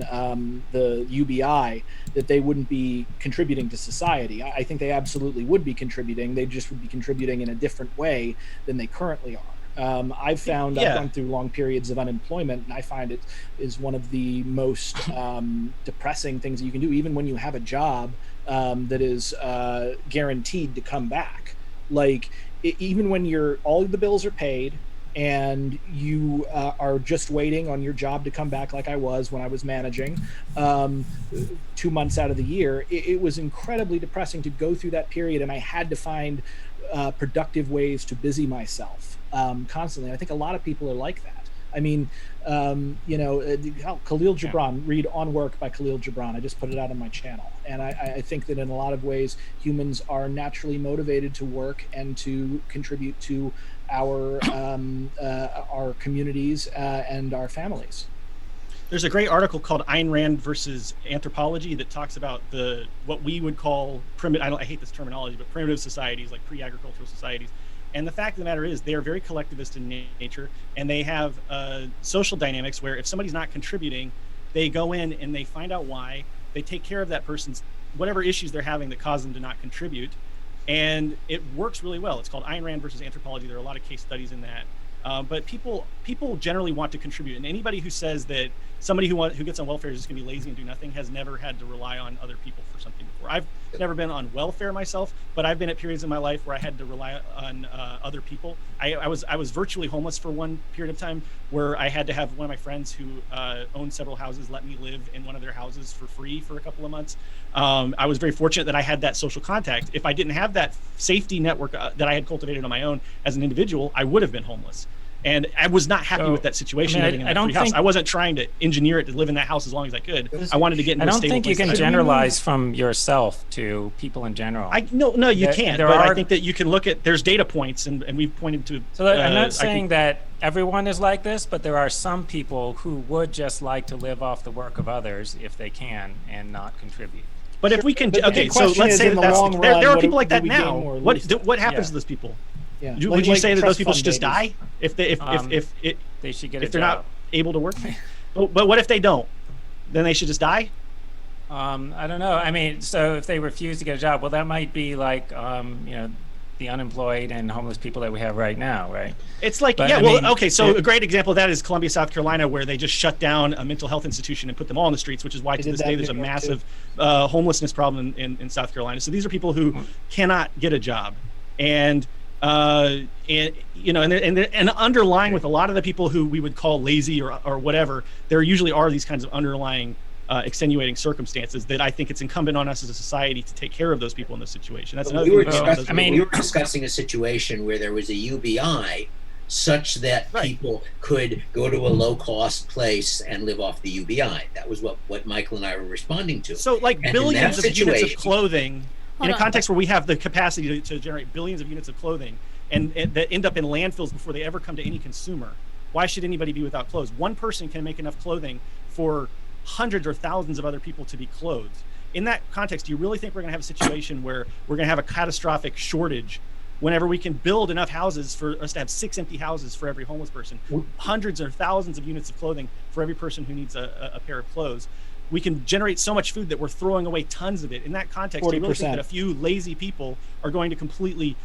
the UBI, that they wouldn't be contributing to society. I think they absolutely would be contributing. They just would be contributing in a different way than they currently are. I've found I've gone through long periods of unemployment, and I find it is one of the most depressing things that you can do, even when you have a job that is guaranteed to come back. Like, even when all the bills are paid and you are just waiting on your job to come back, like I was when I was managing 2 months out of the year, it was incredibly depressing to go through that period, and I had to find productive ways to busy myself constantly. I think a lot of people are like that. I mean, Khalil Gibran, read On Work by Khalil Gibran. I just put it out on my channel. And I think that in a lot of ways, humans are naturally motivated to work and to contribute to our communities and our families. There's a great article called Ayn Rand versus Anthropology that talks about what we would call primitive, I hate this terminology, but primitive societies, like pre-agricultural societies. And the fact of the matter is they are very collectivist in nature, and they have social dynamics where if somebody's not contributing, they go in and they find out why, they take care of that person's whatever issues they're having that cause them to not contribute. And it works really well. It's called Ayn Rand versus Anthropology. There are a lot of case studies in that. But people generally want to contribute, and anybody who says that somebody who gets on welfare is just going to be lazy and do nothing has never had to rely on other people for something before. I've never been on welfare myself, but I've been at periods in my life where I had to rely on other people. I was virtually homeless for one period of time, where I had to have one of my friends who owned several houses let me live in one of their houses for free for a couple of months. I was very fortunate that I had that social contact. If I didn't have that safety network that I had cultivated on my own as an individual, I would have been homeless. And I was not happy with that situation. Living in that free house. I wasn't trying to engineer it to live in that house as long as I could. I wanted to get into a stable place. I don't think you can generalize from yourself to people in general. No, you can't. But I think that you can look at, there's data points, and we've pointed to. So I'm not saying that everyone is like this, but there are some people who would just like to live off the work of others if they can and not not But if we can, okay, so let's say that there are people like that now. What happens to those people? Yeah. Would you say that those people should just die if they should get if they're not able to work? But what if they don't? Then they should just die? I don't know. I mean, so if they refuse to get a job, well, that might be like the unemployed and homeless people that we have right now, right? It's like, okay. So a great example of that is Columbia, South Carolina, where they just shut down a mental health institution and put them all on the streets, which is why to this day there's a massive homelessness problem in South Carolina. So these are people who cannot get a job, and underlying with a lot of the people who we would call lazy or whatever, there usually are these kinds of underlying extenuating circumstances that I think it's incumbent on us as a society to take care of those people in this situation. That's another we were discussing a situation where there was a UBI such that people could go to a low-cost place and live off the UBI. That was what Michael and I were responding to. So like billions of units of clothing in a context where we have the capacity to generate billions of units of clothing and that end up in landfills before they ever come to any consumer. Why should anybody be without clothes? One person can make enough clothing for hundreds or thousands of other people to be clothed. In that context, do you really think we're going to have a situation where we're going to have a catastrophic shortage whenever we can build enough houses for us to have 6 empty houses for every homeless person, hundreds or thousands of units of clothing for every person who needs a pair of clothes? We can generate so much food that we're throwing away tons of it. In that context, 40%. I really think that a few lazy people are going to completely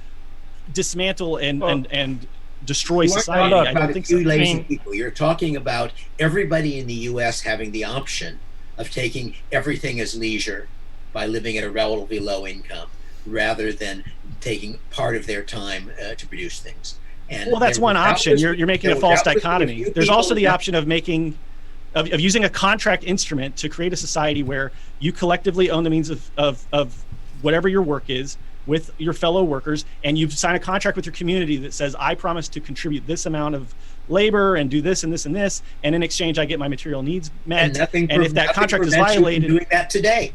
dismantle and destroy society. I don't think so. Lazy people. You're talking about everybody in the U.S. having the option of taking everything as leisure by living at a relatively low income, rather than taking part of their time to produce things. And well, that's one option. You're making a false dichotomy. There's also the option of using a contract instrument to create a society where you collectively own the means of whatever your work is with your fellow workers, and you sign a contract with your community that says, I promise to contribute this amount of labor and do this and this and this, and in exchange I get my material needs met. And if that contract is violated, doing that today.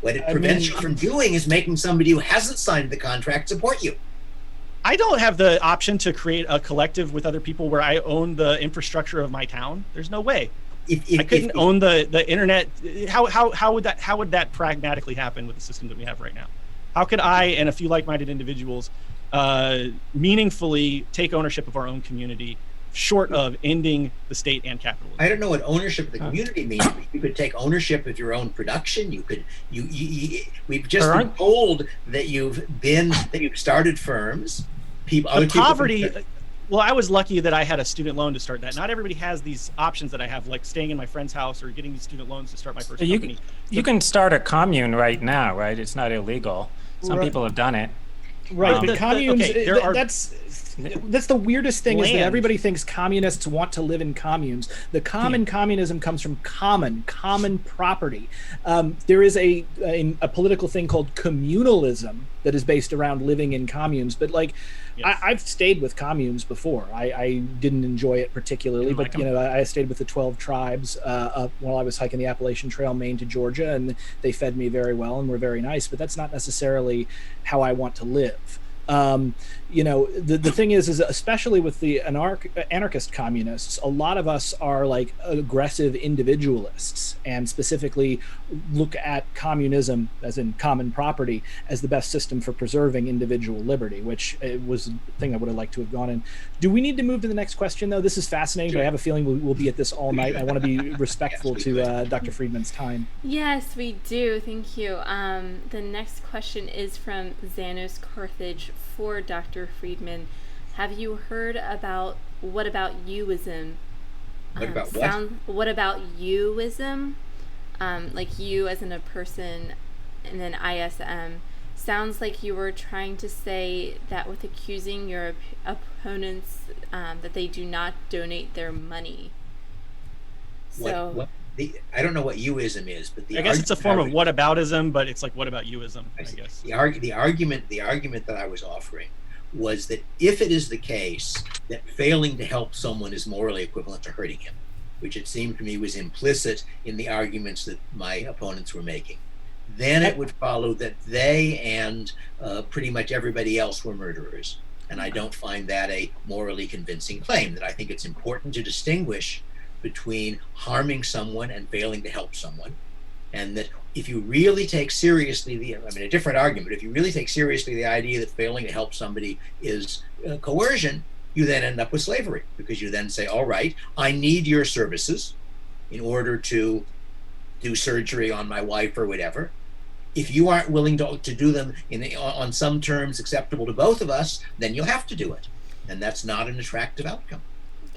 What it prevents you from doing is making somebody who hasn't signed the contract support you. I don't have the option to create a collective with other people where I own the infrastructure of my town. There's no way. I couldn't own the internet. How would that pragmatically happen with the system that we have right now? How could I and a few like-minded individuals meaningfully take ownership of our own community, short of ending the state and capitalism? I don't know what ownership of the community means. You could take ownership of your own production. We've just been told that you've started firms. Poverty. Well, I was lucky that I had a student loan to start that. Not everybody has these options that I have, like staying in my friend's house or getting these student loans to start my first company. You can start a commune right now, right? It's not illegal. Some people have done it. Right, but communes, that's the weirdest thing is that everybody thinks communists want to live in communes. The communism comes from common property. There is a political thing called communalism that is based around living in communes. But like, yes. I've stayed with communes before. I didn't enjoy it particularly, but I stayed with the 12 tribes while I was hiking the Appalachian Trail, Maine to Georgia, and they fed me very well and were very nice. But that's not necessarily how I want to live. The thing is especially with the anarchist communists, a lot of us are like aggressive individualists and specifically look at communism, as in common property, as the best system for preserving individual liberty, which was the thing I would have liked to have gone in. Do we need to move to the next question, though? This is fascinating, but I have a feeling we'll be at this all night. I want to be respectful to Dr. Friedman's time. Yes, we do. Thank you. The next question is from Xanos Carthage for Dr. Friedman. Have you heard about what about youism? What about what? What about youism? Like you as in a person, and then ISM. Sounds like you were trying to say that with accusing your opponents that they do not donate their money. So. I don't know what youism is, but I guess it's a form of whataboutism, but it's like what about youism, I guess. The argument that I was offering was that if it is the case that failing to help someone is morally equivalent to hurting him, which it seemed to me was implicit in the arguments that my opponents were making, then it would follow that they and pretty much everybody else were murderers. And I don't find that a morally convincing claim. That I think it's important to distinguish between harming someone and failing to help someone, and that if you really take seriously a different argument, if you really take seriously the idea that failing to help somebody is coercion, you then end up with slavery, because you then say, all right, I need your services in order to do surgery on my wife or whatever. If you aren't willing to do them on some terms acceptable to both of us, then you'll have to do it. And that's not an attractive outcome.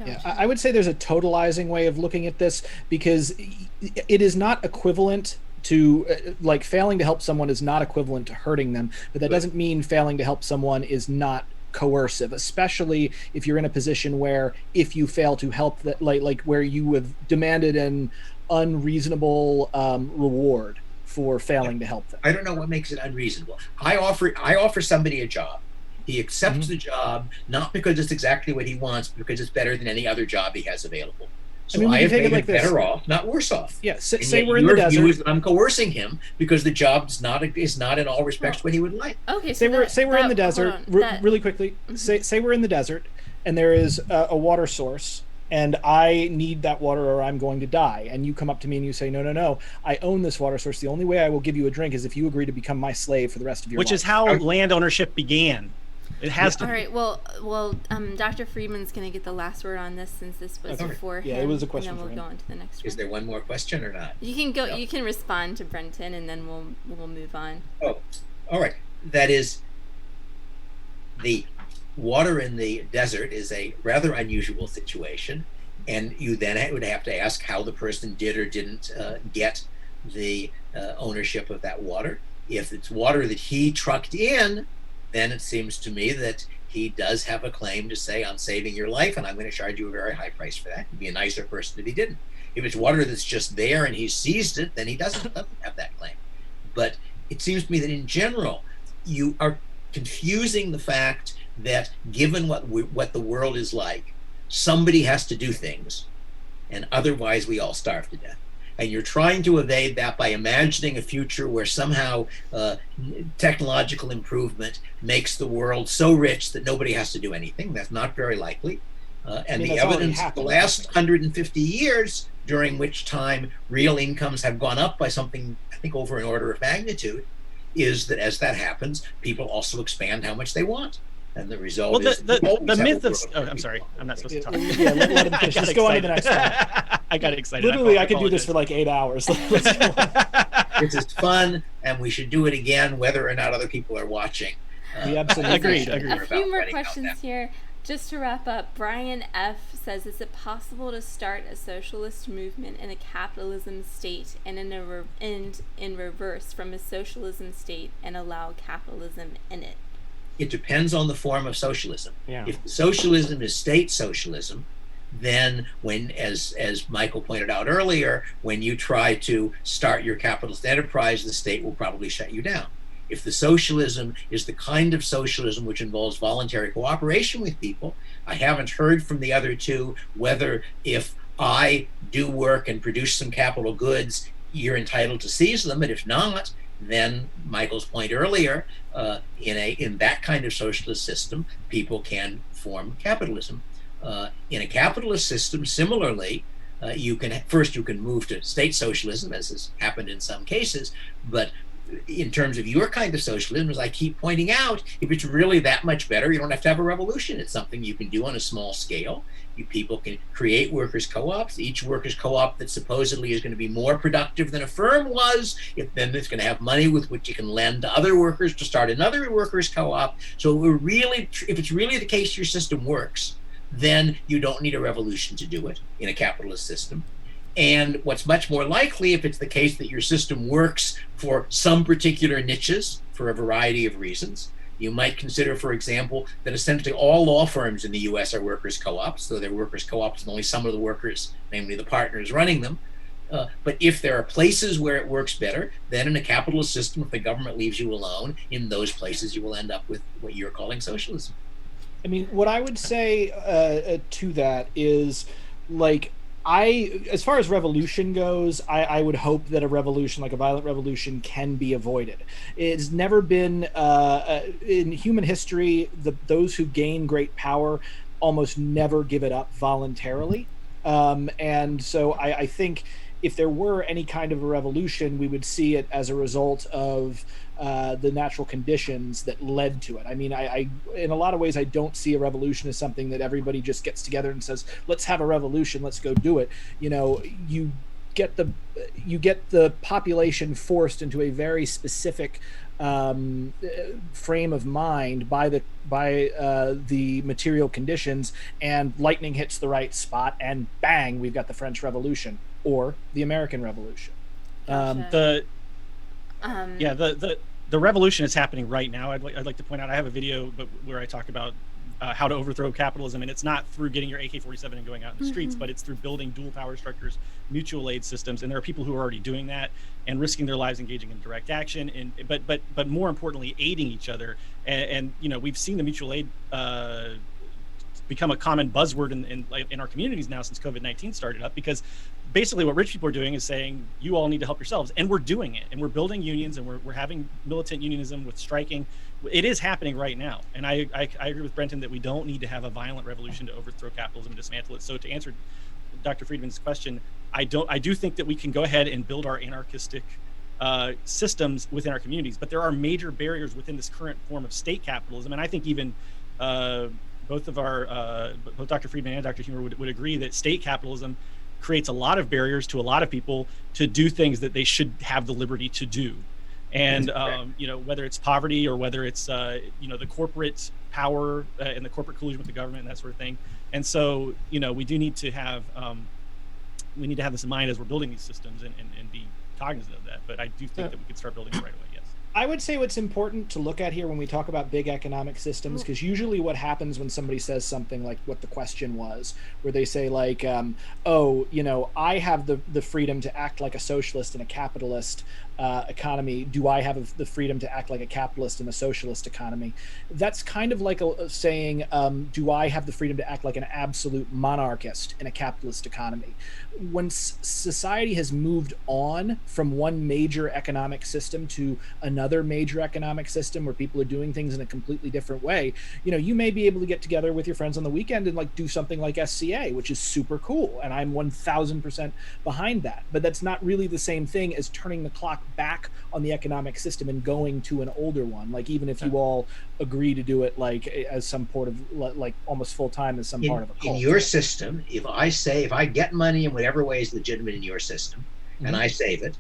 Yeah, I would say there's a totalizing way of looking at this, because it is not equivalent to, like, failing to help someone is not equivalent to hurting them, but that doesn't mean failing to help someone is not coercive, especially if you're in a position where if you fail to help, that like where you have demanded an unreasonable reward for failing to help them. I don't know what makes it unreasonable. I offer somebody a job. He accepts the job, not because it's exactly what he wants, but because it's better than any other job he has available. So I have made him better off, not worse off. Yeah, say we're in the desert. Your view is that I'm coercing him because the job is not in all respects what he would like. Okay, say we're in the desert. Really quickly, say we're in the desert, and there is a water source, and I need that water or I'm going to die. And you come up to me and you say, no, I own this water source. The only way I will give you a drink is if you agree to become my slave for the rest of your life. Which is how land ownership began. It has to. All right. Well, Dr. Friedman's going to get the last word on this, since this was before him. Yeah, it was a question. And then we'll go on to the next one. Is there one more question or not? You can go. No. You can respond to Brenton, and then we'll move on. Oh, all right. That is, the water in the desert is a rather unusual situation, and you then would have to ask how the person did or didn't get the ownership of that water. If it's water that he trucked in, then it seems to me that he does have a claim to say, I'm saving your life and I'm going to charge you a very high price for that. He'd be a nicer person if he didn't. If it's water that's just there and he seized it, then he doesn't have that claim. But it seems to me that in general, you are confusing the fact that given what the world is like, somebody has to do things, and otherwise we all starve to death. And you're trying to evade that by imagining a future where somehow technological improvement makes the world so rich that nobody has to do anything. That's not very likely. And the that's already evidence of the happened, last 150 years, during which time real incomes have gone up by something, I think, over an order of magnitude, is that as that happens, people also expand how much they want. And the result is the myth of I'm sorry, I'm not supposed to talk. Yeah, let him finish. Let's go on to the next one. I got excited. Literally, I could do this for like 8 hours. Let's go on. This is fun, and we should do it again, whether or not other people are watching. We absolutely agreed. A few more questions here. Just to wrap up, Brian F. says, is it possible to start a socialist movement in a capitalism state and in reverse from a socialism state and allow capitalism in it? It depends on the form of socialism. Yeah. If socialism is state socialism, then when, as Michael pointed out earlier, when you try to start your capitalist enterprise, the state will probably shut you down. If the socialism is the kind of socialism which involves voluntary cooperation with people, I haven't heard from the other two whether if I do work and produce some capital goods, you're entitled to seize them, but if not, then Michael's point earlier, in that kind of socialist system, people can form capitalism. In a capitalist system, similarly, you can move to state socialism, as has happened in some cases, but in terms of your kind of socialism, as I keep pointing out, if it's really that much better, you don't have to have a revolution. It's something you can do on a small scale. People can create workers' co-ops. Each workers' co-op that supposedly is going to be more productive than a firm was, then it's going to have money with which you can lend to other workers to start another workers' co-op. So if it's really the case your system works, then you don't need a revolution to do it in a capitalist system. And what's much more likely, if it's the case that your system works for some particular niches for a variety of reasons, you might consider, for example, that essentially all law firms in the US are workers' co-ops, so they're workers' co-ops and only some of the workers, namely the partners, running them. But if there are places where it works better, then in a capitalist system, if the government leaves you alone, in those places you will end up with what you're calling socialism. I mean, what I would say to that is, like, as far as revolution goes, I would hope that a revolution, like a violent revolution, can be avoided. It's never been, in human history, those who gain great power almost never give it up voluntarily. And so I think if there were any kind of a revolution, we would see it as a result of the natural conditions that led to it. I mean, I in a lot of ways, I don't see a revolution as something that everybody just gets together and says, let's have a revolution, let's go do it. You know, you get the population forced into a very specific frame of mind by the material conditions, and lightning hits the right spot, and bang, we've got the French Revolution or the American Revolution. The revolution is happening right now. I'd like to point out, I have a video where I talk about how to overthrow capitalism, and it's not through getting your AK-47 and going out in the streets, but it's through building dual power structures, mutual aid systems, and there are people who are already doing that and risking their lives engaging in direct action, and but more importantly, aiding each other. And you know, we've seen the mutual aid become a common buzzword in our communities now since COVID-19 started up, because basically what rich people are doing is saying, you all need to help yourselves, and we're doing it, and we're building unions, and we're having militant unionism with striking. It is happening right now, and I agree with Brenton that we don't need to have a violent revolution to overthrow capitalism and dismantle it. So to answer Dr. Friedman's question, I do think that we can go ahead and build our anarchistic systems within our communities, but there are major barriers within this current form of state capitalism, and I think even both Dr. Friedman and Dr. Heumer would agree that state capitalism creates a lot of barriers to a lot of people to do things that they should have the liberty to do. And you know, whether it's poverty or whether it's you know, the corporate power and the corporate collusion with the government and that sort of thing. And so, you know, we do need to have this in mind as we're building these systems and be cognizant of that. But I do think that we could start building it right away. Yes. I would say what's important to look at here when we talk about big economic systems, because usually what happens when somebody says something like what the question was, where they say like, oh, you know, I have the freedom to act like a socialist and a capitalist, economy, do I have the freedom to act like a capitalist in a socialist economy? That's kind of like saying, do I have the freedom to act like an absolute monarchist in a capitalist economy? When society has moved on from one major economic system to another major economic system where people are doing things in a completely different way, you may be able to get together with your friends on the weekend and like do something like SCA, which is super cool, and I'm 1000% behind that. But that's not really the same thing as turning the clock back on the economic system and going to an older one. Like, even if you all agree to do it like as some part of like almost full time as some part of a cult. In your system, if I get money in whatever way is legitimate in your system, and I save it,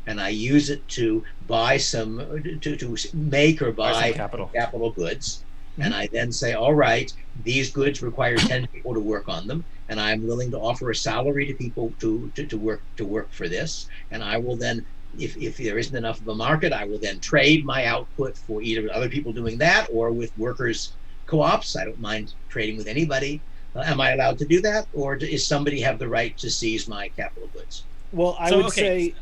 and I use it to buy to make or buy capital goods, and I then say, all right, these goods require 10 people to work on them, and I'm willing to offer a salary to people to work for this, and I will then, if there isn't enough of a market, I will then trade my output for either other people doing that or with workers' co-ops. I don't mind trading with anybody. Am I allowed to do that, or does somebody have the right to seize my capital goods? Well, I would say.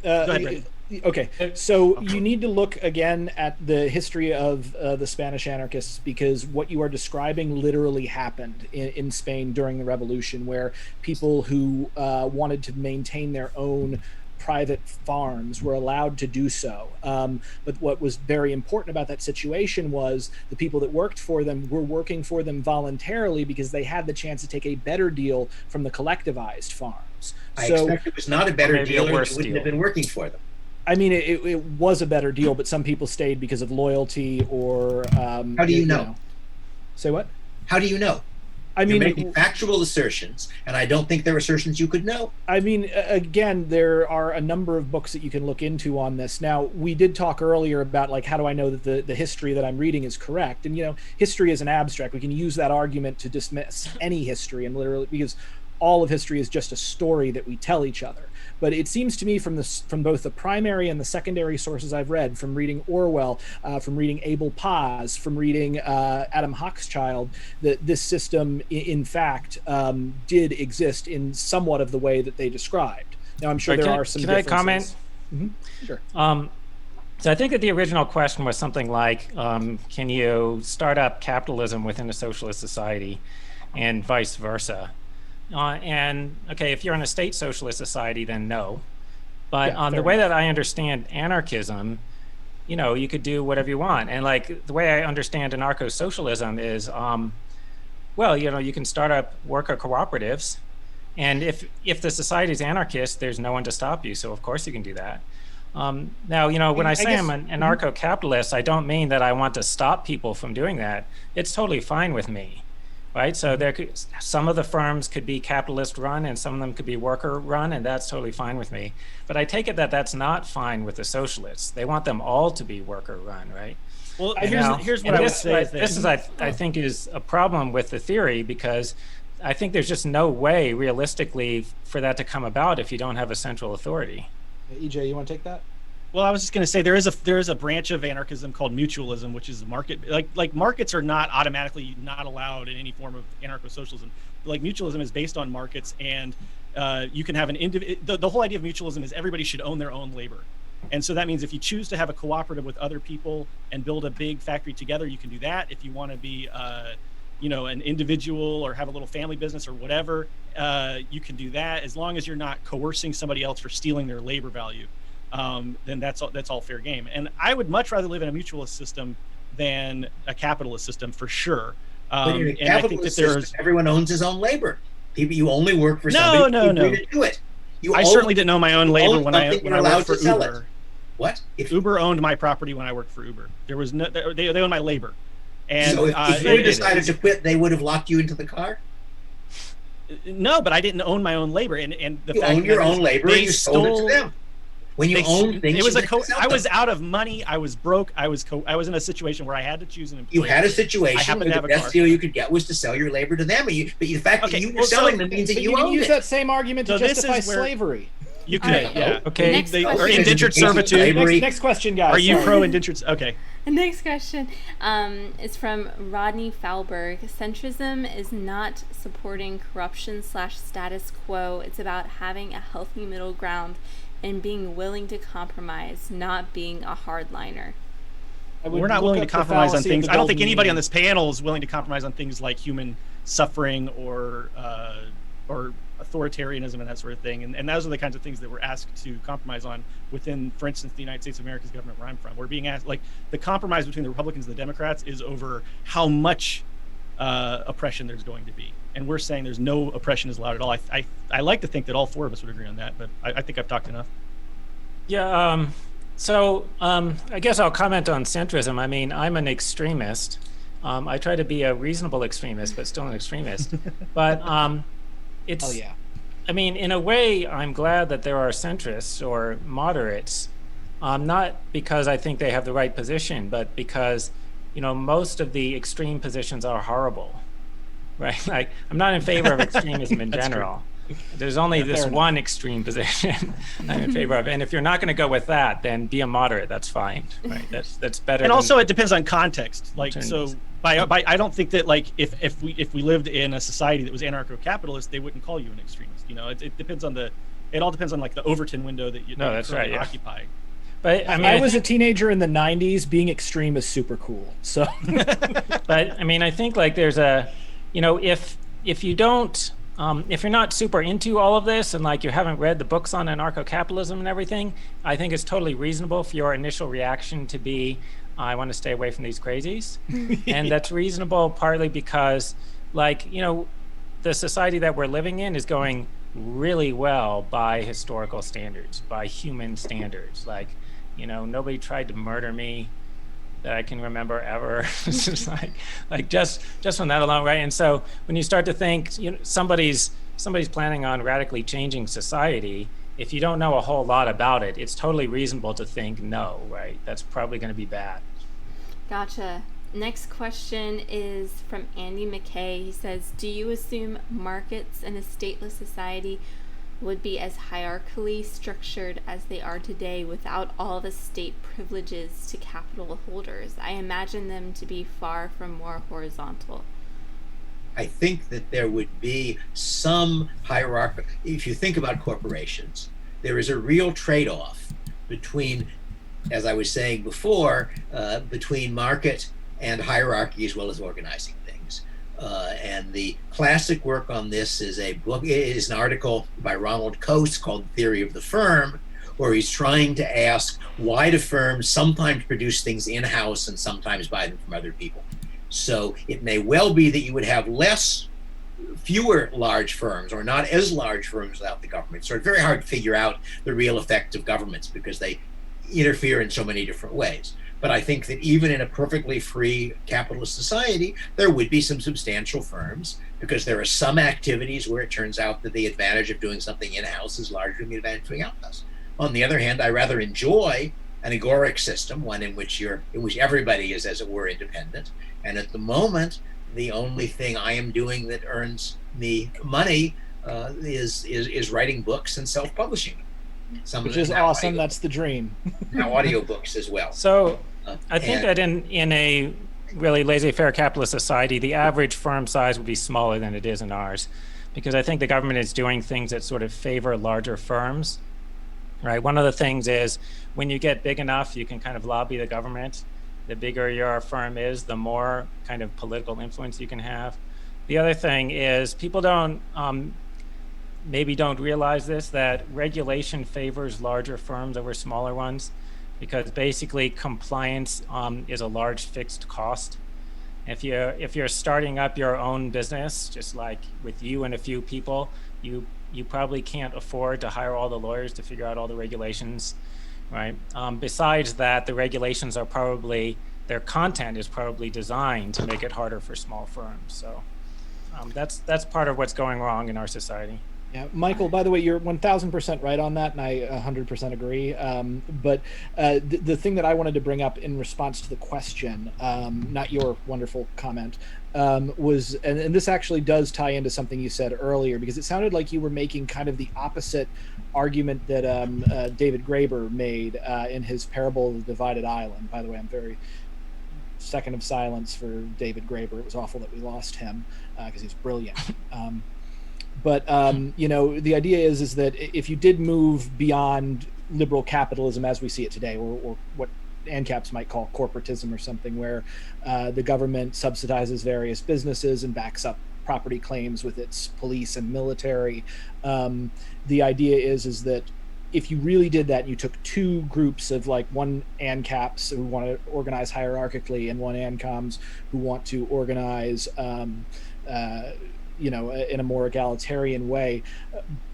Go ahead, okay, so you need to look again at the history of the Spanish anarchists, because what you are describing literally happened in Spain during the revolution, where people who wanted to maintain their own private farms were allowed to do so. But what was very important about that situation was the people that worked for them were working for them voluntarily because they had the chance to take a better deal from the collectivized farms. I expect it was not a better deal, or you wouldn't have been working for them. I mean, it was a better deal, but some people stayed because of loyalty or... How do you know? Say what? How do you know? I mean, you're making factual assertions, and I don't think they're assertions you could know. I mean, again, there are a number of books that you can look into on this. Now, we did talk earlier about, like, how do I know that the history that I'm reading is correct? And, history is an abstract. We can use that argument to dismiss any history, and literally, because all of history is just a story that we tell each other. But it seems to me from both the primary and the secondary sources I've read, from reading Orwell, from reading Abel Paz, from reading Adam Hochschild, that this system, in fact, did exist in somewhat of the way that they described. Now, I'm sure there are some differences. Can I comment? Mm-hmm. Sure. So I think that the original question was something like, can you start up capitalism within a socialist society and vice versa? And okay, if you're in a state socialist society, then no. But the way that I understand anarchism, you could do whatever you want. And like the way I understand anarcho-socialism is, you can start up worker cooperatives. And if the society is anarchist, there's no one to stop you. So of course you can do that. Now, when I say I'm an anarcho-capitalist, I don't mean that I want to stop people from doing that. It's totally fine with me. Right, so some of the firms could be capitalist run and some of them could be worker run, and that's totally fine with me. But I take it that that's not fine with the socialists. They want them all to be worker run, right? Well, here's what I would say. This is, I think, is a problem with the theory, because I think there's just no way realistically for that to come about if you don't have a central authority. EJ, you want to take that? Well, I was just going to say there is a branch of anarchism called mutualism, which is market. Like markets are not automatically not allowed in any form of anarcho-socialism. Like mutualism is based on markets, and you can have the whole idea of mutualism is everybody should own their own labor. And so that means if you choose to have a cooperative with other people and build a big factory together, you can do that. If you want to be an individual or have a little family business or whatever, you can do that, as long as you're not coercing somebody else for stealing their labor value. Then that's all fair game. And I would much rather live in a mutualist system than a capitalist system, for sure. But in a capitalist system, everyone owns his own labor. You only work for somebody to do it. I certainly didn't own my own labor when I worked for Uber. What? If Uber owned my property when I worked for Uber, there was no they owned my labor. And so if you decided to quit, they would have locked you into the car? No, but I didn't own my own labor, and the you fact own your own labor and you sold it to them. When you own things, I was out of money. I was broke. I was in a situation where I had to choose an employer. You had a situation where the best deal you could get was to sell your labor to them. But the fact that you were selling them means that you owned it. You can use that same argument to justify slavery. You could, yeah. Okay. Or indentured servitude. Next question, guys. Are you pro indentured? Okay. The next question is from Rodney Falberg. Centrism is not supporting corruption / status quo. It's about having a healthy middle ground and being willing to compromise, not being a hardliner. We're not willing to compromise on things. I don't think anybody on this panel is willing to compromise on things like human suffering or authoritarianism and that sort of thing. And those are the kinds of things that we're asked to compromise on within, for instance, the United States of America's government where I'm from. We're being asked, like, the compromise between the Republicans and the Democrats is over how much oppression there's going to be. And we're saying there's no oppression is allowed at all. I like to think that all four of us would agree on that, but I think I've talked enough. Yeah. I guess I'll comment on centrism. I mean, I'm an extremist. I try to be a reasonable extremist, but still an extremist. But it's, oh, yeah. I mean, in a way, I'm glad that there are centrists or moderates, not because I think they have the right position, but because, you know, most of the extreme positions are horrible, right? Like, I'm not in favor of extremism in general. There's only this one extreme position I'm in favor of, and if you're not going to go with that, then be a moderate. That's fine, right? That's better. And also, it depends on context. Like, so I don't think that, like, if we lived in a society that was anarcho-capitalist, they wouldn't call you an extremist. You know, it depends on it all depends on, like, the Overton window that you that's right, yeah. occupy. But I mean, I was a teenager in the 90s. Being extreme is super cool. So, but I mean, I think, like, there's a, you know, if you don't. If you're not super into all of this and, like, you haven't read the books on anarcho-capitalism and everything, I think it's totally reasonable for your initial reaction to be, I want to stay away from these crazies. And that's reasonable partly because, like, you know, the society that we're living in is going really well by historical standards, by human standards. Like, you know, nobody tried to murder me that I can remember ever. It's just like just from that alone, right? And so when you start to think, you know, somebody's planning on radically changing society, if you don't know a whole lot about it, it's totally reasonable to think no, right? That's probably going to be bad. Gotcha. Next question is from Andy McKay. He says, do you assume markets in a stateless society would be as hierarchically structured as they are today without all the state privileges to capital holders? I imagine them to be far from more horizontal. I think that there would be some hierarchy. If you think about corporations, there is a real trade-off between, as I was saying before, between market and hierarchy as well as organizing things. And the classic work on this is an article by Ronald Coase called Theory of the Firm, where he's trying to ask, why do firms sometimes produce things in-house and sometimes buy them from other people? So it may well be that you would have fewer large firms or not as large firms without the government. So it's very hard to figure out the real effect of governments because they interfere in so many different ways. But I think that even in a perfectly free capitalist society, there would be some substantial firms because there are some activities where it turns out that the advantage of doing something in-house is larger than the advantage of doing out-house. On the other hand, I rather enjoy an agoric system, one in which everybody is, as it were, independent. And at the moment, the only thing I am doing that earns me money is writing books and self-publishing them. Which is awesome. That's the dream. Now audiobooks as well. So I think that in a really laissez-faire capitalist society, the average firm size would be smaller than it is in ours, because I think the government is doing things that sort of favor larger firms, right? One of the things is when you get big enough, you can kind of lobby the government. The bigger your firm is, the more kind of political influence you can have. The other thing is people maybe don't realize this, that regulation favors larger firms over smaller ones, because basically compliance is a large fixed cost. If you're starting up your own business, just like with you and a few people, you probably can't afford to hire all the lawyers to figure out all the regulations, right? Besides that, the regulations are their content is probably designed to make it harder for small firms. So that's part of what's going wrong in our society. Yeah, Michael, by the way, you're 1000% right on that, and I 100% agree. But the thing that I wanted to bring up in response to the question, not your wonderful comment, was, and this actually does tie into something you said earlier, because it sounded like you were making kind of the opposite argument that David Graeber made in his parable of the divided island. By the way, I'm very second of silence for David Graeber. It was awful that we lost him because he's brilliant. But the idea is that if you did move beyond liberal capitalism as we see it today, or what ANCAPs might call corporatism or something, where the government subsidizes various businesses and backs up property claims with its police and military, the idea is that if you really did that, and you took two groups of like one ANCAPs who want to organize hierarchically and one ANCOMs who want to organize in a more egalitarian way,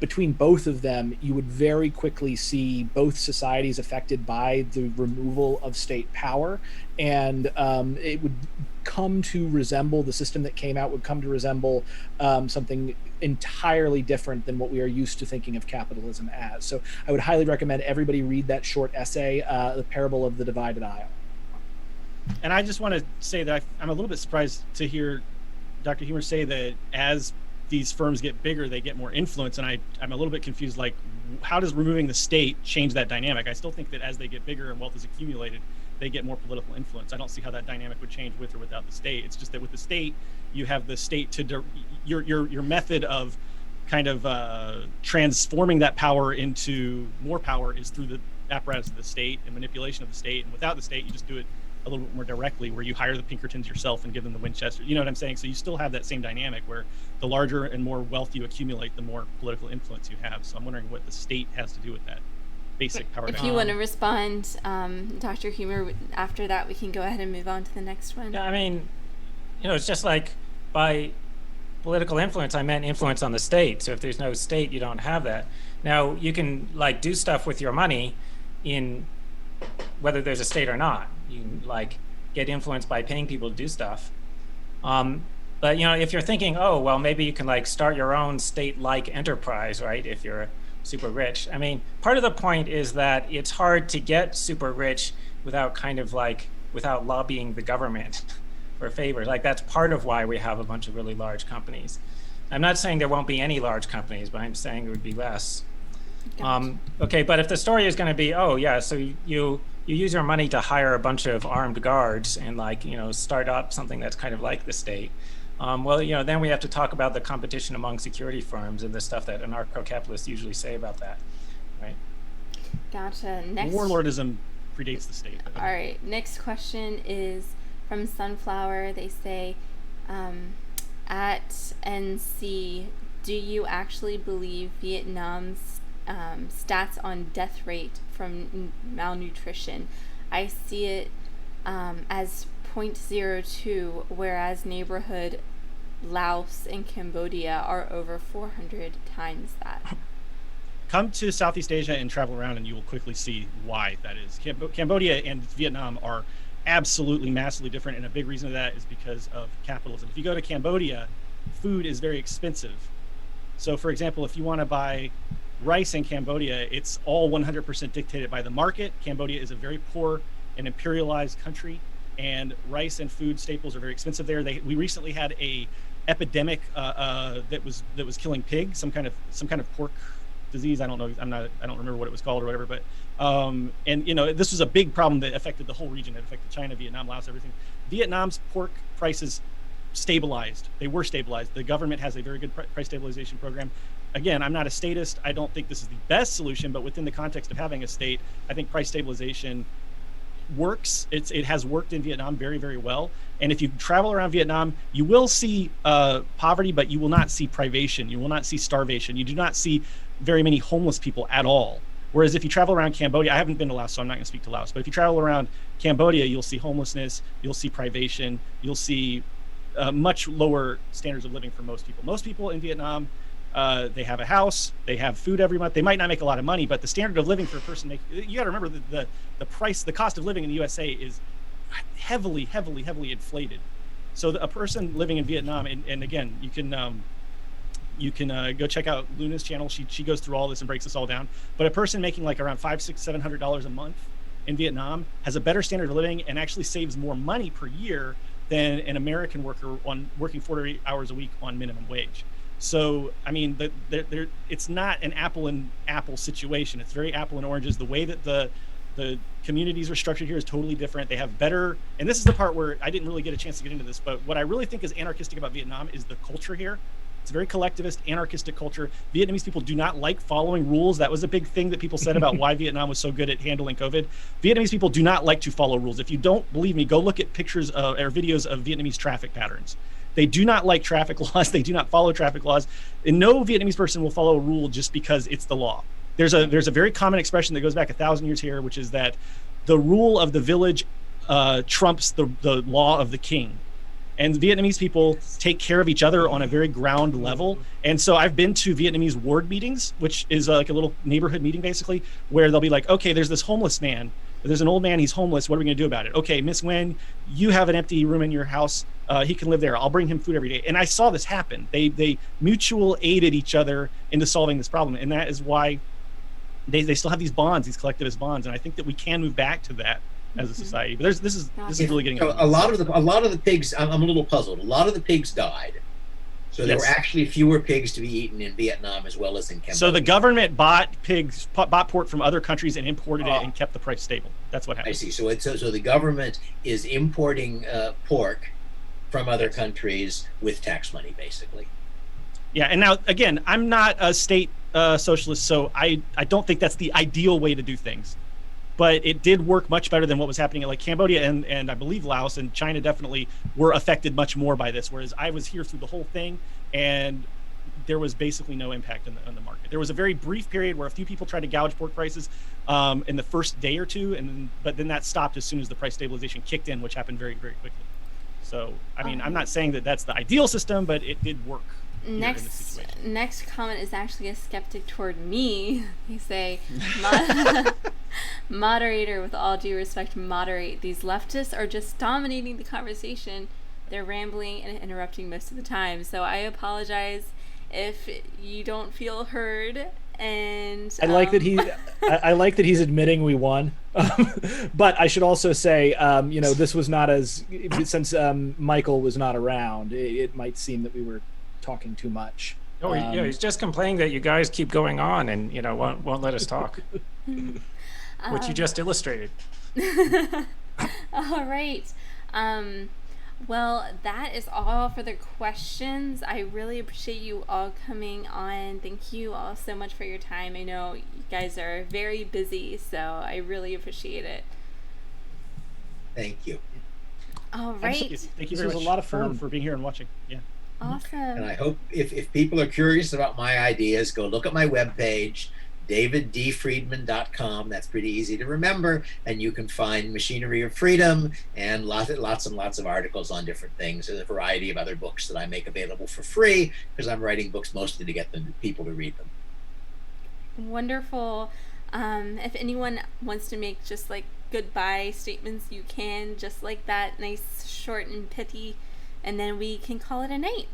between both of them, you would very quickly see both societies affected by the removal of state power. And it would come to resemble, the system that came out would come to resemble something entirely different than what we are used to thinking of capitalism as. So I would highly recommend everybody read that short essay, The Parable of the Divided Aisle. And I just want to say that I'm a little bit surprised to hear Dr. Heumer say that as these firms get bigger, they get more influence. And I'm a little bit confused, like, how does removing the state change that dynamic? I still think that as they get bigger and wealth is accumulated, they get more political influence. I don't see how that dynamic would change with or without the state. It's just that with the state, you have the state to your method of kind of transforming that power into more power is through the apparatus of the state and manipulation of the state. And without the state, you just do it a little bit more directly, where you hire the Pinkertons yourself and give them the Winchester. You know what I'm saying? So you still have that same dynamic where the larger and more wealth you accumulate, the more political influence you have. So I'm wondering what the state has to do with that basic power dynamic. If you want to respond, Dr. Heumer, after that, we can go ahead and move on to the next one. Yeah, I mean, it's just like by political influence, I meant influence on the state. So if there's no state, you don't have that. Now, you can like do stuff with your money in whether there's a state or not. You can like get influenced by paying people to do stuff. But if you're thinking, oh, well, maybe you can like start your own state-like enterprise, right? If you're super rich. I mean, part of the point is that it's hard to get super rich without without lobbying the government for favors. Like that's part of why we have a bunch of really large companies. I'm not saying there won't be any large companies, but I'm saying it would be less. Okay, but if the story is going to be, oh yeah, so you use your money to hire a bunch of armed guards and start up something that's kind of like the state. Then we have to talk about the competition among security firms and the stuff that anarcho-capitalists usually say about that, right? Gotcha. Next. Warlordism predates the state. All right. Next question is from Sunflower. They say, at NC, do you actually believe Vietnam's stats on death rate from malnutrition? I see it as 0.02, whereas neighborhood Laos and Cambodia are over 400 times that. Come to Southeast Asia and travel around and you will quickly see why that is. Cambodia and Vietnam are absolutely massively different, and a big reason of that is because of capitalism. If you go to Cambodia, food is very expensive. So for example, if you want to buy rice in Cambodia, it's all 100% dictated by the market. Cambodia is a very poor and imperialized country, and rice and food staples are very expensive there. We recently had a epidemic that was killing pigs, some kind of pork disease. I don't know. I don't remember what it was called or whatever. But this was a big problem that affected the whole region. It affected China, Vietnam, Laos, everything. Vietnam's pork prices stabilized. They were stabilized. The government has a very good price stabilization program. Again, I'm not a statist. I don't think this is the best solution, but within the context of having a state, I think price stabilization works. It has worked in Vietnam very, very well. And if you travel around Vietnam, you will see poverty, but you will not see privation. You will not see starvation. You do not see very many homeless people at all. Whereas if you travel around Cambodia, I haven't been to Laos, so I'm not going to speak to Laos, but if you travel around Cambodia, you'll see homelessness, you'll see privation, you'll see much lower standards of living for most people. Most people in Vietnam, they have a house, they have food every month. They might not make a lot of money, but the standard of living for a person, you got to remember that the cost of living in the USA is heavily inflated. So a person living in Vietnam, and again, you can go check out Luna's channel. She goes through all this and breaks this all down. But a person making like around $500, $600, $700 a month in Vietnam has a better standard of living and actually saves more money per year than an American worker working 40 hours a week on minimum wage. So, I mean, it's not an apple and apple situation. It's very apple and oranges. The way that the communities are structured here is totally different. They have better, and this is the part where I didn't really get a chance to get into this, but what I really think is anarchistic about Vietnam is the culture here. It's a very collectivist, anarchistic culture. Vietnamese people do not like following rules. That was a big thing that people said about why Vietnam was so good at handling COVID. Vietnamese people do not like to follow rules. If you don't believe me, go look at pictures or videos of Vietnamese traffic patterns. They do not like traffic laws. They do not follow traffic laws. And no Vietnamese person will follow a rule just because it's the law. There's a very common expression that goes back 1,000 years here, which is that the rule of the village trumps the law of the king. And Vietnamese people take care of each other on a very ground level. And so I've been to Vietnamese ward meetings, which is like a little neighborhood meeting, basically, where they'll be like, okay, there's this homeless man. There's an old man, he's homeless. What are we going to do about it? Okay, Miss Nguyen, you have an empty room in your house. He can live there. I'll bring him food every day. And I saw this happen. They mutual aided each other into solving this problem. And that is why they still have these bonds, these collectivist bonds. And I think that we can move back to that as a society. But this is really getting a lot of the pigs. I'm a little puzzled. A lot of the pigs died, so there were actually fewer pigs to be eaten in Vietnam as well as in Cambodia. So the government bought pork from other countries and imported it and kept the price stable. That's what happened. I see. So the government is importing pork from other countries with tax money, basically. Yeah, and now again, I'm not a state socialist, so I don't think that's the ideal way to do things. But it did work much better than what was happening. Like Cambodia and I believe Laos and China definitely were affected much more by this, whereas I was here through the whole thing, and there was basically no impact on the market. There was a very brief period where a few people tried to gouge pork prices in the first day or two, but then that stopped as soon as the price stabilization kicked in, which happened very, very quickly. So, I mean, I'm not saying that that's the ideal system, but it did work. Next comment is actually a skeptic toward me. They say, moderator, with all due respect, moderate. These leftists are just dominating the conversation. They're rambling and interrupting most of the time. So I apologize if you don't feel heard. And I like that I like that he's admitting we won. But I should also say, this was not since Michael was not around, it might seem that we were talking too much. Oh, he's just complaining that you guys keep going on and won't let us talk, which you just illustrated. All right. Well, that is all for the questions. I really appreciate you all coming on. Thank you all so much for your time. I know you guys are very busy, so I really appreciate it. Thank you. All right. Thank you very much. A lot of fun for being here and watching. Yeah. Awesome. And I hope if people are curious about my ideas, go look at my webpage, daviddfriedman.com. That's pretty easy to remember, and you can find Machinery of Freedom and lots and lots of articles on different things, and a variety of other books that I make available for free, because I'm writing books mostly to get people to read them. Wonderful. If anyone wants to make just like goodbye statements, you can, just like that, nice, short and pithy, and then we can call it a night.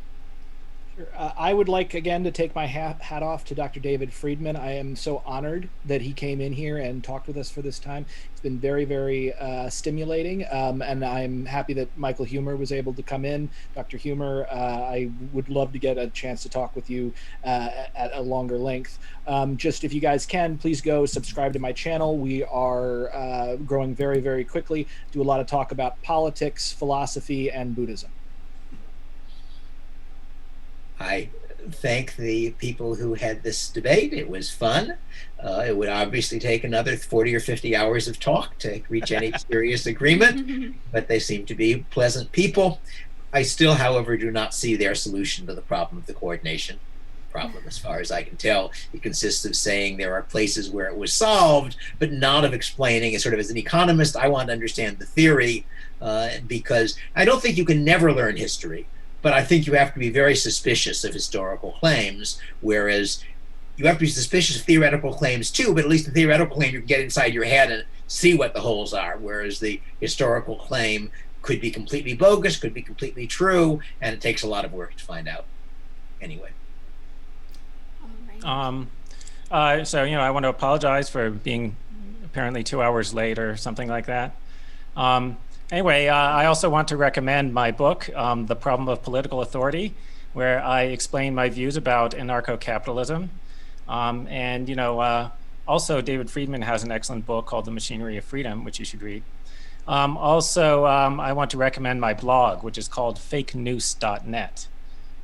I would like, again, to take my hat off to Dr. David Friedman. I am so honored that he came in here and talked with us for this time. It's been very, very stimulating, and I'm happy that Michael Heumer was able to come in. Dr. Heumer, I would love to get a chance to talk with you at a longer length. Just if you guys can, please go subscribe to my channel. We are growing very, very quickly. Do a lot of talk about politics, philosophy, and Buddhism. I thank the people who had this debate. It was fun. It would obviously take another 40 or 50 hours of talk to reach any serious agreement, but they seem to be pleasant people. I still, however, do not see their solution to the problem of the coordination problem. As far as I can tell, it consists of saying there are places where it was solved, but not of explaining it. Sort of as an economist, I want to understand the theory, because I don't think you can never learn history. But I think you have to be very suspicious of historical claims, whereas you have to be suspicious of theoretical claims too, but at least the theoretical claim you can get inside your head and see what the holes are, whereas the historical claim could be completely bogus, could be completely true, and it takes a lot of work to find out. Anyway. All right. So, I want to apologize for being apparently 2 hours late or something like that. Anyway, I also want to recommend my book, The Problem of Political Authority, where I explain my views about anarcho-capitalism. Also David Friedman has an excellent book called The Machinery of Freedom, which you should read. I want to recommend my blog, which is called fakenews.net.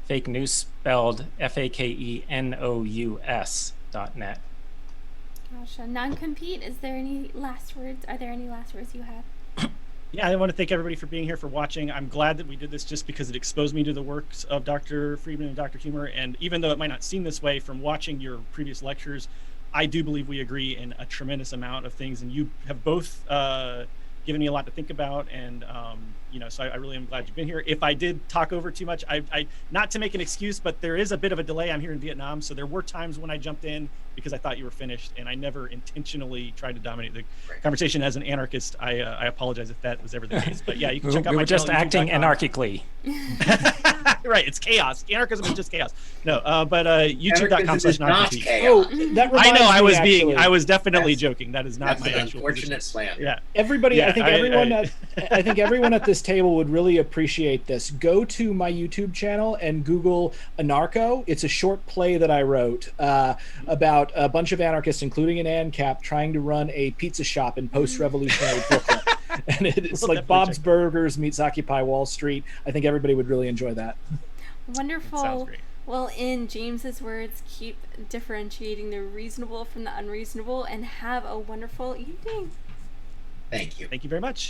fake news spelled FAKENOUS.net. Gotcha. Non-compete, is there any last words? Are there any last words you have? Yeah, I want to thank everybody for being here, for watching. I'm glad that we did this just because it exposed me to the works of Dr. Friedman and Dr. Heumer. And even though it might not seem this way from watching your previous lectures, I do believe we agree in a tremendous amount of things. And you have both given me a lot to think about. And, so I really am glad you've been here. If I did talk over too much, I not to make an excuse, but there is a bit of a delay. I'm here in Vietnam. So there were times when I jumped in because I thought you were finished, and I never intentionally tried to dominate the conversation. As an anarchist, I apologize if that was ever the case. But yeah, you can check out my channel. We were just acting anarchically. Right, it's chaos. Anarchism is just chaos. No, but youtube.com/non-compete. Oh, that reminds I know. me, I was definitely joking. That is not my actual unfortunate slam. Yeah. Everybody, Yeah, I think I think everyone at this table would really appreciate this. Go to my YouTube channel and Google Anarcho. It's a short play that I wrote about a bunch of anarchists, including an ANCAP, trying to run a pizza shop in post-revolutionary Brooklyn. And it's like Bob's Burgers meets Occupy Wall Street. I think everybody would really enjoy that. Wonderful. Sounds great. Well, in James's words, keep differentiating the reasonable from the unreasonable, and have a wonderful evening. Thank you. Thank you very much.